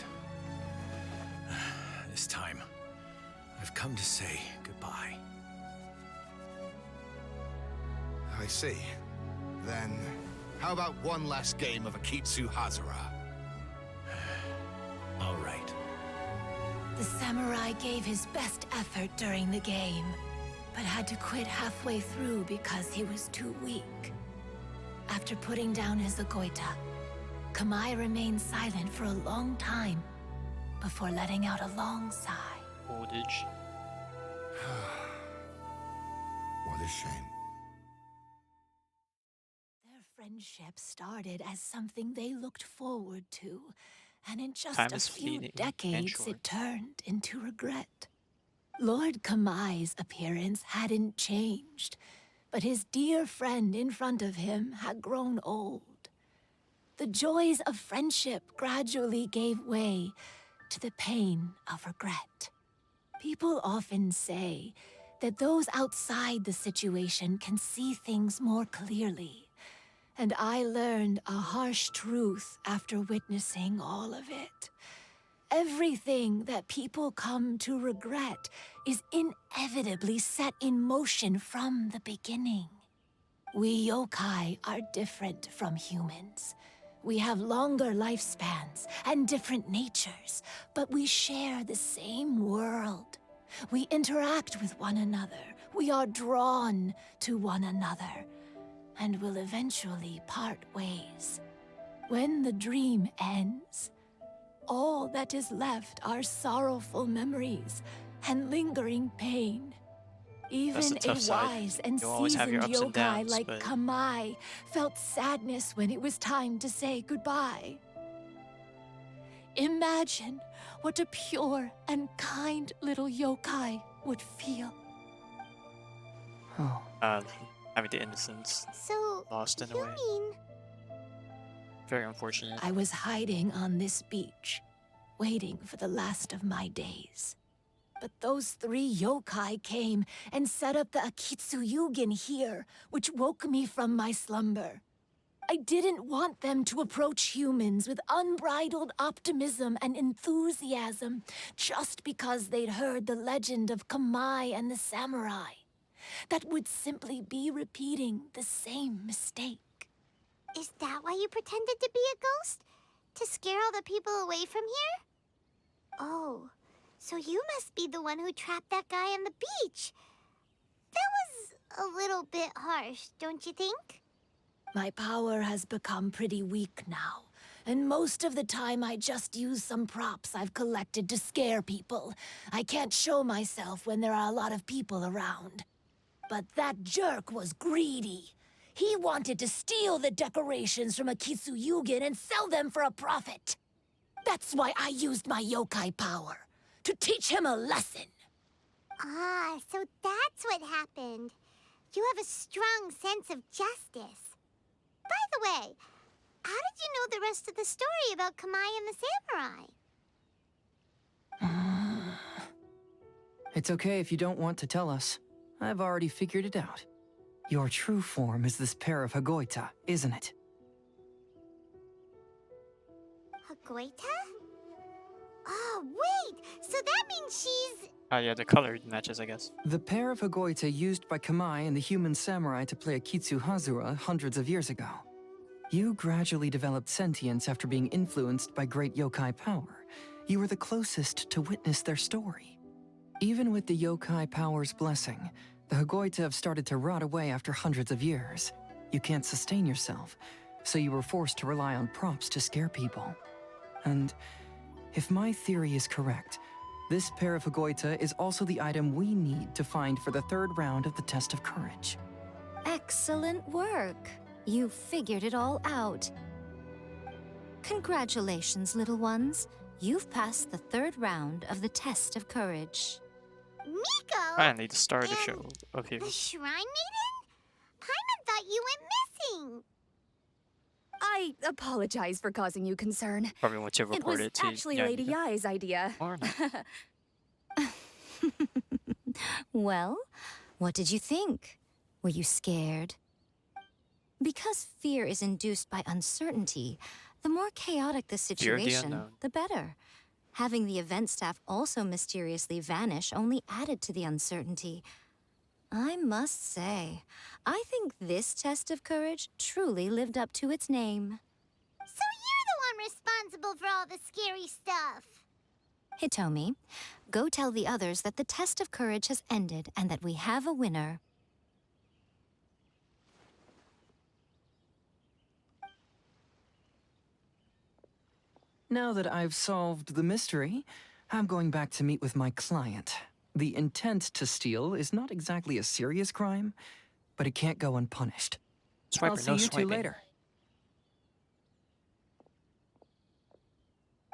S8: This time, I've come to say goodbye.
S15: I see. Then, how about one last game of Akitsu Hazara?
S8: All right.
S10: The samurai gave his best effort during the game, but had to quit halfway through because he was too weak. After putting down his agoita, Kamai remained silent for a long time before letting out a long sigh.
S1: Oldage.
S15: What a shame.
S10: Their friendship started as something they looked forward to, and in just
S1: Time
S10: a
S1: is
S10: few
S1: fleeting and
S10: decades
S1: short.
S10: it turned into regret. Lord Kamai's appearance hadn't changed, but his dear friend in front of him had grown old. The joys of friendship gradually gave way to the pain of regret. People often say that those outside the situation can see things more clearly. And I learned a harsh truth after witnessing all of it. Everything that people come to regret is inevitably set in motion from the beginning. We yokai are different from humans. We have longer lifespans and different natures, but we share the same world. We interact with one another. We are drawn to one another, and will eventually part ways. When the dream ends, all that is left are sorrowful memories and lingering pain. Even a
S1: tough side.
S10: wise and
S1: You'll always have your
S10: seasoned
S1: ups and
S10: yokai
S1: downs,
S10: like
S1: but-
S10: Kamai felt sadness when it was time to say goodbye. Imagine what a pure and kind little yokai would feel.
S11: Oh.
S1: Having the innocence
S3: So,
S1: lost in a
S3: you
S1: way.
S3: mean...
S1: Very unfortunate.
S10: I was hiding on this beach, waiting for the last of my days. But those 3 yokai came and set up the Akitsu Yugen here, which woke me from my slumber. I didn't want them to approach humans with unbridled optimism and enthusiasm just because they'd heard the legend of Kamai and the samurai. That would simply be repeating the same mistake.
S3: Is that why you pretended to be a ghost? To scare all the people away from here? Oh, so you must be the one who trapped that guy on the beach. That was a little bit harsh, don't you think?
S10: My power has become pretty weak now, and most of the time I just use some props I've collected to scare people. I can't show myself when there are a lot of people around. But that jerk was greedy. He wanted to steal the decorations from Akitsu Yugen and sell them for a profit. That's why I used my yokai power, to teach him a lesson.
S3: Ah, so that's what happened. You have a strong sense of justice. By the way, how did you know the rest of the story about Kamai and the samurai?
S11: It's okay if you don't want to tell us. I've already figured it out. Your true form is this pair of Hagoita, isn't it?
S3: Hagoita? Oh, wait! So that means she's...
S1: Oh yeah, the color matches, I guess.
S11: The pair of Hagoita used by Kamai and the human samurai to play Akitsu Hazura hundreds of years ago. You gradually developed sentience after being influenced by great yokai power. You were the closest to witness their story. Even with the yokai power's blessing, the Hagoita have started to rot away after hundreds of years. You can't sustain yourself, so you were forced to rely on props to scare people. And if my theory is correct, this pair of Hagoita is also the item we need to find for the third round of the test of courage.
S5: Excellent work. You figured it all out. Congratulations, little ones. You've passed the third round of the test of courage.
S3: Miko!
S1: Finally, the star of the show appears.
S3: The Shrine Maiden? Paimon thought you went missing.
S5: I apologize for causing you concern.
S1: Probably want to report it to
S5: actually Lady Yai's idea.
S1: Or not.
S5: Well, what did you think? Were you scared? Because fear is induced by uncertainty, the more chaotic the situation, the better. Having the event staff also mysteriously vanish only added to the uncertainty. I must say, I think this test of courage truly lived up to its name.
S3: So you're the one responsible for all the scary stuff.
S5: Hitomi, go tell the others that the test of courage has ended and that we have a winner.
S11: Now that I've solved the mystery, I'm going back to meet with my client. The intent to steal is not exactly a serious crime, but it can't go unpunished.
S1: Swiper,
S11: I'll see
S1: no
S11: you
S1: swiping.
S11: two later.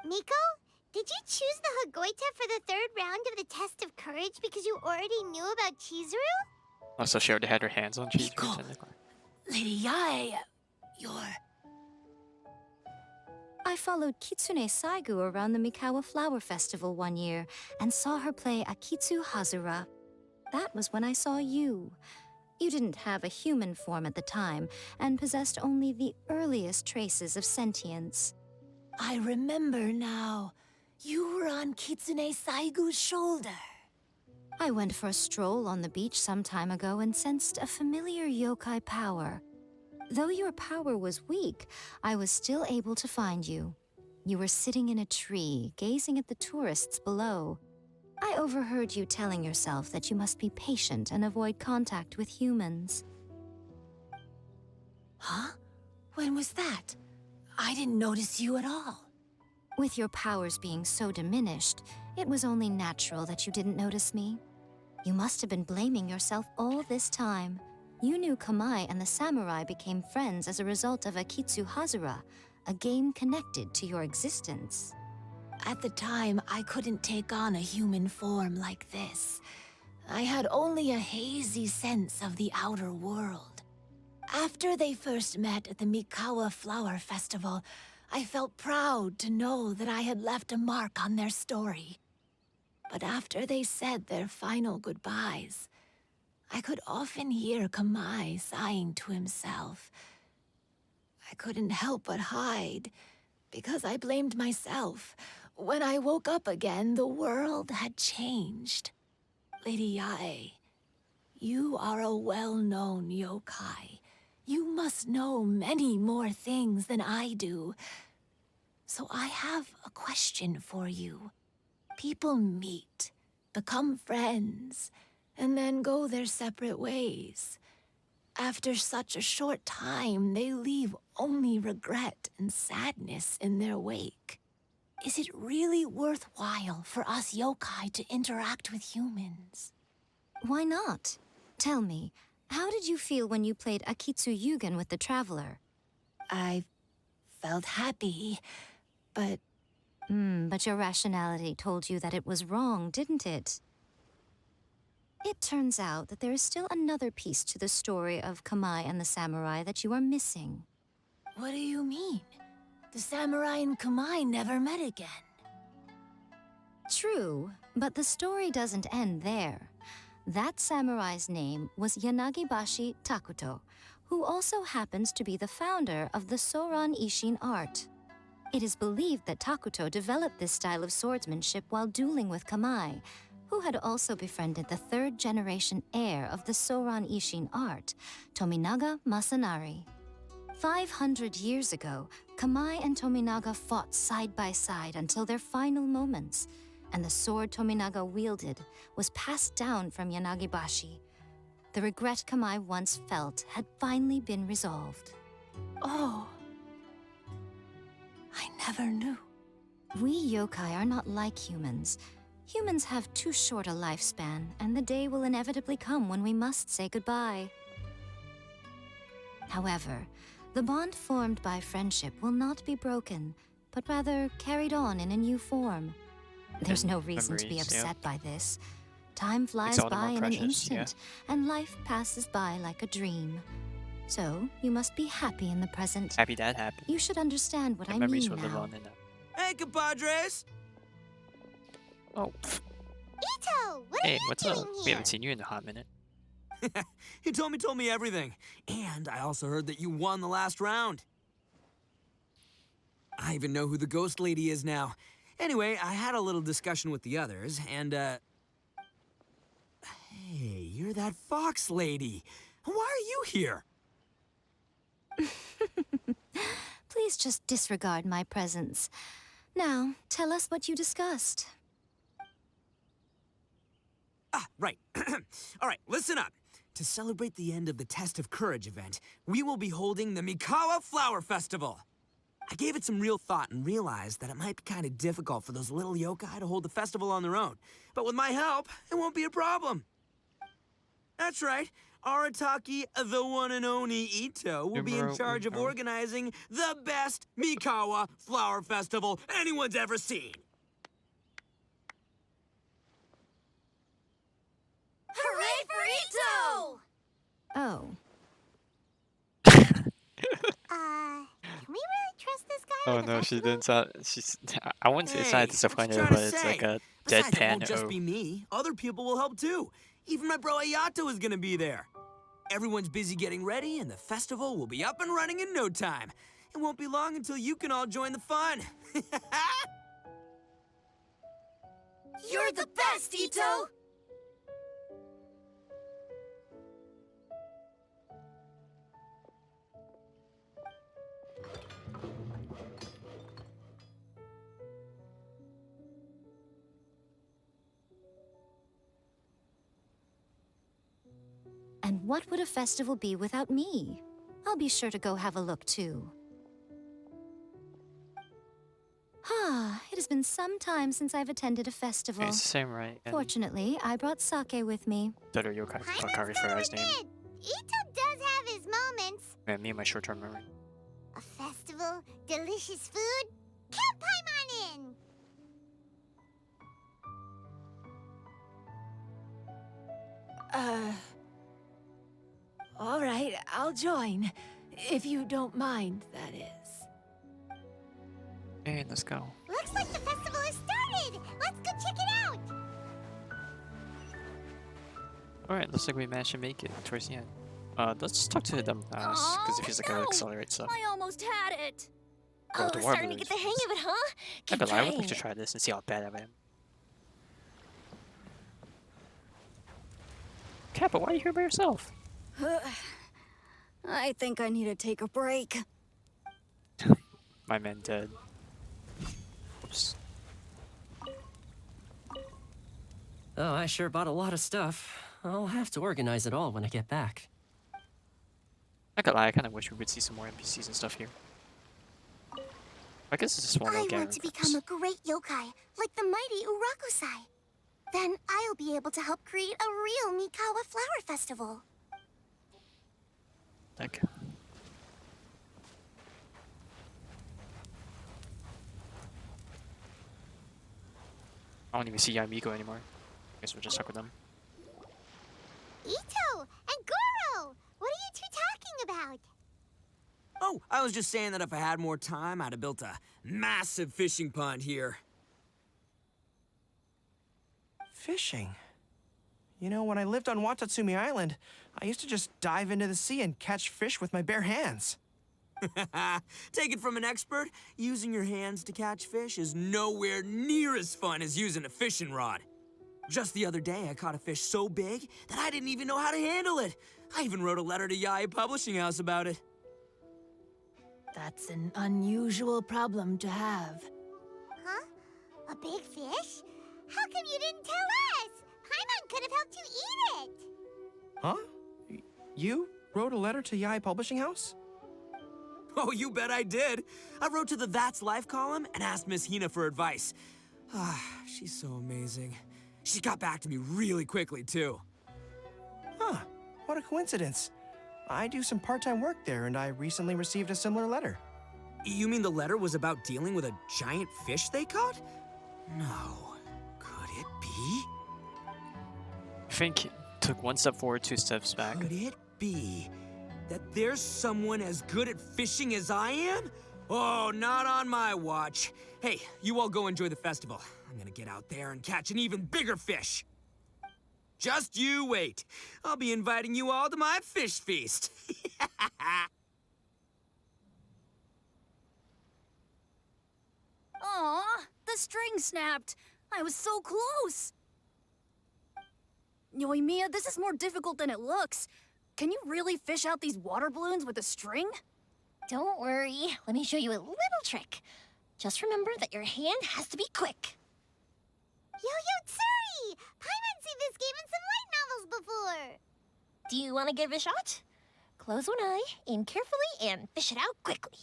S3: Miko, did you choose the Hagoita for the third round of the test of courage because you already knew about Chizuru?
S1: Also, she already had her hands on Chizuru,
S10: Miko.
S1: technically.
S10: Lady Yai, you're...
S5: I followed Kitsune Saigu around the Mikawa Flower Festival one year and saw her play Akitsu Hazura. That was when I saw you. You didn't have a human form at the time and possessed only the earliest traces of sentience.
S10: I remember now. You were on Kitsune Saigu's shoulder.
S5: I went for a stroll on the beach some time ago and sensed a familiar yokai power. Though your power was weak, I was still able to find you. You were sitting in a tree, gazing at the tourists below. I overheard you telling yourself that you must be patient and avoid contact with humans.
S10: Huh? When was that? I didn't notice you at all.
S5: With your powers being so diminished, it was only natural that you didn't notice me. You must have been blaming yourself all this time. You knew Kamai and the samurai became friends as a result of Akitsu Hazura, a game connected to your existence.
S10: At the time, I couldn't take on a human form like this. I had only a hazy sense of the outer world. After they first met at the Mikawa Flower Festival, I felt proud to know that I had left a mark on their story. But after they said their final goodbyes, I could often hear Kamai sighing to himself. I couldn't help but hide, because I blamed myself. When I woke up again, the world had changed. Lady Yai, you are a well-known yokai. You must know many more things than I do. So I have a question for you. People meet, become friends, and then go their separate ways. After such a short time, they leave only regret and sadness in their wake. Is it really worthwhile for us yokai to interact with humans?
S5: Why not? Tell me, how did you feel when you played Akitsu Yugen with the Traveler?
S10: I felt happy, but...
S5: But your rationality told you that it was wrong, didn't it? It turns out that there is still another piece to the story of Kamai and the samurai that you are missing.
S10: What do you mean? The samurai and Kamai never met again.
S5: True, but the story doesn't end there. That samurai's name was Yanagibashi Takuto, who also happens to be the founder of the Soran Ishin art. It is believed that Takuto developed this style of swordsmanship while dueling with Kamai,
S16: who had also befriended the third-generation heir of the Soran Ishin art, Tominaga Masanari. 500 years ago, Kamai and Tominaga fought side by side until their final moments, and the sword Tominaga wielded was passed down from Yanagibashi. The regret Kamai once felt had finally been resolved.
S5: Oh. I never knew.
S16: We yokai are not like humans. Humans have too short a lifespan, and the day will inevitably come when we must say goodbye. However, the bond formed by friendship will not be broken, but rather carried on in a new form. There's no reason to be upset by this. Time flies by in an instant, and life passes by like a dream. So, you must be happy in the present.
S1: Happy that happened.
S16: You should understand what I
S1: memories
S16: mean
S1: will live
S16: now.
S1: on in that.
S4: Hey, compadres!
S1: Oh.
S3: Ito, what are
S1: Hey,
S3: you
S1: what's
S3: doing
S1: up?
S3: here?
S1: We haven't seen you in a hot minute.
S4: He told me everything. And I also heard that you won the last round. I even know who the ghost lady is now. Anyway, I had a little discussion with the others, and, Hey, you're that fox lady. Why are you here?
S16: Please just disregard my presence. Now, tell us what you discussed.
S4: Ah, right. All right, listen up. To celebrate the end of the Test of Courage event, we will be holding the Mikawa Flower Festival. I gave it some real thought and realized that it might be kind of difficult for those little yokai to hold the festival on their own. But with my help, it won't be a problem. That's right. Arataki, the one and only Ito, will be in charge of organizing the best Mikawa Flower Festival anyone's ever seen.
S3: Hooray for Ito!
S16: Oh.
S3: Can we really trust this guy?
S1: Oh no, she didn't sound. She's. I wouldn't say it's not disappointed, but it's like a
S4: Besides, it
S1: deadpan.
S4: won't just be me. Other people will help too. Even my bro Ayato is gonna be there. Everyone's busy getting ready, and the festival will be up and running in no time. It won't be long until you can all join the fun.
S3: You're the best, Ito!
S16: And what would a festival be without me? I'll be sure to go have a look too. It has been some time since I've attended a festival.
S1: It's the same, right? And
S16: Fortunately, I brought sake with me.
S1: that are yokai Bakari for his name.
S3: Ito does have his moments.
S1: Man, me and my short-term memory.
S3: A festival, delicious food. Come Paimon in!
S10: All right, I'll join. If you don't mind, that is.
S1: Hey, let's go.
S3: Looks like the festival has started! Let's go check it out!
S1: Alright, looks like we managed to make it towards the end. Let's talk to them last, because it feels like I'll accelerate stuff.
S16: I almost had it!
S1: Oh, the
S13: starting to get the hang of it, huh?
S1: I bet I would like to try this and see how bad I am. Kappa, why are you here by yourself?
S5: I think I need to take a break.
S1: My man dead. Oops.
S12: Oh, I sure bought a lot of stuff. I'll have to organize it all when I get back.
S1: I can't lie, I kind of wish we would see some more NPCs and stuff here. I guess it's just one
S3: I
S1: more
S3: want to become a great yokai, like the mighty Urakusai. Then I'll be able to help create a real Mikawa Flower Festival.
S1: Like, I don't even see Yamiko anymore. Guess we're just stuck with them.
S3: Ito and Goro! What are you two talking about?
S4: Oh, I was just saying that if I had more time, I'd have built a massive fishing pond here.
S6: Fishing? You know, when I lived on Watatsumi Island, I used to just dive into the sea and catch fish with my bare hands.
S4: Take it from an expert, using your hands to catch fish is nowhere near as fun as using a fishing rod. Just the other day, I caught a fish so big that I didn't even know how to handle it. I even wrote a letter to Yae Publishing House about it.
S10: That's an unusual problem to have.
S3: Huh? A big fish? How come you didn't tell us? Paimon could have helped you eat it.
S6: Huh? You wrote a letter to Yae Publishing House?
S4: Oh, you bet I did. I wrote to the That's Life column and asked Miss Hina for advice. Ah, she's so amazing. She got back to me really quickly, too.
S6: Huh, what a coincidence. I do some part-time work there, and I recently received a similar letter.
S4: You mean the letter was about dealing with a giant fish they caught? No. Could it be?
S1: I think took one step forward, two steps back.
S4: Could it be that there's someone as good at fishing as I am? Oh, not on my watch. Hey, you all go enjoy the festival. I'm gonna get out there and catch an even bigger fish. Just you wait. I'll be inviting you all to my fish feast.
S5: Aw, the string snapped. I was so close. Yoimiya, this is more difficult than it looks. Can you really fish out these water balloons with a string?
S13: Don't worry. Let me show you a little trick. Just remember that your hand has to be quick.
S3: Yo-Yo Tsuri! Paimon's seen this game in some light novels before.
S13: Do you want to give it a shot? Close one eye, aim carefully, and fish it out quickly.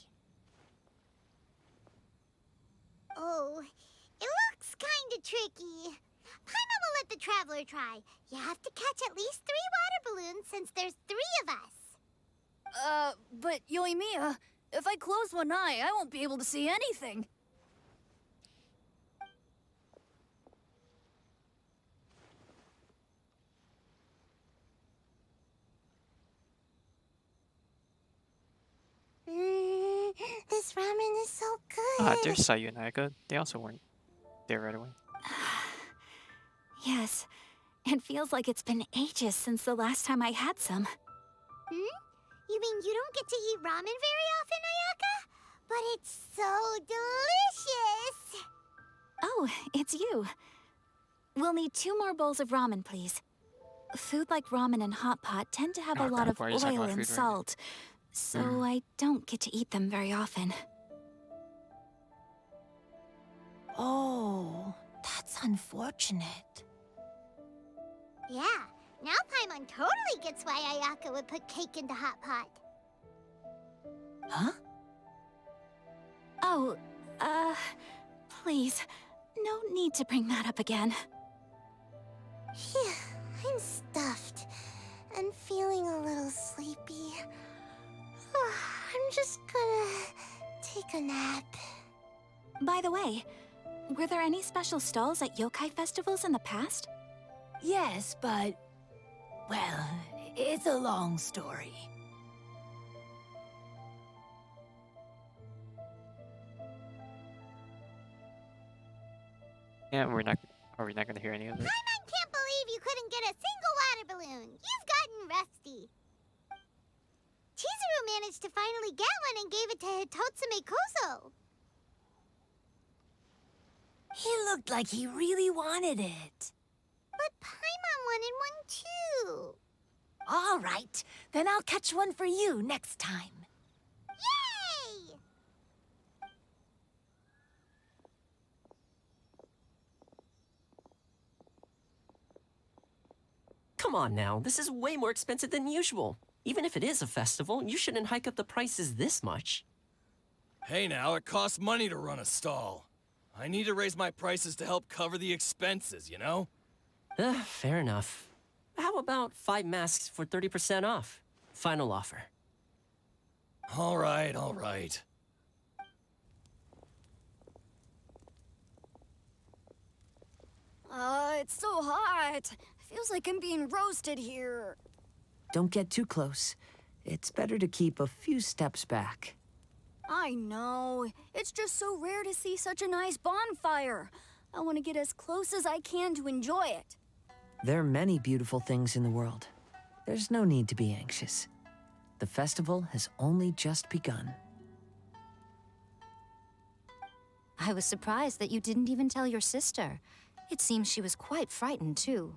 S3: Oh, it looks kinda tricky. Paimon will let the traveler try. You have to catch at least 3 water balloons since there's 3 of us.
S5: But Yoimiya, if I close one eye, I won't be able to see anything.
S3: This ramen is so good.
S1: There's Sayu and Ayaka. They also weren't there right away.
S17: Yes, it feels like it's been ages since the last time I had some.
S3: You mean you don't get to eat ramen very often, Ayaka? But it's so delicious!
S17: Oh, it's you. We'll need 2 more bowls of ramen, please. Food like ramen and hot pot tend to have a lot of
S1: why are you talking
S17: oil
S1: about
S17: and
S1: food right now?
S17: salt, so I don't get to eat them very often.
S10: Oh, that's unfortunate.
S3: Yeah, now Paimon totally gets why Ayaka would put cake into hot pot.
S10: Huh?
S17: Oh, please, no need to bring that up again.
S3: Phew, I'm stuffed and feeling a little sleepy. I'm just gonna take a nap.
S17: By the way, were there any special stalls at yokai festivals in the past?
S10: Yes, but... well, it's a long story.
S1: Yeah, are we not gonna hear any of it?
S3: Paimon can't believe you couldn't get a single water balloon. You've gotten rusty. Chizuru managed to finally get one and gave it to Hitotsume Kozo.
S10: He looked like he really wanted it.
S3: But Paimon wanted one too.
S10: All right, then I'll catch one for you next time.
S3: Yay!
S12: Come on now, this is way more expensive than usual. Even if it is a festival, you shouldn't hike up the prices this much.
S8: Hey now, it costs money to run a stall. I need to raise my prices to help cover the expenses, you know?
S12: Fair enough. How about 5 masks for 30% off? Final offer.
S8: All right, all right.
S5: It's so hot. Feels like I'm being roasted here.
S7: Don't get too close. It's better to keep a few steps back.
S5: I know. It's just so rare to see such a nice bonfire. I want to get as close as I can to enjoy it.
S7: There are many beautiful things in the world. There's no need to be anxious. The festival has only just begun.
S16: I was surprised that you didn't even tell your sister. It seems she was quite frightened, too.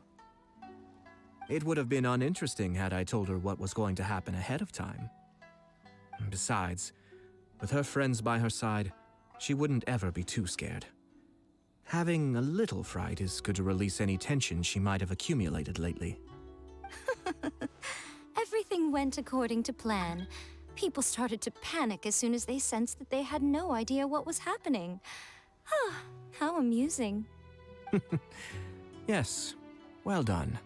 S2: It would have been uninteresting had I told her what was going to happen ahead of time. Besides, with her friends by her side, she wouldn't ever be too scared. Having a little fright is good to release any tension she might have accumulated lately.
S16: Everything went according to plan. People started to panic as soon as they sensed that they had no idea what was happening. How amusing.
S2: Yes, well done.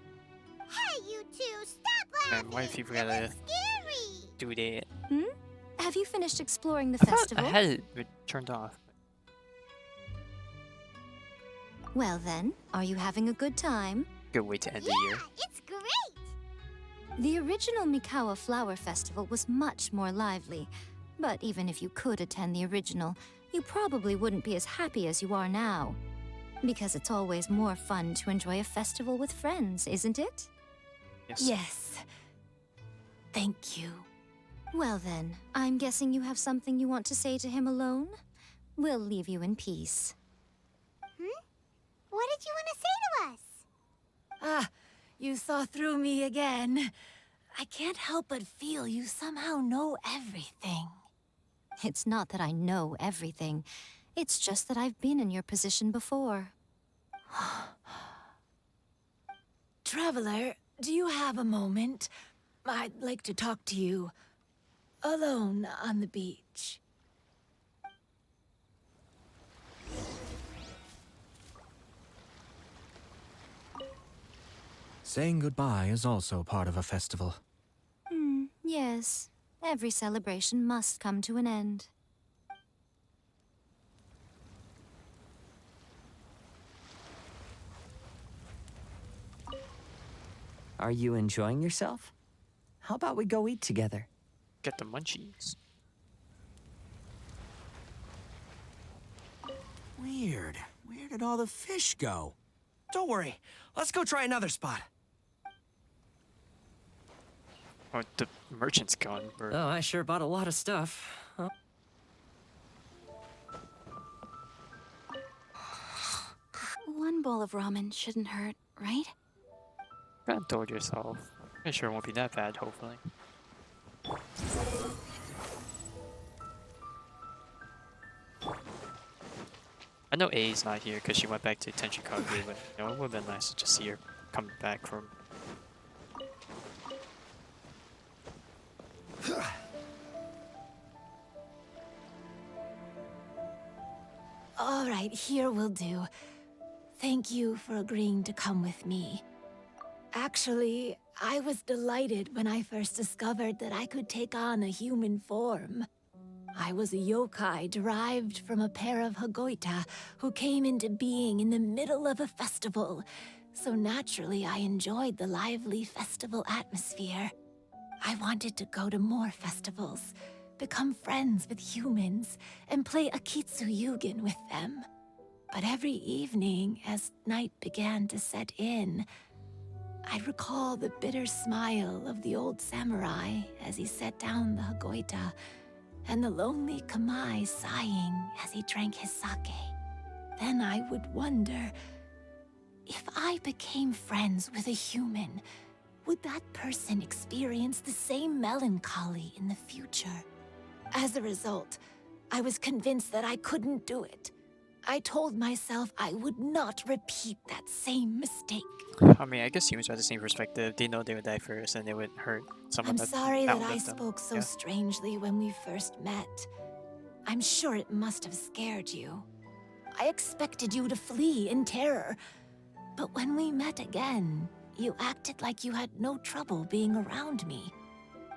S3: Hey, you two, stop laughing!
S1: And why if you gotta
S3: Scary!
S1: do that?
S16: Have you finished exploring the
S1: I thought
S16: festival?
S1: I had it turned off.
S16: Well then, are you having a good time?
S1: Good way to end the year.
S3: It's great!
S16: The original Mikawa Flower Festival was much more lively, but even if you could attend the original, you probably wouldn't be as happy as you are now. Because it's always more fun to enjoy a festival with friends, isn't it?
S10: Yes. Thank you.
S16: Well then, I'm guessing you have something you want to say to him alone? We'll leave you in peace.
S3: What did you want to say to us?
S10: Ah, you saw through me again. I can't help but feel you somehow know everything.
S16: It's not that I know everything. It's just that I've been in your position before.
S10: Traveler, do you have a moment? I'd like to talk to you. Alone on the beach.
S2: Saying goodbye is also part of a festival.
S16: Yes. Every celebration must come to an end.
S7: Are you enjoying yourself? How about we go eat together?
S1: Get the munchies.
S4: Weird. Where did all the fish go?
S6: Don't worry. Let's go try another spot.
S1: Oh, the merchant's gone.
S12: Oh, I sure bought a lot of stuff. Huh?
S17: One bowl of ramen shouldn't hurt, right?
S1: You told yourself. I'm sure it won't be that bad, hopefully. I know A's not here because she went back to Tenchikage, but you know, it would have been nice to just see her come back from.
S10: All right, here will do. Thank you for agreeing to come with me. Actually, I was delighted when I first discovered that I could take on a human form. I was a yokai derived from a pair of Hagoita who came into being in the middle of a festival. So naturally, I enjoyed the lively festival atmosphere. I wanted to go to more festivals, become friends with humans, and play Akitsu Yugen with them. But every evening, as night began to set in, I'd recall the bitter smile of the old samurai as he set down the Hagoita, and the lonely Kamai sighing as he drank his sake. Then I would wonder, if I became friends with a human, would that person experience the same melancholy in the future? As a result, I was convinced that I couldn't do it. I told myself I would not repeat that same mistake.
S1: I mean, I guess humans have the same perspective. They know they would die first and they would hurt someone
S10: I'm
S1: that
S10: sorry that I
S1: outlived them.
S10: spoke so
S1: Yeah.
S10: strangely when we first met. I'm sure it must have scared you. I expected you to flee in terror. But when we met again, you acted like you had no trouble being around me.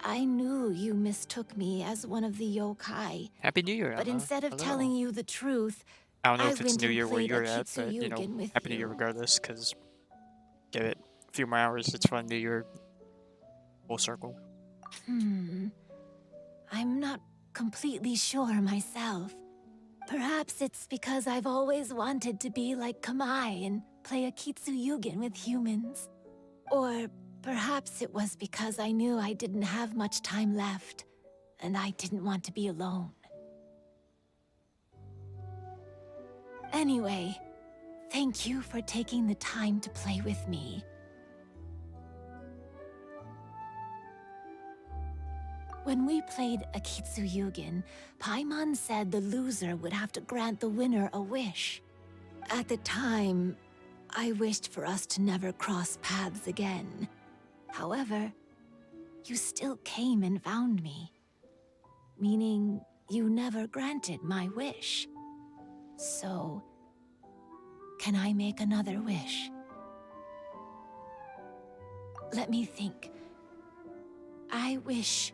S10: I knew you mistook me as one of the yokai.
S1: Happy New Year,
S10: But
S1: Emma.
S10: instead of
S1: Hello.
S10: telling you the truth,
S1: I don't know if it's
S10: went
S1: New
S10: and
S1: Year where
S10: played
S1: you're at,
S10: Akitsu
S1: but you know,
S10: Yugen with
S1: Happy New
S10: you.
S1: Year regardless, because give it a few more hours, it's fun New Year. Full circle.
S10: I'm not completely sure myself. Perhaps it's because I've always wanted to be like Kamai and play Akitsu Yugen with humans. Or perhaps it was because I knew I didn't have much time left, and I didn't want to be alone. Anyway, Thank you for taking the time to play with me. When we played Akitsu Yugen, Paimon said the loser would have to grant the winner a wish. At the time, I wished for us to never cross paths again. However, you still came and found me, meaning you never granted my wish. So, can I make another wish? Let me think. I wish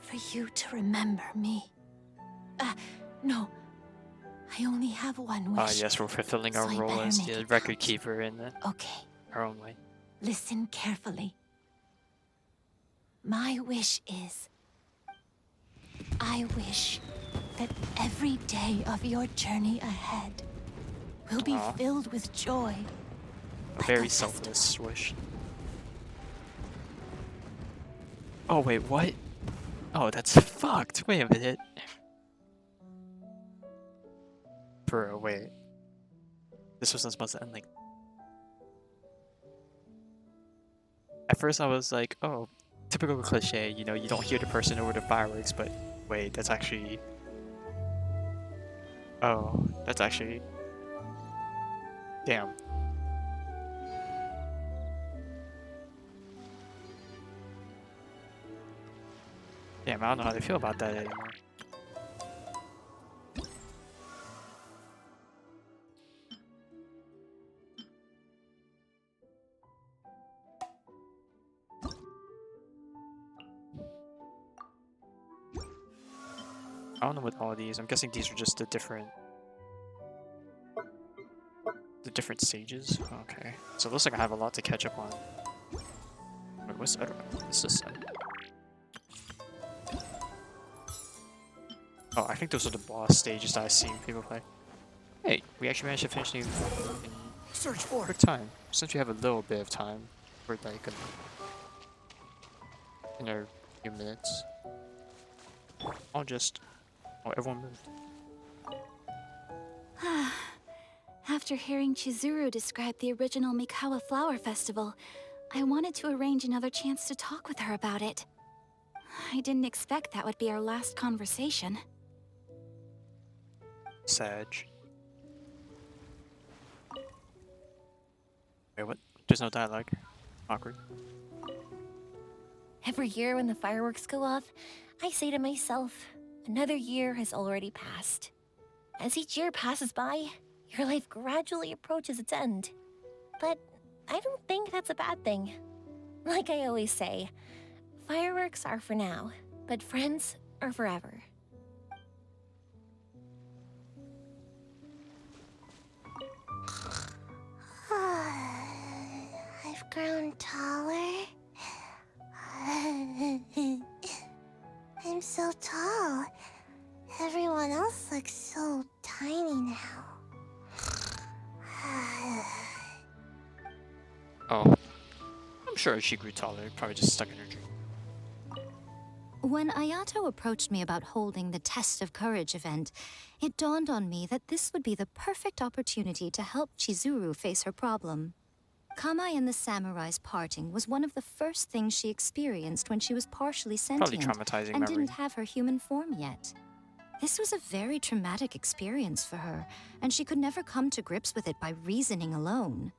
S10: for you to remember me. No. I only have one wish.
S1: Ah, yes, we're fulfilling our
S10: so I
S1: role
S10: better
S1: as
S10: make
S1: the
S10: it
S1: record
S10: count.
S1: keeper in
S10: Okay.
S1: our own way.
S10: Listen carefully. My wish is... I wish that every day of your journey ahead will be
S1: Aw.
S10: filled with joy.
S1: A very selfless wish. Oh, wait, what? Oh, that's fucked. Wait a minute. Bro, wait. This wasn't supposed to end like... At first I was like, oh, typical cliche, you know, you don't hear the person over the fireworks, but wait, that's actually... Oh, that's actually... Damn. Damn, I don't know how they feel about that anymore. I don't know what all these. I'm guessing these are just the different stages. Okay, so it looks like I have a lot to catch up on. Wait, what's I don't know. What's this say? Oh, I think those are the boss stages that I've seen people play. Hey, we actually managed to finish the in
S6: Search for
S1: quick time. Since we have a little bit of time, for like in a few minutes, I'll just. Oh, everyone moved.
S17: After hearing Chizuru describe the original Mikawa Flower Festival, I wanted to arrange another chance to talk with her about it. I didn't expect that would be our last conversation.
S1: Sag. Wait, what? There's no dialogue. Awkward.
S13: Every year when the fireworks go off, I say to myself, another year has already passed. As each year passes by, your life gradually approaches its end. But I don't think that's a bad thing. Like I always say, fireworks are for now, but friends are forever.
S3: I've grown taller. I'm so tall. Everyone else looks so tiny now.
S1: Oh. I'm sure she grew taller, probably just stuck in her dream.
S16: When Ayato approached me about holding the Test of Courage event, it dawned on me that this would be the perfect opportunity to help Chizuru face her problem. Kamai and the samurai's parting was one of the first things she experienced when she was partially sentient
S1: traumatizing
S16: and
S1: memory.
S16: didn't have her human form yet. This was a very traumatic experience for her, and she could never come to grips with it by reasoning alone.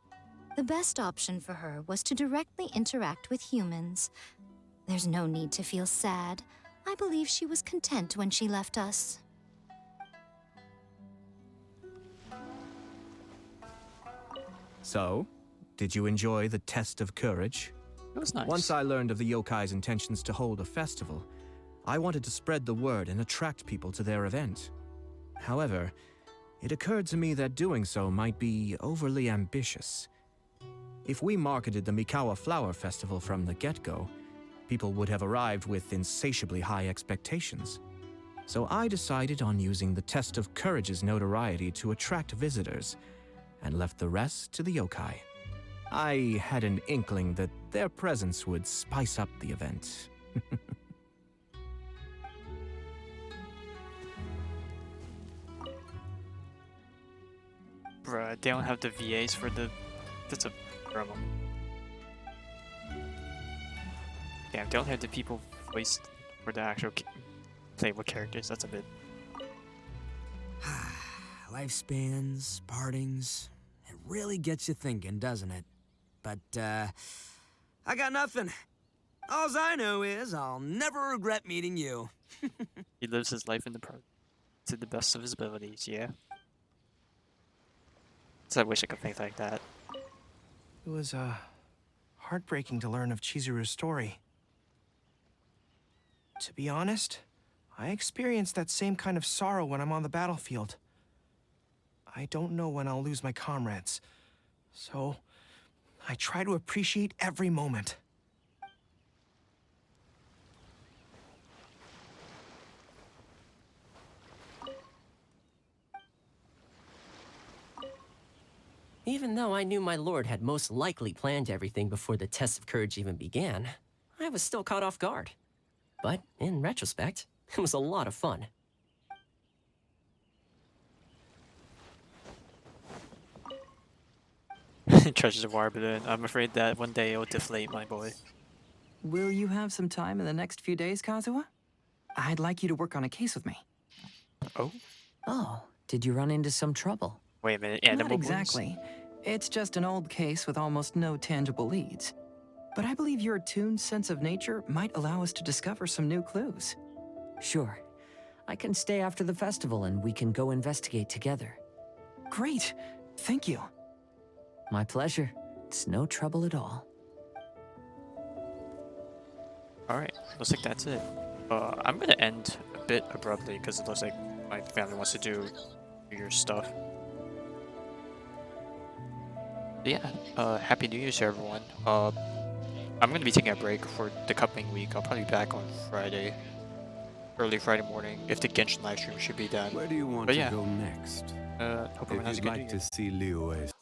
S16: The best option for her was to directly interact with humans. There's no need to feel sad. I believe she was content when she left us.
S2: So, did you enjoy the test of courage?
S1: It was nice.
S2: Once I learned of the yokai's intentions to hold a festival, I wanted to spread the word and attract people to their event. However, it occurred to me that doing so might be overly ambitious. If we marketed the Mikawa Flower Festival from the get-go, people would have arrived with insatiably high expectations. So I decided on using the Test of Courage's notoriety to attract visitors, and left the rest to the yokai. I had an inkling that their presence would spice up the event.
S1: Bruh, they don't have the VAs for the... That's a problem. Damn, they don't have the people voiced for the actual playable characters. That's a bit...
S4: Lifespans, partings. It really gets you thinking, doesn't it? But, I got nothing. Alls I know is I'll never regret meeting you.
S1: He lives his life in the present to the best of his abilities, yeah? So I wish I could think like that.
S6: It was, heartbreaking to learn of Chizuru's story. To be honest, I experience that same kind of sorrow when I'm on the battlefield. I don't know when I'll lose my comrades, so I try to appreciate every moment.
S12: Even though I knew my lord had most likely planned everything before the test of courage even began, I was still caught off guard. But in retrospect, it was a lot of fun.
S1: Treasures of War Balloon. I'm afraid that one day it will deflate, my boy.
S11: Will you have some time in the next few days, Kazuha? I'd like you to work on a case with me.
S1: Oh?
S7: Oh, did you run into some trouble?
S1: Wait a minute,
S11: Not
S1: animal
S11: exactly. It's just an old case with almost no tangible leads. But I believe your attuned sense of nature might allow us to discover some new clues.
S7: Sure. I can stay after the festival and we can go investigate together.
S11: Great. Thank you.
S7: My pleasure. It's no trouble at all.
S1: Alright, looks like that's it. I'm gonna end a bit abruptly because it looks like my family wants to do your stuff. But yeah, Happy New Year's to everyone. I'm gonna be taking a break for the coming week. I'll probably be back on Friday, early Friday morning, if the Genshin livestream should be done.
S14: Where do you want
S1: but
S14: to
S1: yeah,
S14: go next?
S1: hope everyone has a
S14: If
S1: good
S14: you'd
S1: New
S14: like
S1: Year.
S14: to see Liyue